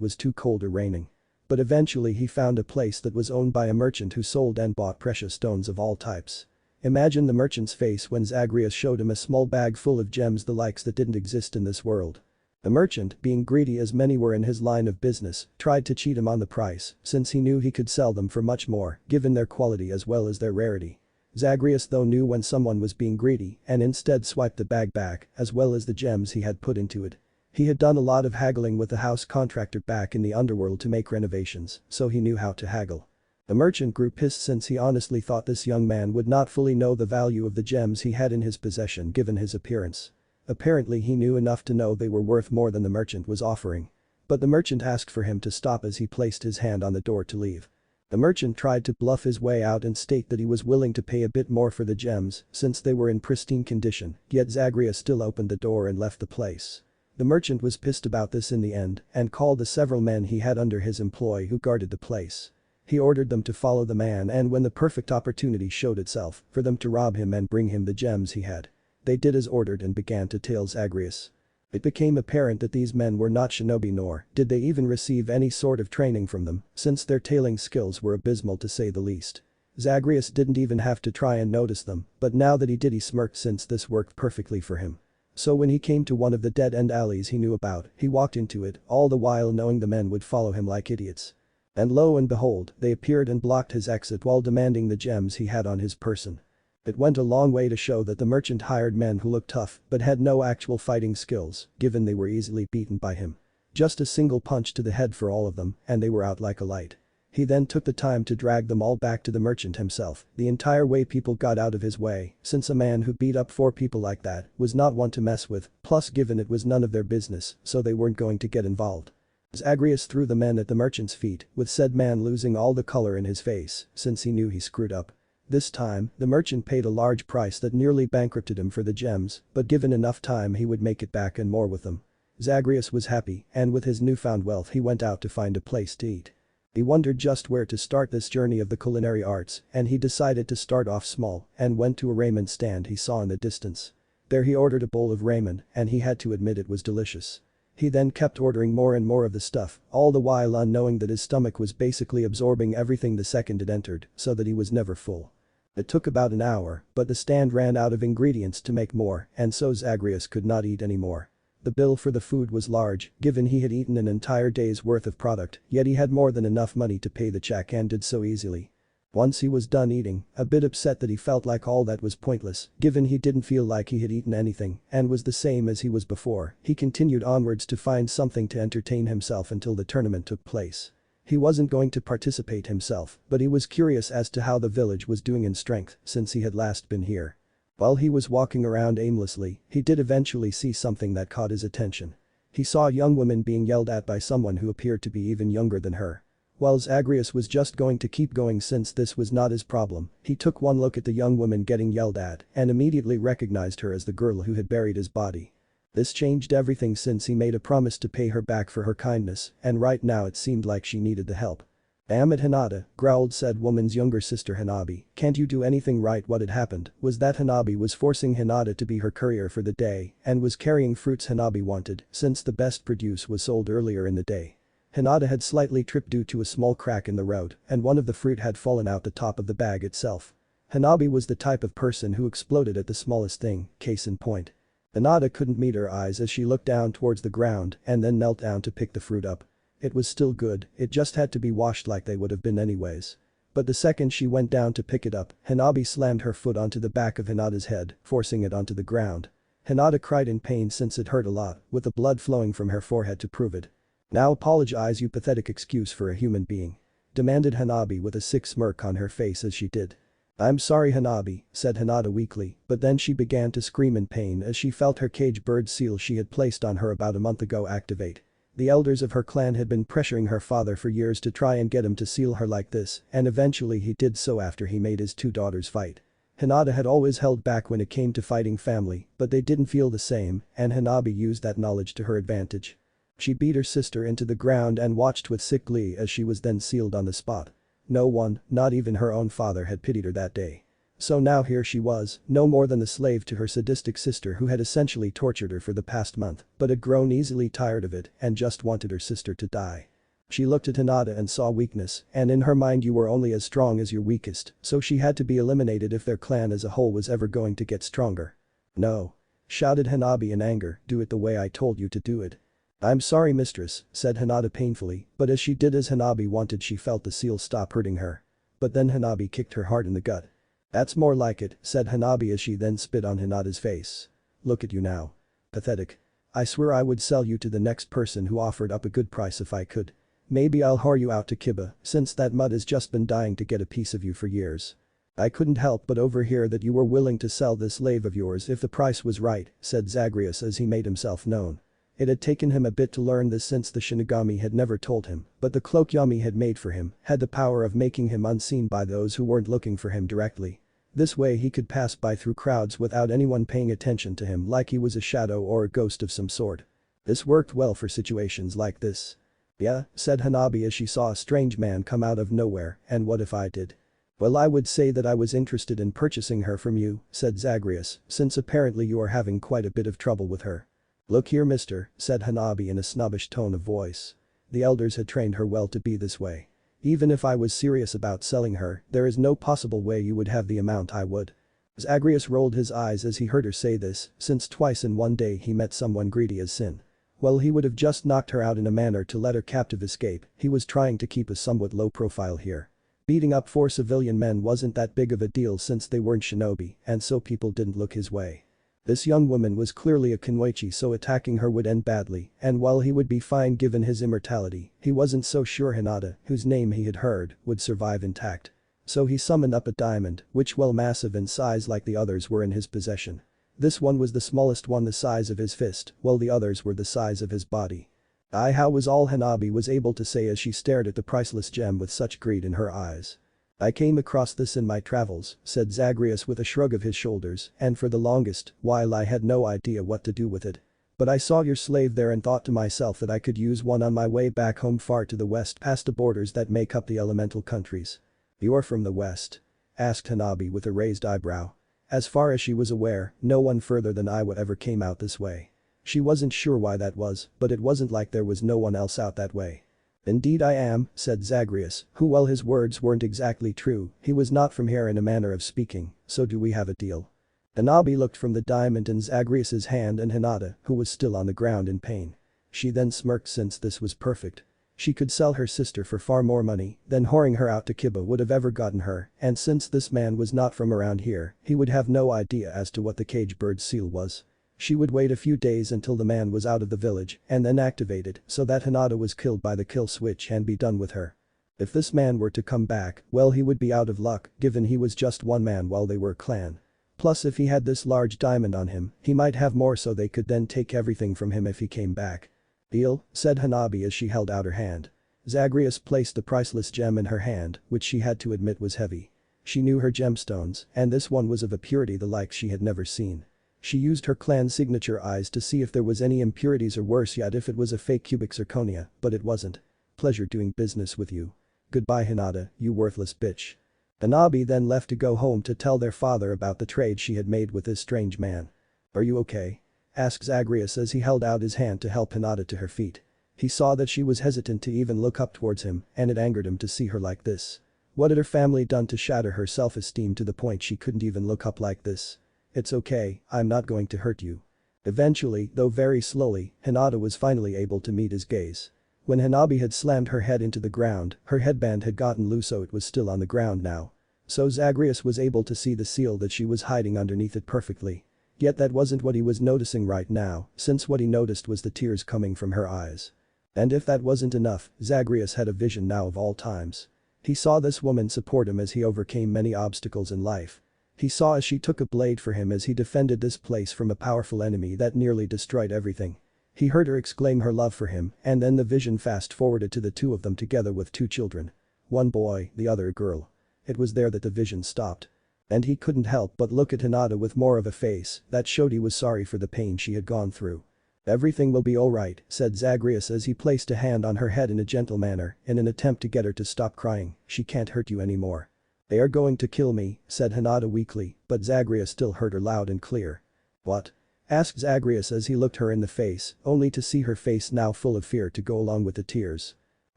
was too cold or raining. But eventually he found a place that was owned by a merchant who sold and bought precious stones of all types. Imagine the merchant's face when Zagreus showed him a small bag full of gems the likes that didn't exist in this world. The merchant, being greedy as many were in his line of business, tried to cheat him on the price since he knew he could sell them for much more given their quality as well as their rarity. Zagreus though knew when someone was being greedy and instead swiped the bag back as well as the gems he had put into it. He had done a lot of haggling with the house contractor back in the underworld to make renovations, so he knew how to haggle. The merchant grew pissed since he honestly thought this young man would not fully know the value of the gems he had in his possession given his appearance. Apparently he knew enough to know they were worth more than the merchant was offering. But the merchant asked for him to stop as he placed his hand on the door to leave. The merchant tried to bluff his way out and state that he was willing to pay a bit more for the gems since they were in pristine condition, yet Zagreus still opened the door and left the place. The merchant was pissed about this in the end and called the several men he had under his employ who guarded the place. He ordered them to follow the man and when the perfect opportunity showed itself, for them to rob him and bring him the gems he had. They did as ordered and began to tail Zagreus. It became apparent that these men were not shinobi nor did they even receive any sort of training from them since their tailing skills were abysmal to say the least. Zagreus didn't even have to try and notice them, but now that he did he smirked since this worked perfectly for him. So when he came to one of the dead-end alleys he knew about, he walked into it, all the while knowing the men would follow him like idiots. And lo and behold, they appeared and blocked his exit while demanding the gems he had on his person. It went a long way to show that the merchant hired men who looked tough but had no actual fighting skills, given they were easily beaten by him. Just a single punch to the head for all of them, and they were out like a light. He then took the time to drag them all back to the merchant himself, the entire way people got out of his way, since a man who beat up 4 people like that was not one to mess with, plus given it was none of their business, so they weren't going to get involved. Zagreus threw the men at the merchant's feet, with said man losing all the color in his face, since he knew he screwed up. This time, the merchant paid a large price that nearly bankrupted him for the gems, but given enough time he would make it back and more with them. Zagreus was happy, and with his newfound wealth he went out to find a place to eat. He wondered just where to start this journey of the culinary arts, and he decided to start off small and went to a ramen stand he saw in the distance. There he ordered a bowl of ramen, and he had to admit it was delicious. He then kept ordering more and more of the stuff, all the while unknowing that his stomach was basically absorbing everything the second it entered, so that he was never full. It took about an hour, but the stand ran out of ingredients to make more, and so Zagreus could not eat anymore. The bill for the food was large, given he had eaten an entire day's worth of product, yet he had more than enough money to pay the check and did so easily. Once he was done eating, a bit upset that he felt like all that was pointless, given he didn't feel like he had eaten anything and was the same as he was before, he continued onwards to find something to entertain himself until the tournament took place. He wasn't going to participate himself, but he was curious as to how the village was doing in strength since he had last been here. While he was walking around aimlessly, he did eventually see something that caught his attention. He saw a young woman being yelled at by someone who appeared to be even younger than her. While Zagreus was just going to keep going since this was not his problem, he took one look at the young woman getting yelled at and immediately recognized her as the girl who had buried his body. This changed everything since he made a promise to pay her back for her kindness, and right now it seemed like she needed the help. "Damn it, Hinata," growled said woman's younger sister Hanabi, "can't you do anything right?" What had happened was that Hanabi was forcing Hinata to be her courier for the day and was carrying fruits Hanabi wanted since the best produce was sold earlier in the day. Hinata had slightly tripped due to a small crack in the road and one of the fruit had fallen out the top of the bag itself. Hanabi was the type of person who exploded at the smallest thing, case in point. Hinata couldn't meet her eyes as she looked down towards the ground and then knelt down to pick the fruit up. It was still good, it just had to be washed like they would have been anyways. But the second she went down to pick it up, Hanabi slammed her foot onto the back of Hinata's head, forcing it onto the ground. Hinata cried in pain since it hurt a lot, with the blood flowing from her forehead to prove it. "Now apologize, you pathetic excuse for a human being," demanded Hanabi with a sick smirk on her face as she did. "I'm sorry Hanabi," said Hinata weakly, but then she began to scream in pain as she felt her cage bird seal she had placed on her about a month ago activate. The elders of her clan had been pressuring her father for years to try and get him to seal her like this, and eventually he did so after he made his two daughters fight. Hinata had always held back when it came to fighting family, but they didn't feel the same, and Hanabi used that knowledge to her advantage. She beat her sister into the ground and watched with sick glee as she was then sealed on the spot. No one, not even her own father, had pitied her that day. So now here she was, no more than the slave to her sadistic sister who had essentially tortured her for the past month, but had grown easily tired of it and just wanted her sister to die. She looked at Hinata and saw weakness, and in her mind, you were only as strong as your weakest, so she had to be eliminated if their clan as a whole was ever going to get stronger. "No," shouted Hanabi in anger, "do it the way I told you to do it." "I'm sorry mistress," said Hinata painfully, but as she did as Hanabi wanted she felt the seal stop hurting her. But then Hanabi kicked her hard in the gut. "That's more like it," said Hanabi as she then spit on Hinata's face. "Look at you now. Pathetic. I swear I would sell you to the next person who offered up a good price if I could. Maybe I'll whore you out to Kiba, since that mud has just been dying to get a piece of you for years. I couldn't help but overhear that you were willing to sell this slave of yours if the price was right," said Zagreus as he made himself known. It had taken him a bit to learn this since the Shinigami had never told him, but the cloak Yami had made for him had the power of making him unseen by those who weren't looking for him directly. This way he could pass by through crowds without anyone paying attention to him like he was a shadow or a ghost of some sort. This worked well for situations like this. "Yeah," said Hanabi as she saw a strange man come out of nowhere, "and what if I did?" "Well, I would say that I was interested in purchasing her from you," said Zagreus, "since apparently you are having quite a bit of trouble with her." "Look here mister," said Hanabi in a snobbish tone of voice. The elders had trained her well to be this way. "Even if I was serious about selling her, there is no possible way you would have the amount I would." Zagreus rolled his eyes as he heard her say this, since twice in one day he met someone greedy as sin. Well, he would have just knocked her out in a manner to let her captive escape, he was trying to keep a somewhat low profile here. Beating up 4 civilian men wasn't that big of a deal since they weren't shinobi, and so people didn't look his way. This young woman was clearly a Kunoichi, so attacking her would end badly, and while he would be fine given his immortality, he wasn't so sure Hinata, whose name he had heard, would survive intact. So he summoned up a diamond, which, while massive in size like the others, were in his possession. This one was the smallest one, the size of his fist, while the others were the size of his body. How was all Hanabi was able to say as she stared at the priceless gem with such greed in her eyes. "I came across this in my travels," said Zagreus with a shrug of his shoulders, "and for the longest while I had no idea what to do with it. But I saw your slave there and thought to myself that I could use one on my way back home far to the west past the borders that make up the elemental countries." "You're from the west?" asked Hanabi with a raised eyebrow. As far as she was aware, no one further than Iwa ever came out this way. She wasn't sure why that was, but it wasn't like there was no one else out that way. "Indeed I am," said Zagreus, who, while his words weren't exactly true, he was not from here in a manner of speaking, "so do we have a deal?" Hanabi looked from the diamond in Zagreus's hand and Hinata, who was still on the ground in pain. She then smirked since this was perfect. She could sell her sister for far more money than whoring her out to Kiba would have ever gotten her, and since this man was not from around here, he would have no idea as to what the cage bird's seal was. She would wait a few days until the man was out of the village and then activate it so that Hinata was killed by the kill switch and be done with her. If this man were to come back, well, he would be out of luck given he was just one man while they were a clan. Plus if he had this large diamond on him, he might have more so they could then take everything from him if he came back. "Deal," said Hanabi as she held out her hand. Zagreus placed the priceless gem in her hand, which she had to admit was heavy. She knew her gemstones, and this one was of a purity the like she had never seen. She used her clan signature eyes to see if there was any impurities or worse yet if it was a fake cubic zirconia, but it wasn't. "Pleasure doing business with you. Goodbye Hinata, you worthless bitch." Hanabi then left to go home to tell their father about the trade she had made with this strange man. "Are you okay?" asked Zagreus as he held out his hand to help Hinata to her feet. He saw that she was hesitant to even look up towards him, and it angered him to see her like this. What had her family done to shatter her self-esteem to the point she couldn't even look up like this? "It's okay, I'm not going to hurt you." Eventually, though very slowly, Hinata was finally able to meet his gaze. When Hanabi had slammed her head into the ground, her headband had gotten loose so it was still on the ground now. So Zagreus was able to see the seal that she was hiding underneath it perfectly. Yet that wasn't what he was noticing right now, since what he noticed was the tears coming from her eyes. And if that wasn't enough, Zagreus had a vision now of all times. He saw this woman support him as he overcame many obstacles in life. He saw as she took a blade for him as he defended this place from a powerful enemy that nearly destroyed everything. He heard her exclaim her love for him, and then the vision fast-forwarded to the two of them together with two children. One boy, the other a girl. It was there that the vision stopped. And he couldn't help but look at Hinata with more of a face that showed he was sorry for the pain she had gone through. "Everything will be alright," said Zagreus as he placed a hand on her head in a gentle manner in an attempt to get her to stop crying. "She can't hurt you anymore." "They are going to kill me," said Hinata weakly, but Zagreus still heard her loud and clear. "What?" asked Zagreus as he looked her in the face, only to see her face now full of fear to go along with the tears.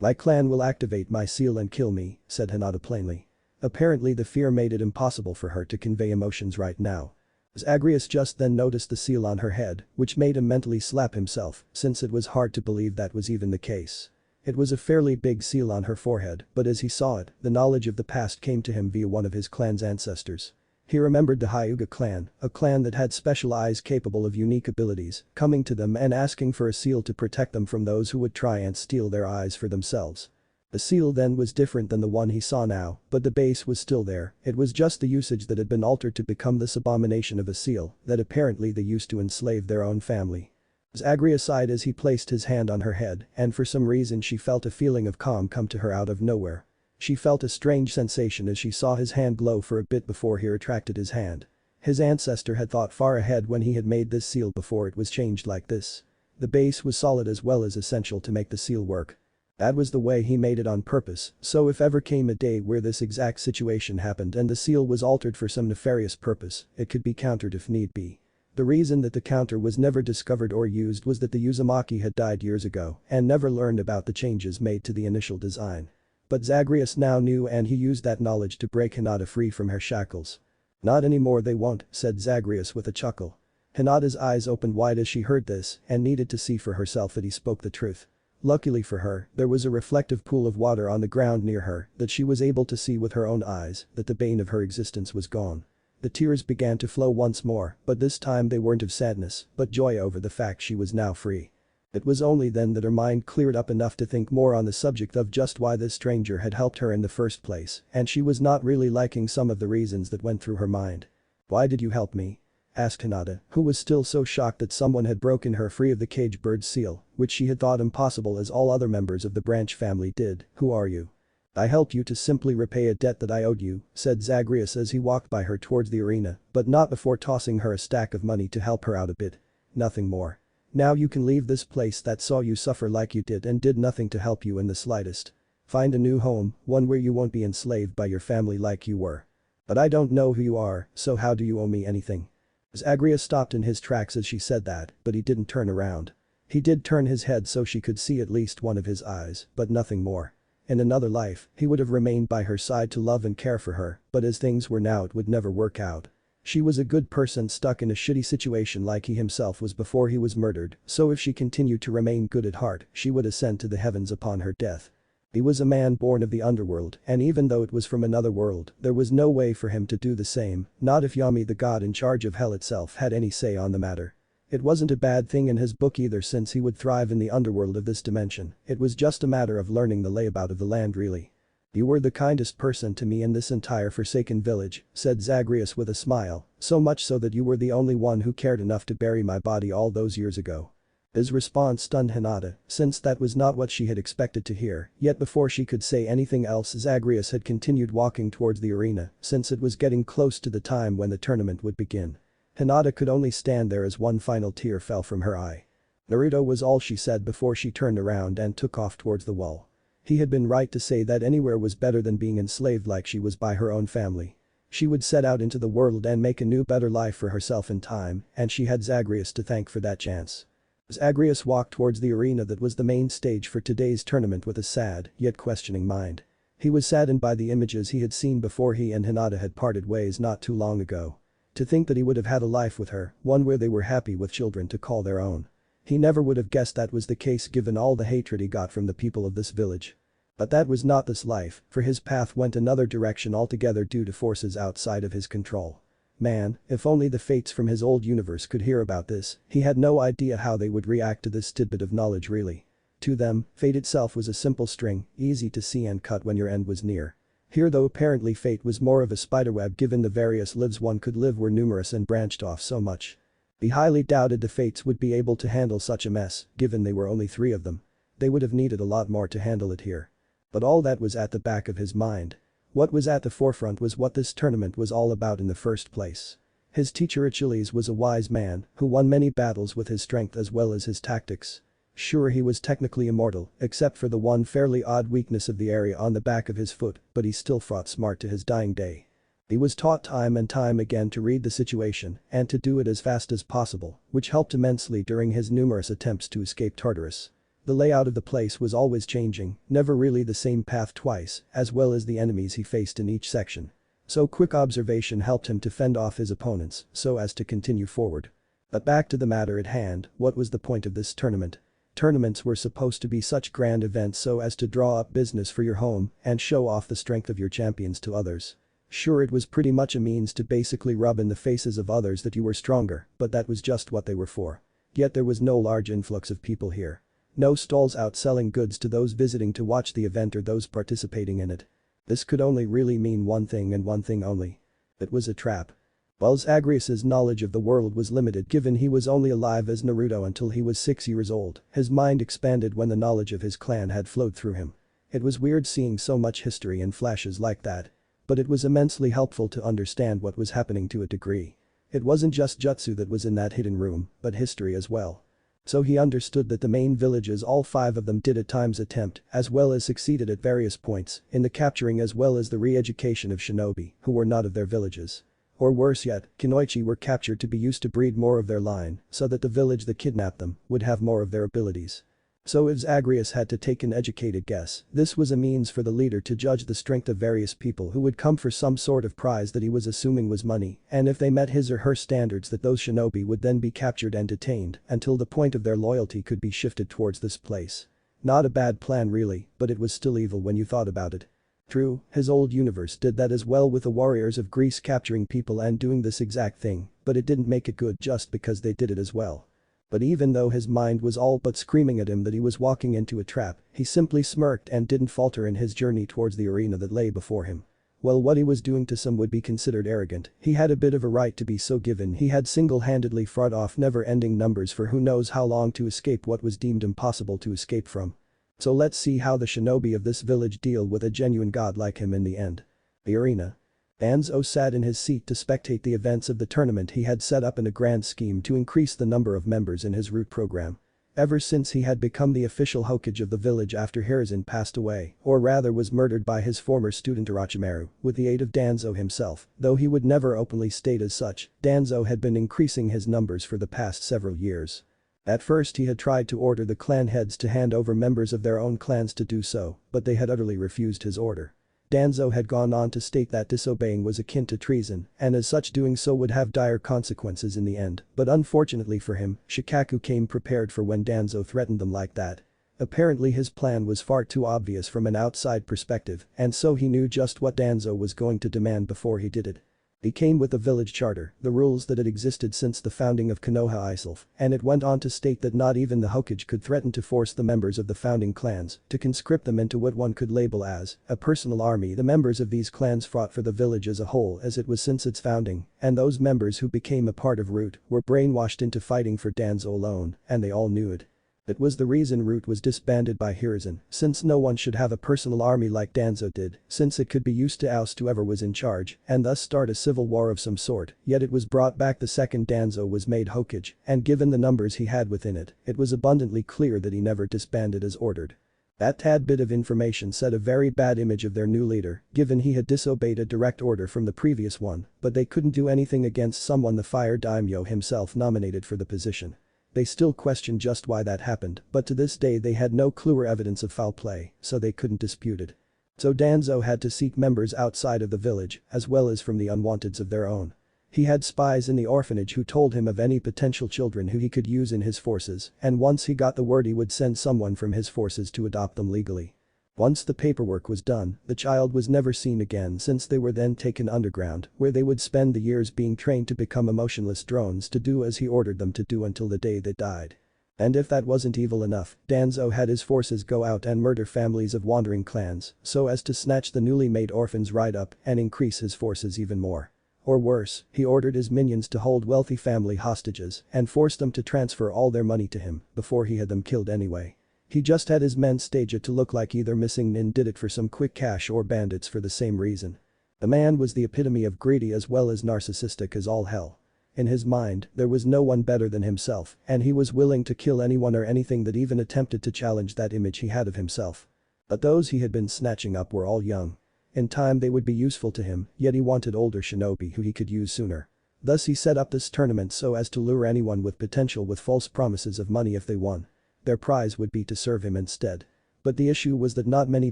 "My clan will activate my seal and kill me," said Hinata plainly. Apparently the fear made it impossible for her to convey emotions right now. Zagreus just then noticed the seal on her head, which made him mentally slap himself, since it was hard to believe that was even the case. It was a fairly big seal on her forehead, but as he saw it, the knowledge of the past came to him via one of his clan's ancestors. He remembered the Hyuga clan, a clan that had special eyes capable of unique abilities, coming to them and asking for a seal to protect them from those who would try and steal their eyes for themselves. The seal then was different than the one he saw now, but the base was still there, it was just the usage that had been altered to become this abomination of a seal that apparently they used to enslave their own family. Zagreus sighed as he placed his hand on her head, and for some reason she felt a feeling of calm come to her out of nowhere. She felt a strange sensation as she saw his hand glow for a bit before he retracted his hand. His ancestor had thought far ahead when he had made this seal before it was changed like this. The base was solid as well as essential to make the seal work. That was the way he made it on purpose, so if ever came a day where this exact situation happened and the seal was altered for some nefarious purpose, it could be countered if need be. The reason that the counter was never discovered or used was that the Uzumaki had died years ago and never learned about the changes made to the initial design. But Zagreus now knew and he used that knowledge to break Hinata free from her shackles. "Not anymore they won't," said Zagreus with a chuckle. Hinata's eyes opened wide as she heard this and needed to see for herself that he spoke the truth. Luckily for her, there was a reflective pool of water on the ground near her that she was able to see with her own eyes that the bane of her existence was gone. The tears began to flow once more, but this time they weren't of sadness, but joy over the fact she was now free. It was only then that her mind cleared up enough to think more on the subject of just why this stranger had helped her in the first place, and she was not really liking some of the reasons that went through her mind. "Why did you help me?" asked Hinata, who was still so shocked that someone had broken her free of the cage bird's seal, which she had thought impossible as all other members of the branch family did. "Who are you?" "I helped you to simply repay a debt that I owed you," said Zagreus as he walked by her towards the arena, but not before tossing her a stack of money to help her out a bit. "Nothing more. Now you can leave this place that saw you suffer like you did and did nothing to help you in the slightest. Find a new home, one where you won't be enslaved by your family like you were. But I don't know who you are, so how do you owe me anything?" Zagreus stopped in his tracks as she said that, but he didn't turn around. He did turn his head so she could see at least one of his eyes, but nothing more. In another life, he would have remained by her side to love and care for her, but as things were now it would never work out. She was a good person stuck in a shitty situation like he himself was before he was murdered, so if she continued to remain good at heart, she would ascend to the heavens upon her death. He was a man born of the underworld, and even though it was from another world, there was no way for him to do the same, not if Yami the god in charge of hell itself had any say on the matter. It wasn't a bad thing in his book either since he would thrive in the underworld of this dimension, it was just a matter of learning the layout of the land really. You were the kindest person to me in this entire forsaken village, said Zagreus with a smile, so much so that you were the only one who cared enough to bury my body all those years ago. His response stunned Hinata, since that was not what she had expected to hear, yet before she could say anything else Zagreus had continued walking towards the arena, since it was getting close to the time when the tournament would begin. Hinata could only stand there as one final tear fell from her eye. Naruto was all she said before she turned around and took off towards the wall. He had been right to say that anywhere was better than being enslaved like she was by her own family. She would set out into the world and make a new better life for herself in time, and she had Zagreus to thank for that chance. Zagreus walked towards the arena that was the main stage for today's tournament with a sad, yet questioning mind. He was saddened by the images he had seen before he and Hinata had parted ways not too long ago. To think that he would have had a life with her, one where they were happy with children to call their own. He never would have guessed that was the case given all the hatred he got from the people of this village. But that was not this life, for his path went another direction altogether due to forces outside of his control. Man, if only the fates from his old universe could hear about this, he had no idea how they would react to this tidbit of knowledge really. To them, fate itself was a simple string, easy to see and cut when your end was near. Here though apparently fate was more of a spiderweb given the various lives one could live were numerous and branched off so much. He highly doubted the fates would be able to handle such a mess, given they were only 3 of them. They would have needed a lot more to handle it here. But all that was at the back of his mind. What was at the forefront was what this tournament was all about in the first place. His teacher Achilles was a wise man who won many battles with his strength as well as his tactics. Sure he was technically immortal, except for the one fairly odd weakness of the area on the back of his foot, but he still fought smart to his dying day. He was taught time and time again to read the situation and to do it as fast as possible, which helped immensely during his numerous attempts to escape Tartarus. The layout of the place was always changing, never really the same path twice, as well as the enemies he faced in each section. So quick observation helped him to fend off his opponents so as to continue forward. But back to the matter at hand, what was the point of this tournament? Tournaments were supposed to be such grand events so as to draw up business for your home and show off the strength of your champions to others. Sure it was pretty much a means to basically rub in the faces of others that you were stronger, but that was just what they were for. Yet there was no large influx of people here. No stalls out selling goods to those visiting to watch the event or those participating in it. This could only really mean one thing and one thing only. It was a trap. While Zagreus' knowledge of the world was limited given he was only alive as Naruto until he was 6 years old, his mind expanded when the knowledge of his clan had flowed through him. It was weird seeing so much history in flashes like that. But it was immensely helpful to understand what was happening to a degree. It wasn't just jutsu that was in that hidden room, but history as well. So he understood that the main villages all 5 of them did at times attempt, as well as succeeded at various points, in the capturing as well as the re-education of shinobi, who were not of their villages. Or worse yet, Kunoichi were captured to be used to breed more of their line, so that the village that kidnapped them would have more of their abilities. So if Zagreus had to take an educated guess, this was a means for the leader to judge the strength of various people who would come for some sort of prize that he was assuming was money, and if they met his or her standards that those shinobi would then be captured and detained until the point of their loyalty could be shifted towards this place. Not a bad plan really, but it was still evil when you thought about it. True, his old universe did that as well with the warriors of Greece capturing people and doing this exact thing, but it didn't make it good just because they did it as well. But even though his mind was all but screaming at him that he was walking into a trap, he simply smirked and didn't falter in his journey towards the arena that lay before him. While what he was doing to some would be considered arrogant, he had a bit of a right to be so given he had single-handedly fought off never-ending numbers for who knows how long to escape what was deemed impossible to escape from. So let's see how the shinobi of this village deal with a genuine god like him in the end. The arena. Danzo sat in his seat to spectate the events of the tournament he had set up in a grand scheme to increase the number of members in his root program. Ever since he had become the official Hokage of the village after Hiruzen passed away, or rather was murdered by his former student Orochimaru, with the aid of Danzo himself, though he would never openly state as such, Danzo had been increasing his numbers for the past several years. At first he had tried to order the clan heads to hand over members of their own clans to do so, but they had utterly refused his order. Danzo had gone on to state that disobeying was akin to treason, and as such doing so would have dire consequences in the end, but unfortunately for him, Shikaku came prepared for when Danzo threatened them like that. Apparently his plan was far too obvious from an outside perspective, and so he knew just what Danzo was going to demand before he did it. He came with the village charter, the rules that had existed since the founding of Konoha itself, and it went on to state that not even the Hokage could threaten to force the members of the founding clans to conscript them into what one could label as a personal army. The members of these clans fought for the village as a whole as it was since its founding, and those members who became a part of Root were brainwashed into fighting for Danzo alone, and they all knew it. It was the reason Root was disbanded by Hiruzen, since no one should have a personal army like Danzo did, since it could be used to oust whoever was in charge and thus start a civil war of some sort, yet it was brought back the second Danzo was made Hokage, and given the numbers he had within it, it was abundantly clear that he never disbanded as ordered. That tad bit of information set a very bad image of their new leader, given he had disobeyed a direct order from the previous one, but they couldn't do anything against someone the Fire Daimyo himself nominated for the position. They still questioned just why that happened, but to this day they had no clue or evidence of foul play, so they couldn't dispute it. So Danzo had to seek members outside of the village, as well as from the unwanteds of their own. He had spies in the orphanage who told him of any potential children who he could use in his forces, and once he got the word he would send someone from his forces to adopt them legally. Once the paperwork was done, the child was never seen again since they were then taken underground, where they would spend the years being trained to become emotionless drones to do as he ordered them to do until the day they died. And if that wasn't evil enough, Danzo had his forces go out and murder families of wandering clans so as to snatch the newly made orphans right up and increase his forces even more. Or worse, he ordered his minions to hold wealthy family hostages and force them to transfer all their money to him before he had them killed anyway. He just had his men stage it to look like either missing nin did it for some quick cash or bandits for the same reason. The man was the epitome of greedy as well as narcissistic as all hell. In his mind, there was no one better than himself, and he was willing to kill anyone or anything that even attempted to challenge that image he had of himself. But those he had been snatching up were all young. In time they would be useful to him, yet he wanted older shinobi who he could use sooner. Thus he set up this tournament so as to lure anyone with potential with false promises of money if they won. Their prize would be to serve him instead. But the issue was that not many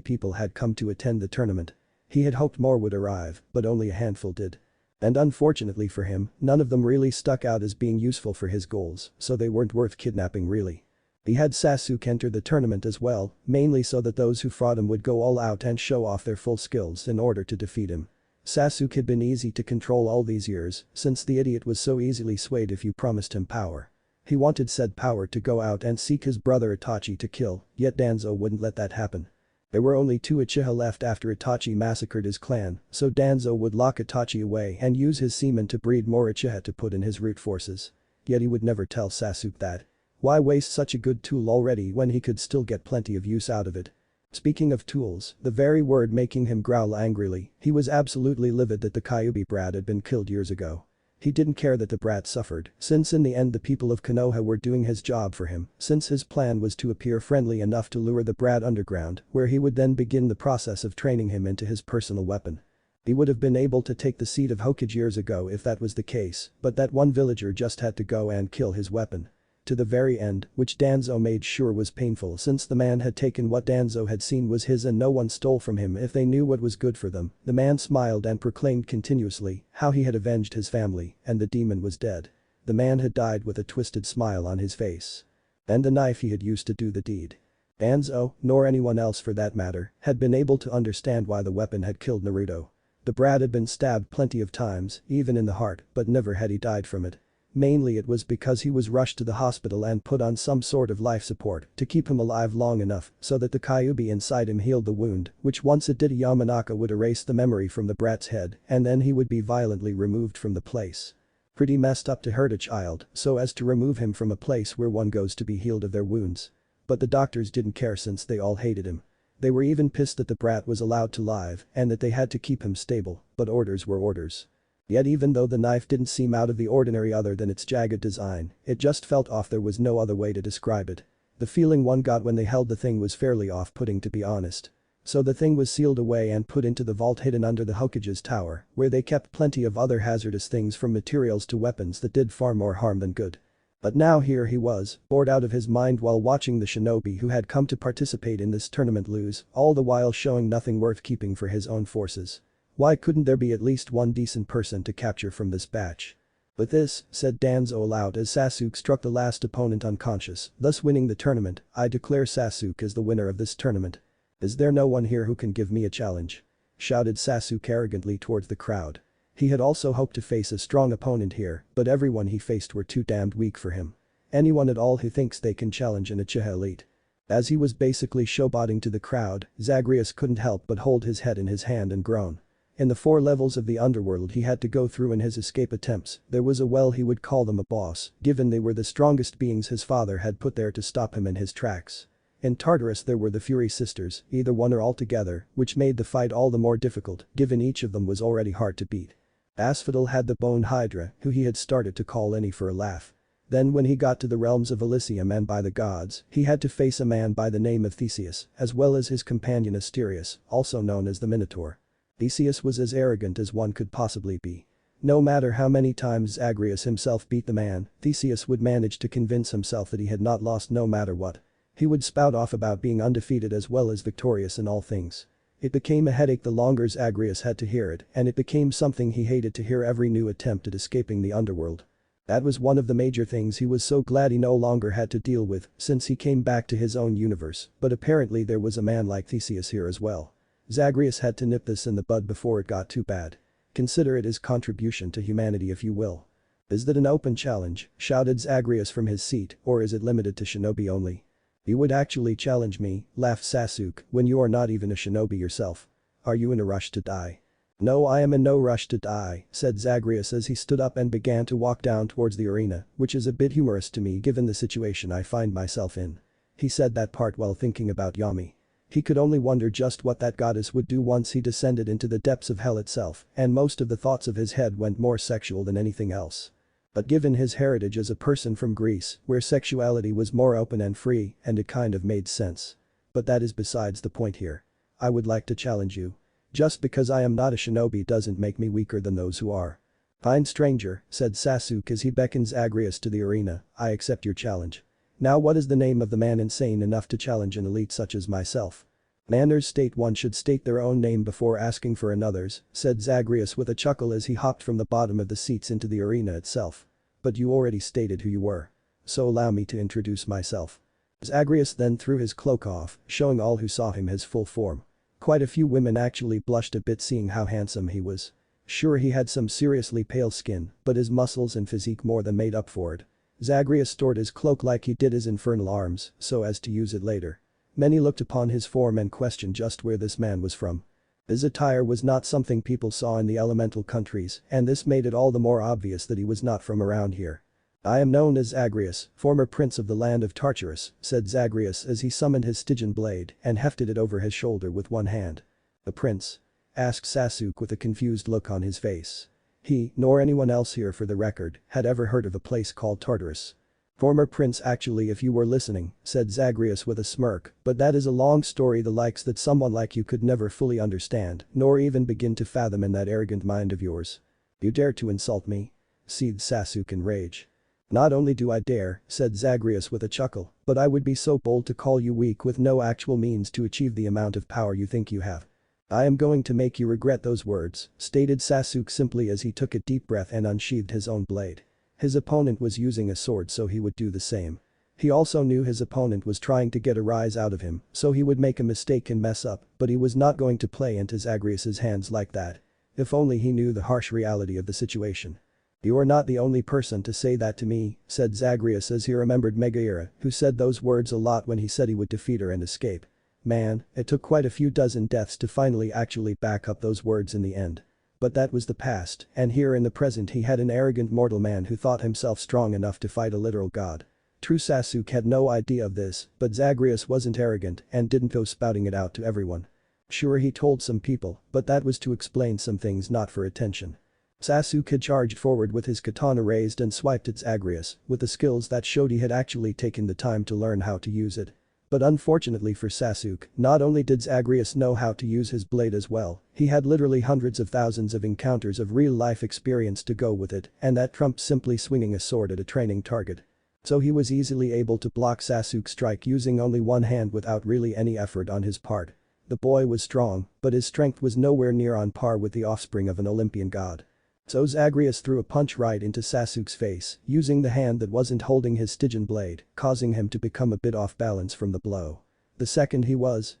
people had come to attend the tournament. He had hoped more would arrive, but only a handful did. And unfortunately for him, none of them really stuck out as being useful for his goals, so they weren't worth kidnapping really. He had Sasuke enter the tournament as well, mainly so that those who fought him would go all out and show off their full skills in order to defeat him. Sasuke had been easy to control all these years, since the idiot was so easily swayed if you promised him power. He wanted said power to go out and seek his brother Itachi to kill, yet Danzo wouldn't let that happen. There were only 2 Uchiha left after Itachi massacred his clan, so Danzo would lock Itachi away and use his semen to breed more Uchiha to put in his root forces. Yet he would never tell Sasuke that. Why waste such a good tool already when he could still get plenty of use out of it? Speaking of tools, the very word making him growl angrily, he was absolutely livid that the Kyuubi brat had been killed years ago. He didn't care that the brat suffered, since in the end the people of Konoha were doing his job for him, since his plan was to appear friendly enough to lure the brat underground, where he would then begin the process of training him into his personal weapon. He would have been able to take the seat of Hokage years ago if that was the case, but that one villager just had to go and kill his weapon. To the very end, which Danzo made sure was painful since the man had taken what Danzo had seen was his and no one stole from him if they knew what was good for them. The man smiled and proclaimed continuously how he had avenged his family and the demon was dead. The man had died with a twisted smile on his face. And the knife he had used to do the deed. Danzo, nor anyone else for that matter, had been able to understand why the weapon had killed Naruto. The brat had been stabbed plenty of times, even in the heart, but never had he died from it. Mainly it was because he was rushed to the hospital and put on some sort of life support to keep him alive long enough so that the Kyuubi inside him healed the wound, which once it did Yamanaka would erase the memory from the brat's head and then he would be violently removed from the place. Pretty messed up to hurt a child so as to remove him from a place where one goes to be healed of their wounds. But the doctors didn't care since they all hated him. They were even pissed that the brat was allowed to live and that they had to keep him stable, but orders were orders. Yet even though the knife didn't seem out of the ordinary other than its jagged design, it just felt off. There was no other way to describe it. The feeling one got when they held the thing was fairly off-putting to be honest. So the thing was sealed away and put into the vault hidden under the Hokage's tower, where they kept plenty of other hazardous things from materials to weapons that did far more harm than good. But now here he was, bored out of his mind while watching the shinobi who had come to participate in this tournament lose, all the while showing nothing worth keeping for his own forces. Why couldn't there be at least one decent person to capture from this batch? "With this," said Danzo aloud as Sasuke struck the last opponent unconscious, thus winning the tournament, "I declare Sasuke as the winner of this tournament. Is there no one here who can give me a challenge?" shouted Sasuke arrogantly towards the crowd. He had also hoped to face a strong opponent here, but everyone he faced were too damned weak for him. Anyone at all who thinks they can challenge an Uchiha elite. As he was basically showboating to the crowd, Zagreus couldn't help but hold his head in his hand and groan. In the 4 levels of the underworld he had to go through in his escape attempts, there was he would call them a boss, given they were the strongest beings his father had put there to stop him in his tracks. In Tartarus there were the Fury Sisters, either one or all together, which made the fight all the more difficult, given each of them was already hard to beat. Asphodel had the Bone Hydra, who he had started to call Any for a laugh. Then when he got to the realms of Elysium and by the gods, he had to face a man by the name of Theseus, as well as his companion Asterius, also known as the Minotaur. Theseus was as arrogant as one could possibly be. No matter how many times Zagreus himself beat the man, Theseus would manage to convince himself that he had not lost no matter what. He would spout off about being undefeated as well as victorious in all things. It became a headache the longer Zagreus had to hear it, and it became something he hated to hear every new attempt at escaping the underworld. That was one of the major things he was so glad he no longer had to deal with since he came back to his own universe, but apparently there was a man like Theseus here as well. Zagreus had to nip this in the bud before it got too bad. Consider it his contribution to humanity if you will. "Is that an open challenge?" shouted Zagreus from his seat, "or is it limited to shinobi only?" "You would actually challenge me," laughed Sasuke, "when you are not even a shinobi yourself. Are you in a rush to die?" "No, I am in no rush to die," said Zagreus as he stood up and began to walk down towards the arena, which is a bit humorous to me given the situation I find myself in. He said that part while thinking about Yami. He could only wonder just what that goddess would do once he descended into the depths of hell itself, and most of the thoughts of his head went more sexual than anything else. But given his heritage as a person from Greece, where sexuality was more open and free, and it kind of made sense. But that is besides the point here. "I would like to challenge you. Just because I am not a shinobi doesn't make me weaker than those who are." "Fine stranger," said Sasuke as he beckons Zagreus to the arena, "I accept your challenge. Now what is the name of the man insane enough to challenge an elite such as myself?" "Manners state one should state their own name before asking for another's," said Zagreus with a chuckle as he hopped from the bottom of the seats into the arena itself. "But you already stated who you were. So allow me to introduce myself." Zagreus then threw his cloak off, showing all who saw him his full form. Quite a few women actually blushed a bit seeing how handsome he was. Sure, he had some seriously pale skin, but his muscles and physique more than made up for it. Zagreus stored his cloak like he did his infernal arms, so as to use it later. Many looked upon his form and questioned just where this man was from. His attire was not something people saw in the elemental countries, and this made it all the more obvious that he was not from around here. "I am known as Zagreus, former prince of the land of Tartarus," said Zagreus as he summoned his Stygian blade and hefted it over his shoulder with one hand. "The prince?" asked Sasuke with a confused look on his face. He, nor anyone else here for the record, had ever heard of a place called Tartarus. "Former prince actually if you were listening," said Zagreus with a smirk, "but that is a long story the likes that someone like you could never fully understand, nor even begin to fathom in that arrogant mind of yours. You dare to insult me?" seethed Sasuke in rage. "Not only do I dare," said Zagreus with a chuckle, "but I would be so bold to call you weak with no actual means to achieve the amount of power you think you have. I am going to make you regret those words," stated Sasuke simply as he took a deep breath and unsheathed his own blade. His opponent was using a sword so he would do the same. He also knew his opponent was trying to get a rise out of him, so he would make a mistake and mess up, but he was not going to play into Zagreus' hands like that. If only he knew the harsh reality of the situation. "You are not the only person to say that to me," said Zagreus as he remembered Megaera, who said those words a lot when he said he would defeat her and escape. Man, it took quite a few dozen deaths to finally actually back up those words in the end. But that was the past, and here in the present he had an arrogant mortal man who thought himself strong enough to fight a literal god. True, Sasuke had no idea of this, but Zagreus wasn't arrogant and didn't go spouting it out to everyone. Sure, he told some people, but that was to explain some things, not for attention. Sasuke had charged forward with his katana raised and swiped at Zagreus with the skills that showed he had actually taken the time to learn how to use it. But unfortunately for Sasuke, not only did Zagreus know how to use his blade as well, he had literally hundreds of thousands of encounters of real-life experience to go with it, and that trumped simply swinging a sword at a training target. So he was easily able to block Sasuke's strike using only one hand without really any effort on his part. The boy was strong, but his strength was nowhere near on par with the offspring of an Olympian god. So Zagreus threw a punch right into Sasuke's face, using the hand that wasn't holding his Stygian blade, causing him to become a bit off balance from the blow. The second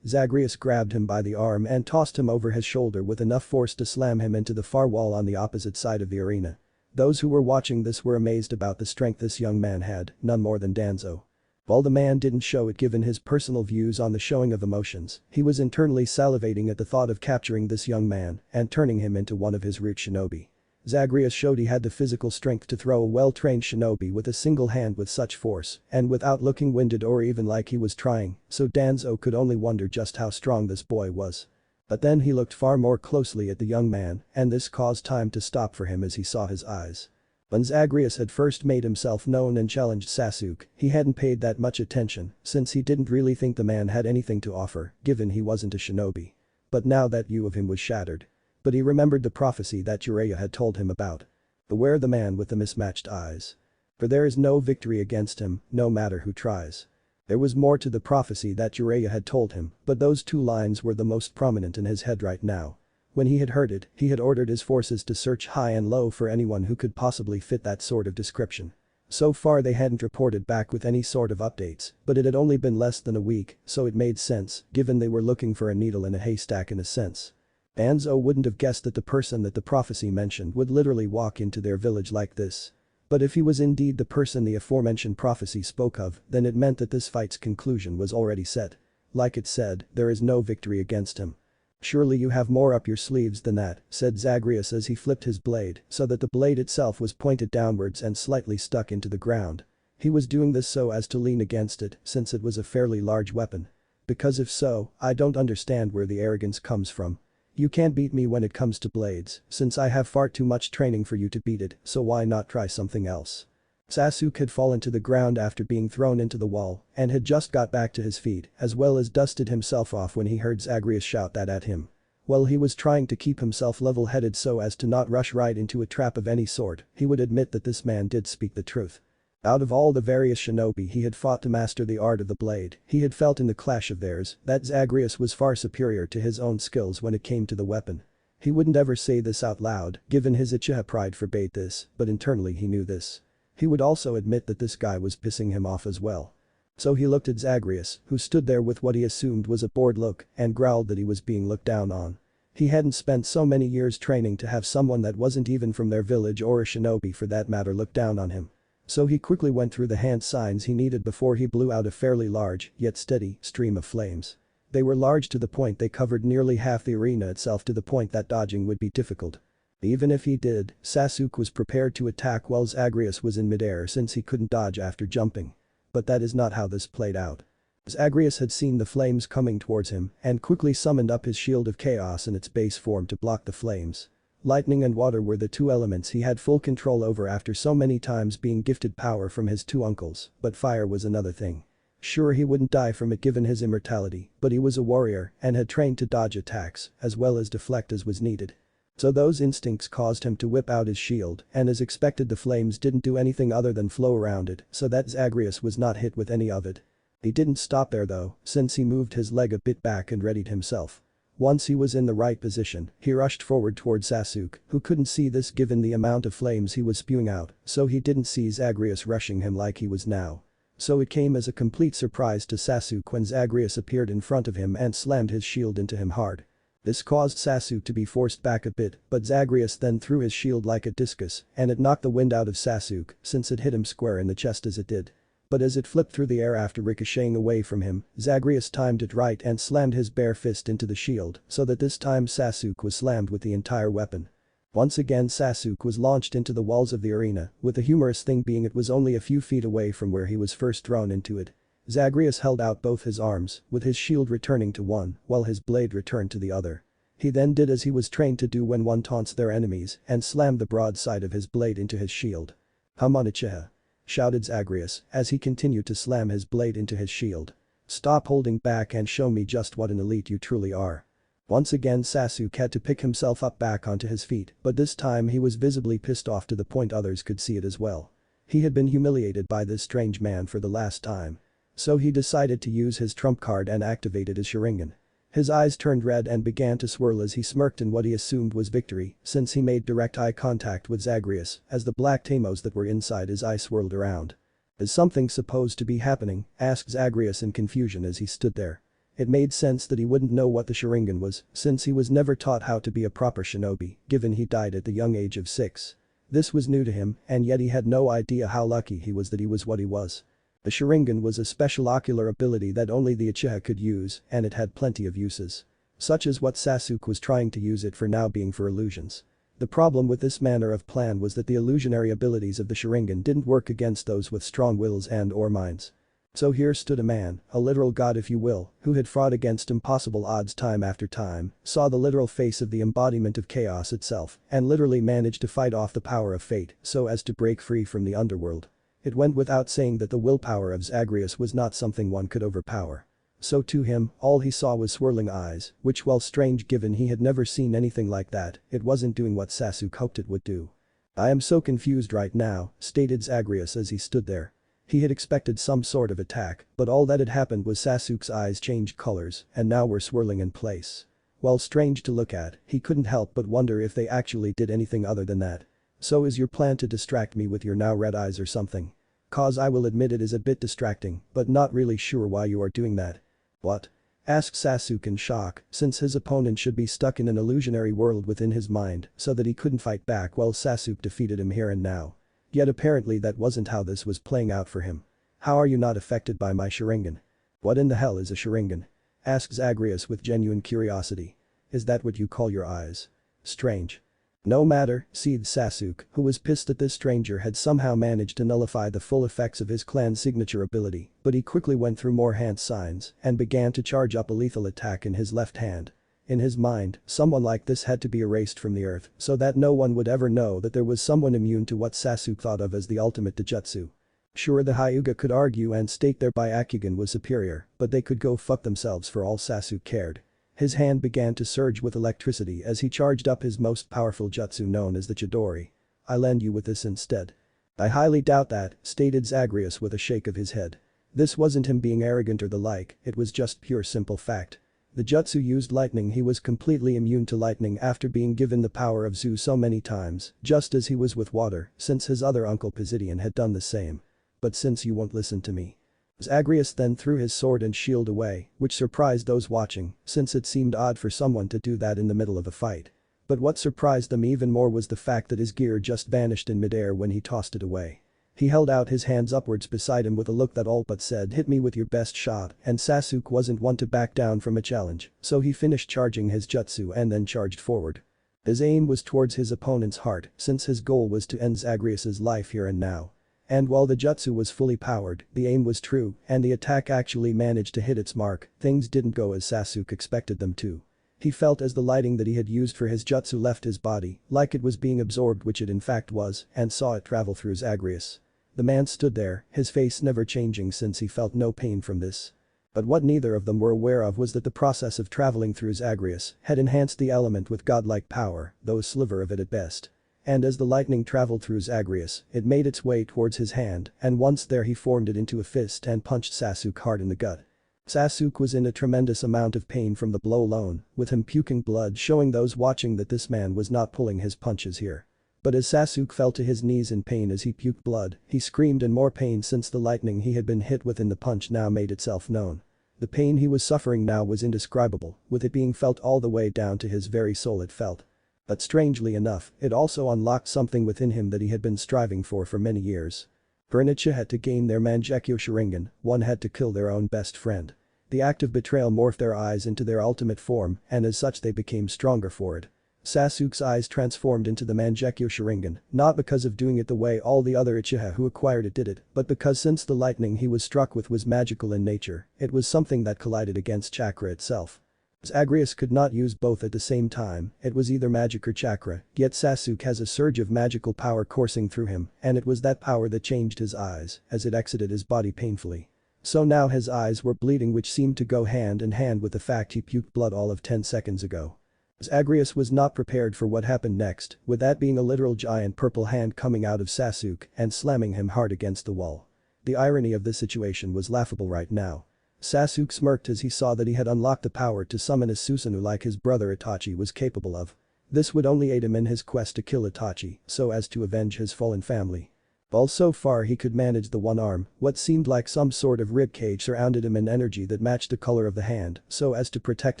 Zagreus grabbed him by the arm and tossed him over his shoulder with enough force to slam him into the far wall on the opposite side of the arena. Those who were watching this were amazed about the strength this young man had, none more than Danzo. While the man didn't show it given his personal views on the showing of emotions, he was internally salivating at the thought of capturing this young man and turning him into one of his root shinobi. Zagreus showed he had the physical strength to throw a well-trained shinobi with a single hand with such force and without looking winded or even like he was trying, so Danzo could only wonder just how strong this boy was. But then he looked far more closely at the young man and this caused time to stop for him as he saw his eyes. When Zagreus had first made himself known and challenged Sasuke, he hadn't paid that much attention since he didn't really think the man had anything to offer, given he wasn't a shinobi. But now that view of him was shattered. But he remembered the prophecy that Jiraiya had told him about. Beware the man with the mismatched eyes. For there is no victory against him, no matter who tries. There was more to the prophecy that Jiraiya had told him, but those two lines were the most prominent in his head right now. When he had heard it, he had ordered his forces to search high and low for anyone who could possibly fit that sort of description. So far they hadn't reported back with any sort of updates, but it had only been less than a week, so it made sense, given they were looking for a needle in a haystack in a sense. Danzo wouldn't have guessed that the person that the prophecy mentioned would literally walk into their village like this. But if he was indeed the person the aforementioned prophecy spoke of, then it meant that this fight's conclusion was already set. Like it said, there is no victory against him. Surely you have more up your sleeves than that, said Zagreus as he flipped his blade so that the blade itself was pointed downwards and slightly stuck into the ground. He was doing this so as to lean against it since it was a fairly large weapon. Because if so, I don't understand where the arrogance comes from. You can't beat me when it comes to blades, since I have far too much training for you to beat it, so why not try something else? Sasuke had fallen to the ground after being thrown into the wall and had just got back to his feet as well as dusted himself off when he heard Zagreus shout that at him. While he was trying to keep himself level-headed so as to not rush right into a trap of any sort, he would admit that this man did speak the truth. Out of all the various shinobi he had fought to master the art of the blade, he had felt in the clash of theirs that Zagreus was far superior to his own skills when it came to the weapon. He wouldn't ever say this out loud, given his Uchiha pride forbade this, but internally he knew this. He would also admit that this guy was pissing him off as well. So he looked at Zagreus, who stood there with what he assumed was a bored look, and growled that he was being looked down on. He hadn't spent so many years training to have someone that wasn't even from their village or a shinobi for that matter look down on him. So he quickly went through the hand signs he needed before he blew out a fairly large, yet steady, stream of flames. They were large to the point they covered nearly half the arena itself to the point that dodging would be difficult. Even if he did, Sasuke was prepared to attack while Zagreus was in midair since he couldn't dodge after jumping. But that is not how this played out. Zagreus had seen the flames coming towards him and quickly summoned up his shield of chaos in its base form to block the flames. Lightning and water were the two elements he had full control over after so many times being gifted power from his two uncles, but fire was another thing. Sure he wouldn't die from it given his immortality, but he was a warrior and had trained to dodge attacks as well as deflect as was needed. So those instincts caused him to whip out his shield and as expected the flames didn't do anything other than flow around it so that Zagreus was not hit with any of it. He didn't stop there though, since he moved his leg a bit back and readied himself. Once he was in the right position, he rushed forward toward Sasuke, who couldn't see this given the amount of flames he was spewing out, so he didn't see Zagreus rushing him like he was now. So it came as a complete surprise to Sasuke when Zagreus appeared in front of him and slammed his shield into him hard. This caused Sasuke to be forced back a bit, but Zagreus then threw his shield like a discus, and it knocked the wind out of Sasuke since it hit him square in the chest as it did. But as it flipped through the air after ricocheting away from him, Zagreus timed it right and slammed his bare fist into the shield so that this time Sasuke was slammed with the entire weapon. Once again Sasuke was launched into the walls of the arena, with the humorous thing being it was only a few feet away from where he was first thrown into it. Zagreus held out both his arms, with his shield returning to one, while his blade returned to the other. He then did as he was trained to do when one taunts their enemies and slammed the broadside of his blade into his shield. "Come on Uchiha!" shouted Zagreus as he continued to slam his blade into his shield. "Stop holding back and show me just what an elite you truly are." Once again Sasuke had to pick himself up back onto his feet, but this time he was visibly pissed off to the point others could see it as well. He had been humiliated by this strange man for the last time. So he decided to use his trump card and activated his Sharingan. His eyes turned red and began to swirl as he smirked in what he assumed was victory, since he made direct eye contact with Zagreus as the black tamos that were inside his eye swirled around. "Is something supposed to be happening?" asked Zagreus in confusion as he stood there. It made sense that he wouldn't know what the Sharingan was, since he was never taught how to be a proper shinobi, given he died at the young age of 6. This was new to him, and yet he had no idea how lucky he was that he was what he was. The Sharingan was a special ocular ability that only the Uchiha could use, and it had plenty of uses. Such as what Sasuke was trying to use it for now being for illusions. The problem with this manner of plan was that the illusionary abilities of the Sharingan didn't work against those with strong wills and/or minds. So here stood a man, a literal god if you will, who had fought against impossible odds time after time, saw the literal face of the embodiment of chaos itself, and literally managed to fight off the power of fate so as to break free from the underworld. It went without saying that the willpower of Zagreus was not something one could overpower. So to him, all he saw was swirling eyes, which while strange given he had never seen anything like that, it wasn't doing what Sasuke hoped it would do. "I am so confused right now," stated Zagreus as he stood there. He had expected some sort of attack, but all that had happened was Sasuke's eyes changed colors and now were swirling in place. While strange to look at, he couldn't help but wonder if they actually did anything other than that. "So is your plan to distract me with your now red eyes or something? Cause I will admit it is a bit distracting, but not really sure why you are doing that." "What?" asked Sasuke in shock, since his opponent should be stuck in an illusionary world within his mind so that he couldn't fight back while Sasuke defeated him here and now. Yet apparently that wasn't how this was playing out for him. "How are you not affected by my Sharingan?" "What in the hell is a Sharingan?" asked Zagreus with genuine curiosity. "Is that what you call your eyes? Strange." "No matter," seethed Sasuke, who was pissed that this stranger had somehow managed to nullify the full effects of his clan's signature ability, but he quickly went through more hand signs and began to charge up a lethal attack in his left hand. In his mind, someone like this had to be erased from the earth so that no one would ever know that there was someone immune to what Sasuke thought of as the ultimate Taijutsu. Sure, the Hyuga could argue and state their Byakugan was superior, but they could go fuck themselves for all Sasuke cared. His hand began to surge with electricity as he charged up his most powerful jutsu known as the Chidori. "I lend you with this instead." "I highly doubt that," stated Zagreus with a shake of his head. This wasn't him being arrogant or the like, it was just pure simple fact. The jutsu used lightning. He was completely immune to lightning after being given the power of Zu so many times, just as he was with water, since his other uncle Pisidian had done the same. "But since you won't listen to me." Zagreus then threw his sword and shield away, which surprised those watching, since it seemed odd for someone to do that in the middle of a fight. But what surprised them even more was the fact that his gear just vanished in midair when he tossed it away. He held out his hands upwards beside him with a look that all but said, "Hit me with your best shot," and Sasuke wasn't one to back down from a challenge, so he finished charging his jutsu and then charged forward. His aim was towards his opponent's heart, since his goal was to end Zagreus' life here and now. And while the jutsu was fully powered, the aim was true, and the attack actually managed to hit its mark. Things didn't go as Sasuke expected them to. He felt as the lighting that he had used for his jutsu left his body, like it was being absorbed, which it in fact was, and saw it travel through Zagreus. The man stood there, his face never changing since he felt no pain from this. But what neither of them were aware of was that the process of traveling through Zagreus had enhanced the element with godlike power, though a sliver of it at best. And as the lightning traveled through Zagreus, it made its way towards his hand, and once there he formed it into a fist and punched Sasuke hard in the gut. Sasuke was in a tremendous amount of pain from the blow alone, with him puking blood showing those watching that this man was not pulling his punches here. But as Sasuke fell to his knees in pain as he puked blood, he screamed in more pain since the lightning he had been hit with in the punch now made itself known. The pain he was suffering now was indescribable, with it being felt all the way down to his very soul it felt. But strangely enough, it also unlocked something within him that he had been striving for many years. For an Uchiha to gain their Mangekyo Sharingan, one had to kill their own best friend. The act of betrayal morphed their eyes into their ultimate form, and as such they became stronger for it. Sasuke's eyes transformed into the Mangekyo Sharingan, not because of doing it the way all the other Uchiha who acquired it did it, but because since the lightning he was struck with was magical in nature, it was something that collided against chakra itself. Zagreus could not use both at the same time, it was either magic or chakra, yet Sasuke has a surge of magical power coursing through him, and it was that power that changed his eyes as it exited his body painfully. So now his eyes were bleeding, which seemed to go hand in hand with the fact he puked blood all of 10 seconds ago. Zagreus was not prepared for what happened next, with that being a literal giant purple hand coming out of Sasuke and slamming him hard against the wall. The irony of this situation was laughable right now. Sasuke smirked as he saw that he had unlocked the power to summon a Susanoo like his brother Itachi was capable of. This would only aid him in his quest to kill Itachi so as to avenge his fallen family. While so far he could manage the one arm, what seemed like some sort of ribcage surrounded him in energy that matched the color of the hand so as to protect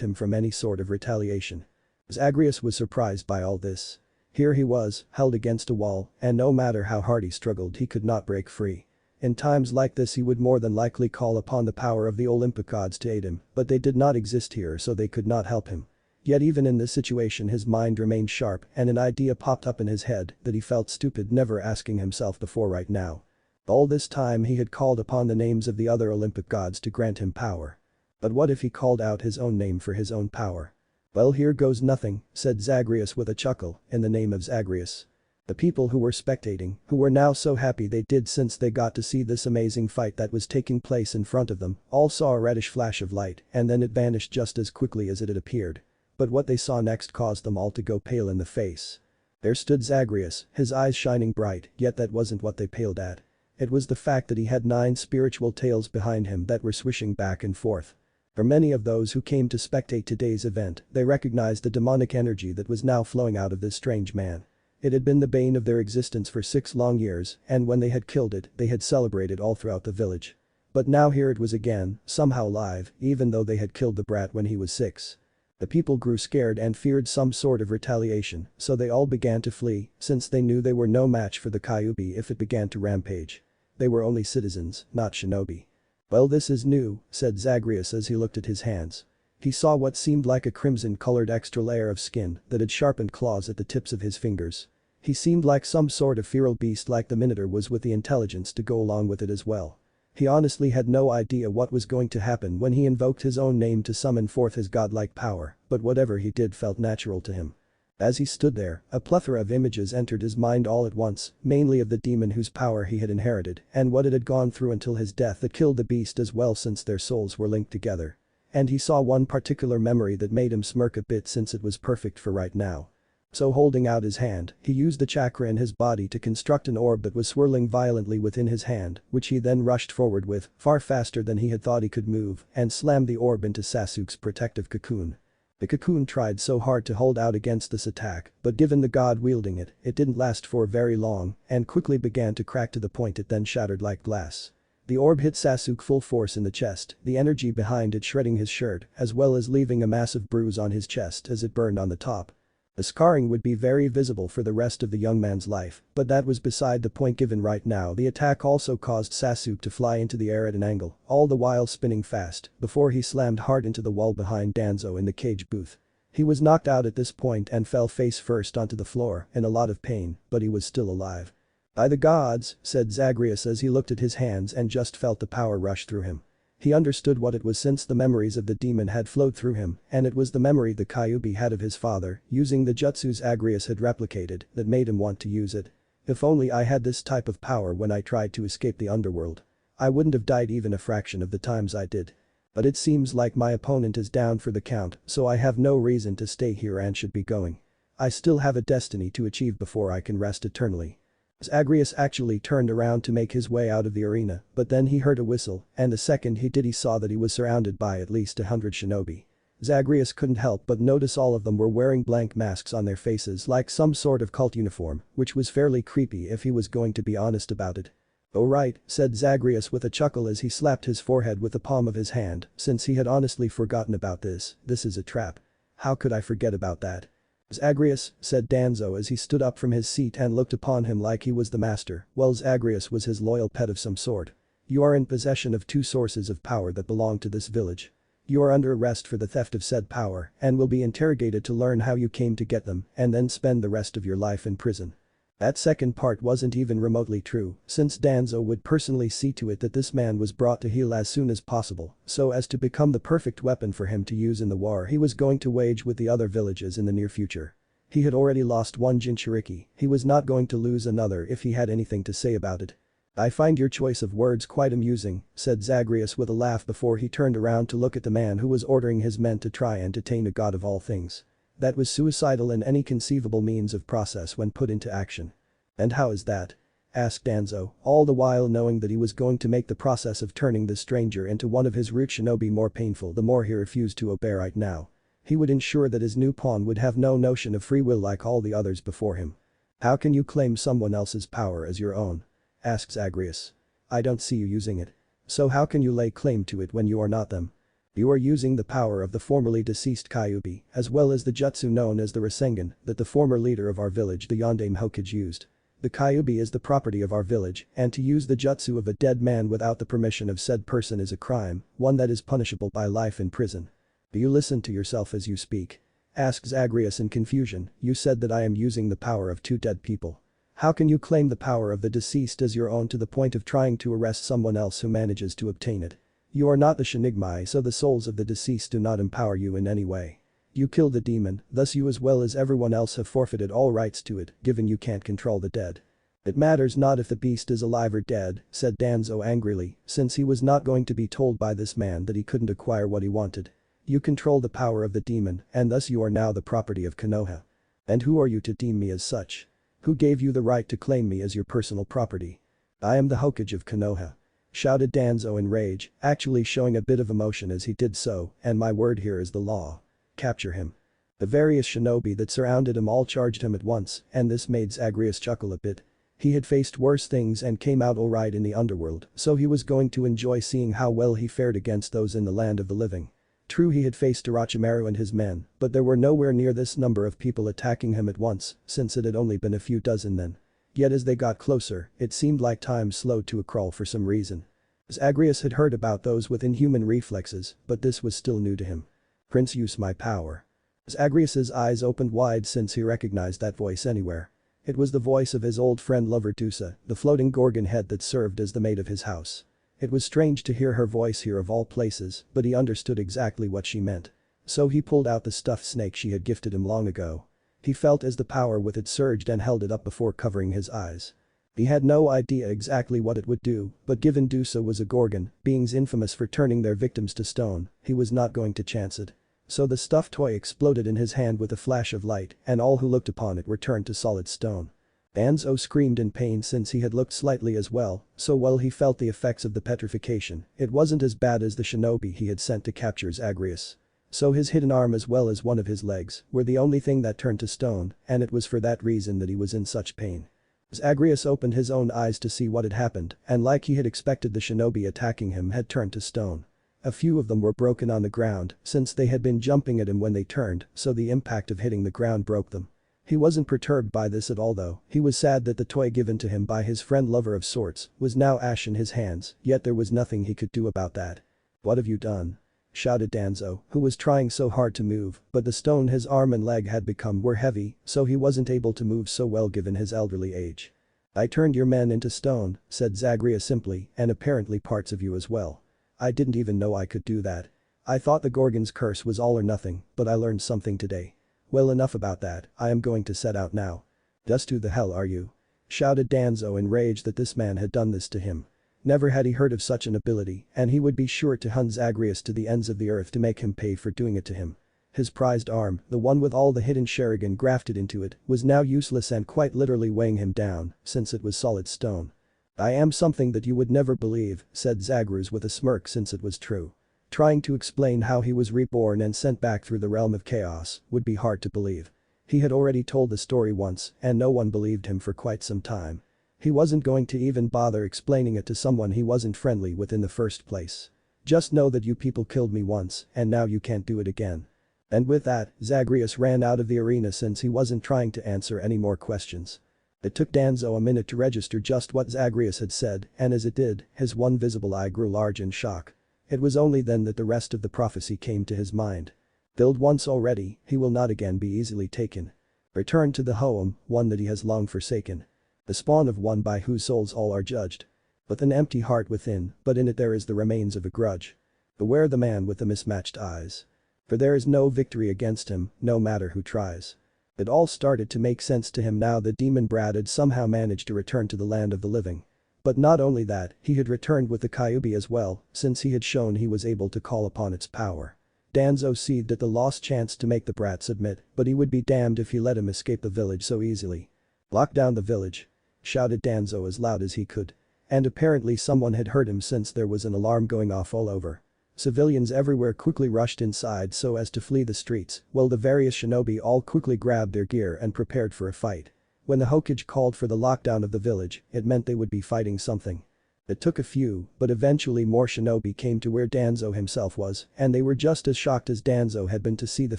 him from any sort of retaliation. Zagreus was surprised by all this. Here he was, held against a wall, and no matter how hard he struggled he could not break free. In times like this he would more than likely call upon the power of the Olympic gods to aid him, but they did not exist here so they could not help him. Yet even in this situation his mind remained sharp and an idea popped up in his head that he felt stupid never asking himself before right now. All this time he had called upon the names of the other Olympic gods to grant him power. But what if he called out his own name for his own power? "Well, here goes nothing," said Zagreus with a chuckle, in the name of Zagreus. The people who were spectating, who were now so happy they did since they got to see this amazing fight that was taking place in front of them, all saw a reddish flash of light and then it vanished just as quickly as it had appeared. But what they saw next caused them all to go pale in the face. There stood Zagreus, his eyes shining bright, yet that wasn't what they paled at. It was the fact that he had 9 spiritual tails behind him that were swishing back and forth. For many of those who came to spectate today's event, they recognized the demonic energy that was now flowing out of this strange man. It had been the bane of their existence for 6 long years, and when they had killed it, they had celebrated all throughout the village. But now here it was again, somehow alive, even though they had killed the brat when he was 6. The people grew scared and feared some sort of retaliation, so they all began to flee, since they knew they were no match for the Kyuubi if it began to rampage. They were only citizens, not shinobi. "Well, this is new," said Zagreus as he looked at his hands. He saw what seemed like a crimson-colored extra layer of skin that had sharpened claws at the tips of his fingers. He seemed like some sort of feral beast like the Minotaur was with the intelligence to go along with it as well. He honestly had no idea what was going to happen when he invoked his own name to summon forth his godlike power, but whatever he did felt natural to him. As he stood there, a plethora of images entered his mind all at once, mainly of the demon whose power he had inherited and what it had gone through until his death that killed the beast as well since their souls were linked together. And he saw one particular memory that made him smirk a bit since it was perfect for right now. So holding out his hand, he used the chakra in his body to construct an orb that was swirling violently within his hand, which he then rushed forward with, far faster than he had thought he could move, and slammed the orb into Sasuke's protective cocoon. The cocoon tried so hard to hold out against this attack, but given the god wielding it, it didn't last for very long and quickly began to crack to the point it then shattered like glass. The orb hit Sasuke full force in the chest, the energy behind it shredding his shirt as well as leaving a massive bruise on his chest as it burned on the top. The scarring would be very visible for the rest of the young man's life, but that was beside the point given right now. The attack also caused Sasuke to fly into the air at an angle, all the while spinning fast, before he slammed hard into the wall behind Danzo in the cage booth. He was knocked out at this point and fell face first onto the floor in a lot of pain, but he was still alive. "By the gods," said Zagreus as he looked at his hands and just felt the power rush through him. He understood what it was since the memories of the demon had flowed through him, and it was the memory the Kyuubi had of his father, using the jutsu Zagreus had replicated, that made him want to use it. "If only I had this type of power when I tried to escape the underworld. I wouldn't have died even a fraction of the times I did. But it seems like my opponent is down for the count, so I have no reason to stay here and should be going. I still have a destiny to achieve before I can rest eternally." Zagreus actually turned around to make his way out of the arena, but then he heard a whistle, and the second he did he saw that he was surrounded by at least 100 shinobi. Zagreus couldn't help but notice all of them were wearing blank masks on their faces like some sort of cult uniform, which was fairly creepy if he was going to be honest about it. "Oh right," said Zagreus with a chuckle as he slapped his forehead with the palm of his hand, since he had honestly forgotten about this is a trap. How could I forget about that? "Zagreus," said Danzo as he stood up from his seat and looked upon him like he was the master, well Zagreus was his loyal pet of some sort. "You are in possession of 2 sources of power that belong to this village. You are under arrest for the theft of said power and will be interrogated to learn how you came to get them and then spend the rest of your life in prison." That second part wasn't even remotely true, since Danzo would personally see to it that this man was brought to heel as soon as possible, so as to become the perfect weapon for him to use in the war he was going to wage with the other villages in the near future. He had already lost one Jinchuriki, he was not going to lose another if he had anything to say about it. "I find your choice of words quite amusing," said Zagreus with a laugh before he turned around to look at the man who was ordering his men to try and detain a god of all things. That was suicidal in any conceivable means of process when put into action. And how is that? Asked Danzo, all the while knowing that he was going to make the process of turning the stranger into one of his root shinobi more painful the more he refused to obey right now. He would ensure that his new pawn would have no notion of free will like all the others before him. How can you claim someone else's power as your own? Asked Zagreus. I don't see you using it. So how can you lay claim to it when you are not them? You are using the power of the formerly deceased Kyuubi, as well as the jutsu known as the Rasengan, that the former leader of our village the Yondaime Hokage used. The Kyuubi is the property of our village, and to use the jutsu of a dead man without the permission of said person is a crime, one that is punishable by life in prison. Do you listen to yourself as you speak? Asked Zagreus in confusion, you said that I am using the power of two dead people. How can you claim the power of the deceased as your own to the point of trying to arrest someone else who manages to obtain it? You are not the Shinigami, so the souls of the deceased do not empower you in any way. You killed the demon, thus you as well as everyone else have forfeited all rights to it, given you can't control the dead. It matters not if the beast is alive or dead, said Danzo angrily, since he was not going to be told by this man that he couldn't acquire what he wanted. You control the power of the demon, and thus you are now the property of Konoha. And who are you to deem me as such? Who gave you the right to claim me as your personal property? I am the Hokage of Konoha. Shouted Danzo in rage, actually showing a bit of emotion as he did so, and my word here is the law. Capture him. The various shinobi that surrounded him all charged him at once, and this made Zagreus chuckle a bit. He had faced worse things and came out alright in the underworld, so he was going to enjoy seeing how well he fared against those in the land of the living. True, he had faced Orochimaru and his men, but there were nowhere near this number of people attacking him at once, since it had only been a few dozen then. Yet as they got closer, it seemed like time slowed to a crawl for some reason. Zagreus had heard about those with inhuman reflexes, but this was still new to him. Prince, use my power. Zagreus's eyes opened wide since he recognized that voice anywhere. It was the voice of his old friend Loverdusa, the floating gorgon head that served as the maid of his house. It was strange to hear her voice here of all places, but he understood exactly what she meant. So he pulled out the stuffed snake she had gifted him long ago. He felt as the power with it surged and held it up before covering his eyes. He had no idea exactly what it would do, but given Dusa was a gorgon, beings infamous for turning their victims to stone, he was not going to chance it. So the stuffed toy exploded in his hand with a flash of light, and all who looked upon it were turned to solid stone. Danzo screamed in pain since he had looked slightly as well, so while he felt the effects of the petrification, it wasn't as bad as the shinobi he had sent to capture Zagreus. So his hidden arm as well as one of his legs were the only thing that turned to stone, and it was for that reason that he was in such pain. Zagreus opened his own eyes to see what had happened, and like he had expected, the shinobi attacking him had turned to stone. A few of them were broken on the ground since they had been jumping at him when they turned, so the impact of hitting the ground broke them. He wasn't perturbed by this at all though, he was sad that the toy given to him by his friend Lover of Sorts was now ash in his hands, yet there was nothing he could do about that. What have you done? Shouted Danzo, who was trying so hard to move, but the stone his arm and leg had become were heavy, so he wasn't able to move so well given his elderly age. I turned your men into stone, said Zagreus simply, and apparently parts of you as well. I didn't even know I could do that. I thought the Gorgon's curse was all or nothing, but I learned something today. Well, enough about that, I am going to set out now. Just who the hell are you? Shouted Danzo in rage that this man had done this to him. Never had he heard of such an ability, and he would be sure to hunt Zagreus to the ends of the earth to make him pay for doing it to him. His prized arm, the one with all the hidden Sharingan grafted into it, was now useless and quite literally weighing him down, since it was solid stone. I am something that you would never believe, said Zagreus with a smirk since it was true. Trying to explain how he was reborn and sent back through the realm of chaos would be hard to believe. He had already told the story once, and no one believed him for quite some time. He wasn't going to even bother explaining it to someone he wasn't friendly with in the first place. Just know that you people killed me once, and now you can't do it again. And with that, Zagreus ran out of the arena since he wasn't trying to answer any more questions. It took Danzo a minute to register just what Zagreus had said, and as it did, his one visible eye grew large in shock. It was only then that the rest of the prophecy came to his mind. Killed once already, he will not again be easily taken. Return to the home, one that he has long forsaken. The spawn of one by whose souls all are judged. With an empty heart within, but in it there is the remains of a grudge. Beware the man with the mismatched eyes. For there is no victory against him, no matter who tries. It all started to make sense to him now that Demon Brad had somehow managed to return to the land of the living. But not only that, he had returned with the Kyuubi as well, since he had shown he was able to call upon its power. Danzo seethed at the lost chance to make the brat submit, but he would be damned if he let him escape the village so easily. "Lock down the village," shouted Danzo as loud as he could. And apparently someone had heard him since there was an alarm going off all over. Civilians everywhere quickly rushed inside so as to flee the streets, while the various shinobi all quickly grabbed their gear and prepared for a fight. When the Hokage called for the lockdown of the village, it meant they would be fighting something. It took a few, but eventually more shinobi came to where Danzo himself was, and they were just as shocked as Danzo had been to see the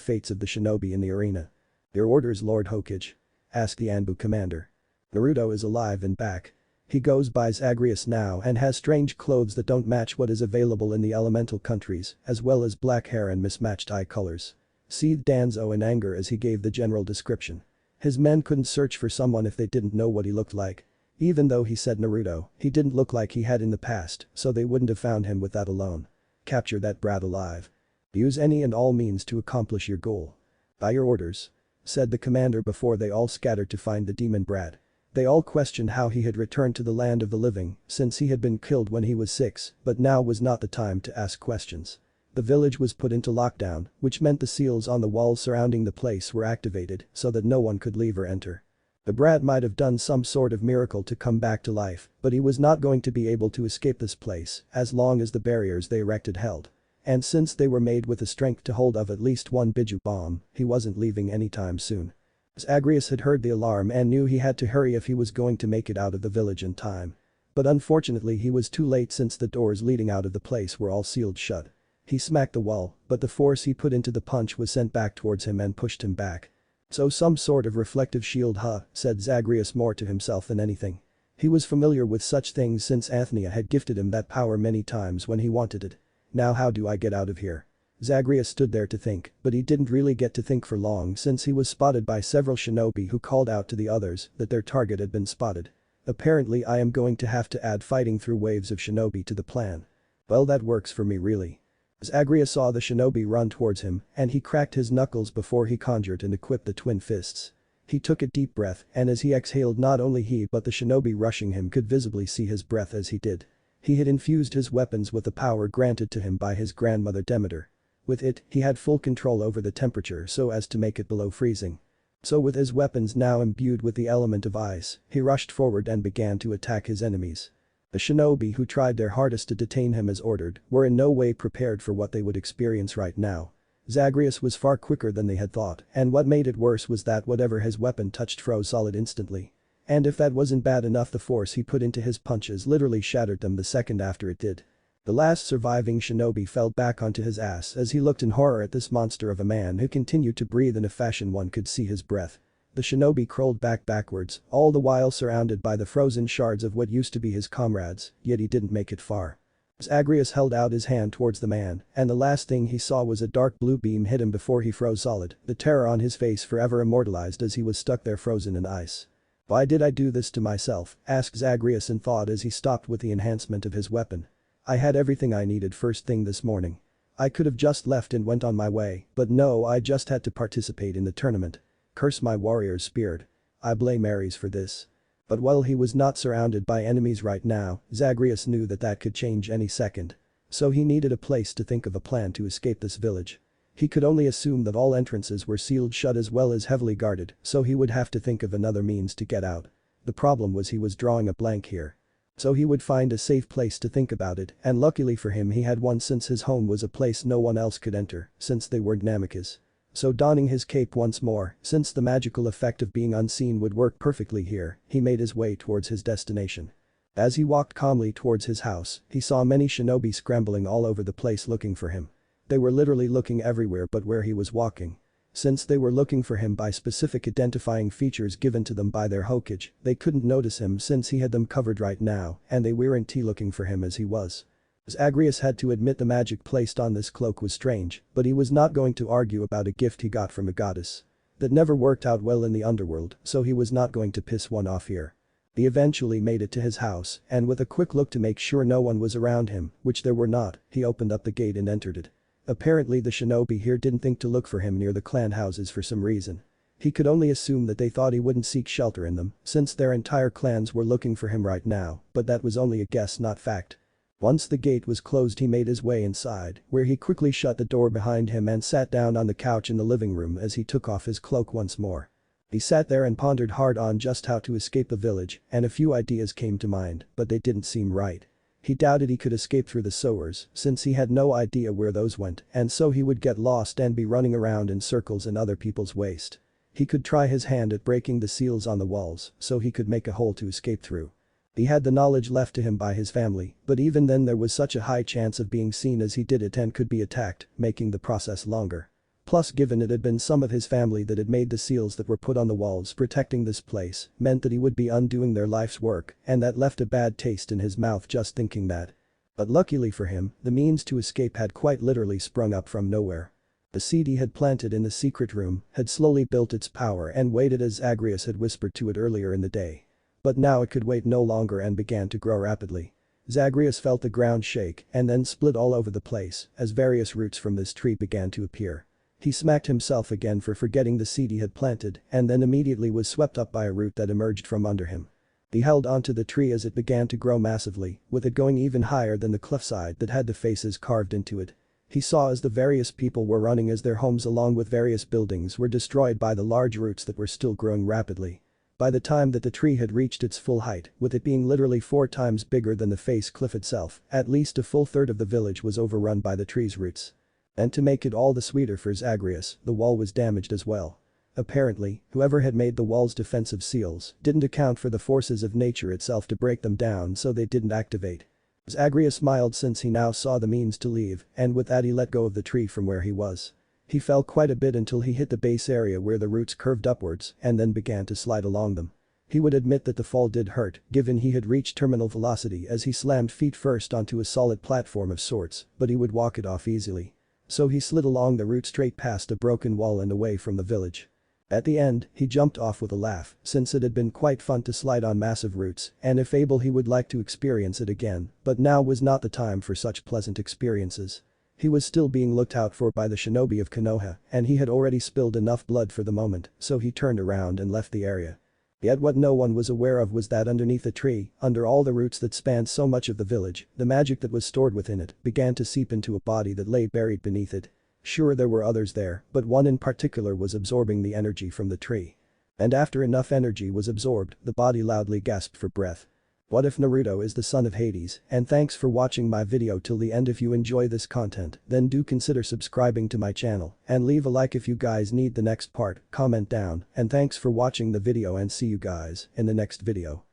fates of the shinobi in the arena. "Your orders, Lord Hokage?" asked the Anbu commander. "Naruto is alive and back. He goes by Zagreus now and has strange clothes that don't match what is available in the elemental countries, as well as black hair and mismatched eye colors," seethed Danzo in anger as he gave the general description. His men couldn't search for someone if they didn't know what he looked like. Even though he said Naruto, he didn't look like he had in the past, so they wouldn't have found him with that alone. "Capture that brat alive. Use any and all means to accomplish your goal." "By your orders," said the commander before they all scattered to find the demon brat. They all questioned how he had returned to the land of the living since he had been killed when he was 6, but now was not the time to ask questions. The village was put into lockdown, which meant the seals on the walls surrounding the place were activated so that no one could leave or enter. The brat might have done some sort of miracle to come back to life, but he was not going to be able to escape this place as long as the barriers they erected held. And since they were made with the strength to hold of at least one Biju bomb, he wasn't leaving anytime soon. Zagreus had heard the alarm and knew he had to hurry if he was going to make it out of the village in time. But unfortunately he was too late since the doors leading out of the place were all sealed shut. He smacked the wall, but the force he put into the punch was sent back towards him and pushed him back. "So some sort of reflective shield, huh?" said Zagreus more to himself than anything. He was familiar with such things since Athenia had gifted him that power many times when he wanted it. "Now how do I get out of here?" Zagreus stood there to think, but he didn't really get to think for long since he was spotted by several shinobi who called out to the others that their target had been spotted. "Apparently I am going to have to add fighting through waves of shinobi to the plan." "Well, that works for me really." Zagreus saw the shinobi run towards him and he cracked his knuckles before he conjured and equipped the twin fists. He took a deep breath and as he exhaled not only he but the shinobi rushing him could visibly see his breath as he did. He had infused his weapons with the power granted to him by his grandmother Demeter. With it, he had full control over the temperature so as to make it below freezing. So with his weapons now imbued with the element of ice, he rushed forward and began to attack his enemies. The shinobi who tried their hardest to detain him as ordered were in no way prepared for what they would experience right now. Zagreus was far quicker than they had thought, and what made it worse was that whatever his weapon touched froze solid instantly. And if that wasn't bad enough, the force he put into his punches literally shattered them the second after it did. The last surviving shinobi fell back onto his ass as he looked in horror at this monster of a man who continued to breathe in a fashion one could see his breath. The shinobi crawled backwards, all the while surrounded by the frozen shards of what used to be his comrades, yet he didn't make it far. Zagreus held out his hand towards the man, and the last thing he saw was a dark blue beam hit him before he froze solid, the terror on his face forever immortalized as he was stuck there frozen in ice. "Why did I do this to myself?" asked Zagreus in thought as he stopped with the enhancement of his weapon. "I had everything I needed first thing this morning. I could have just left and went on my way, but no, I just had to participate in the tournament. Curse my warrior's spirit. I blame Ares for this." But while he was not surrounded by enemies right now, Zagreus knew that that could change any second. So he needed a place to think of a plan to escape this village. He could only assume that all entrances were sealed shut as well as heavily guarded, so he would have to think of another means to get out. The problem was he was drawing a blank here. So he would find a safe place to think about it, and luckily for him he had one since his home was a place no one else could enter, since they weren't Namikaze. So donning his cape once more, since the magical effect of being unseen would work perfectly here, he made his way towards his destination. As he walked calmly towards his house, he saw many shinobi scrambling all over the place looking for him. They were literally looking everywhere but where he was walking. Since they were looking for him by specific identifying features given to them by their Hokage, they couldn't notice him since he had them covered right now and they weren't looking for him as he was. Zagreus had to admit the magic placed on this cloak was strange, but he was not going to argue about a gift he got from a goddess. That never worked out well in the underworld, so he was not going to piss one off here. He eventually made it to his house and with a quick look to make sure no one was around him, which there were not, he opened up the gate and entered it. Apparently the shinobi here didn't think to look for him near the clan houses for some reason. He could only assume that they thought he wouldn't seek shelter in them, since their entire clans were looking for him right now, but that was only a guess not fact. Once the gate was closed he made his way inside, where he quickly shut the door behind him and sat down on the couch in the living room as he took off his cloak once more. He sat there and pondered hard on just how to escape the village, and a few ideas came to mind, but they didn't seem right. He doubted he could escape through the sewers, since he had no idea where those went, and so he would get lost and be running around in circles in other people's waste. He could try his hand at breaking the seals on the walls, so he could make a hole to escape through. He had the knowledge left to him by his family, but even then there was such a high chance of being seen as he did it and could be attacked, making the process longer. Plus, given it had been some of his family that had made the seals that were put on the walls protecting this place, meant that he would be undoing their life's work, and that left a bad taste in his mouth just thinking that. But luckily for him, the means to escape had quite literally sprung up from nowhere. The seed he had planted in the secret room had slowly built its power and waited as Zagreus had whispered to it earlier in the day. But now it could wait no longer and began to grow rapidly. Zagreus felt the ground shake and then split all over the place as various roots from this tree began to appear. He smacked himself again for forgetting the seed he had planted and then immediately was swept up by a root that emerged from under him. He held onto the tree as it began to grow massively, with it going even higher than the cliffside that had the faces carved into it. He saw as the various people were running as their homes along with various buildings were destroyed by the large roots that were still growing rapidly. By the time that the tree had reached its full height, with it being literally 4 times bigger than the face cliff itself, at least a full third of the village was overrun by the tree's roots. And to make it all the sweeter for Zagreus, the wall was damaged as well. Apparently, whoever had made the wall's defensive seals didn't account for the forces of nature itself to break them down, so they didn't activate. Zagreus smiled since he now saw the means to leave, and with that he let go of the tree from where he was. He fell quite a bit until he hit the base area where the roots curved upwards and then began to slide along them. He would admit that the fall did hurt, given he had reached terminal velocity as he slammed feet first onto a solid platform of sorts, but he would walk it off easily. So he slid along the route straight past a broken wall and away from the village. At the end, he jumped off with a laugh, since it had been quite fun to slide on massive roots, and if able he would like to experience it again, but now was not the time for such pleasant experiences. He was still being looked out for by the Shinobi of Konoha, and he had already spilled enough blood for the moment, so he turned around and left the area. Yet what no one was aware of was that underneath the tree, under all the roots that spanned so much of the village, the magic that was stored within it began to seep into a body that lay buried beneath it. Sure, there were others there, but one in particular was absorbing the energy from the tree. And after enough energy was absorbed, the body loudly gasped for breath. What if Naruto is the son of Hades? And thanks for watching my video till the end. If you enjoy this content, then do consider subscribing to my channel and leave a like if you guys need the next part, comment down, and thanks for watching the video and see you guys in the next video.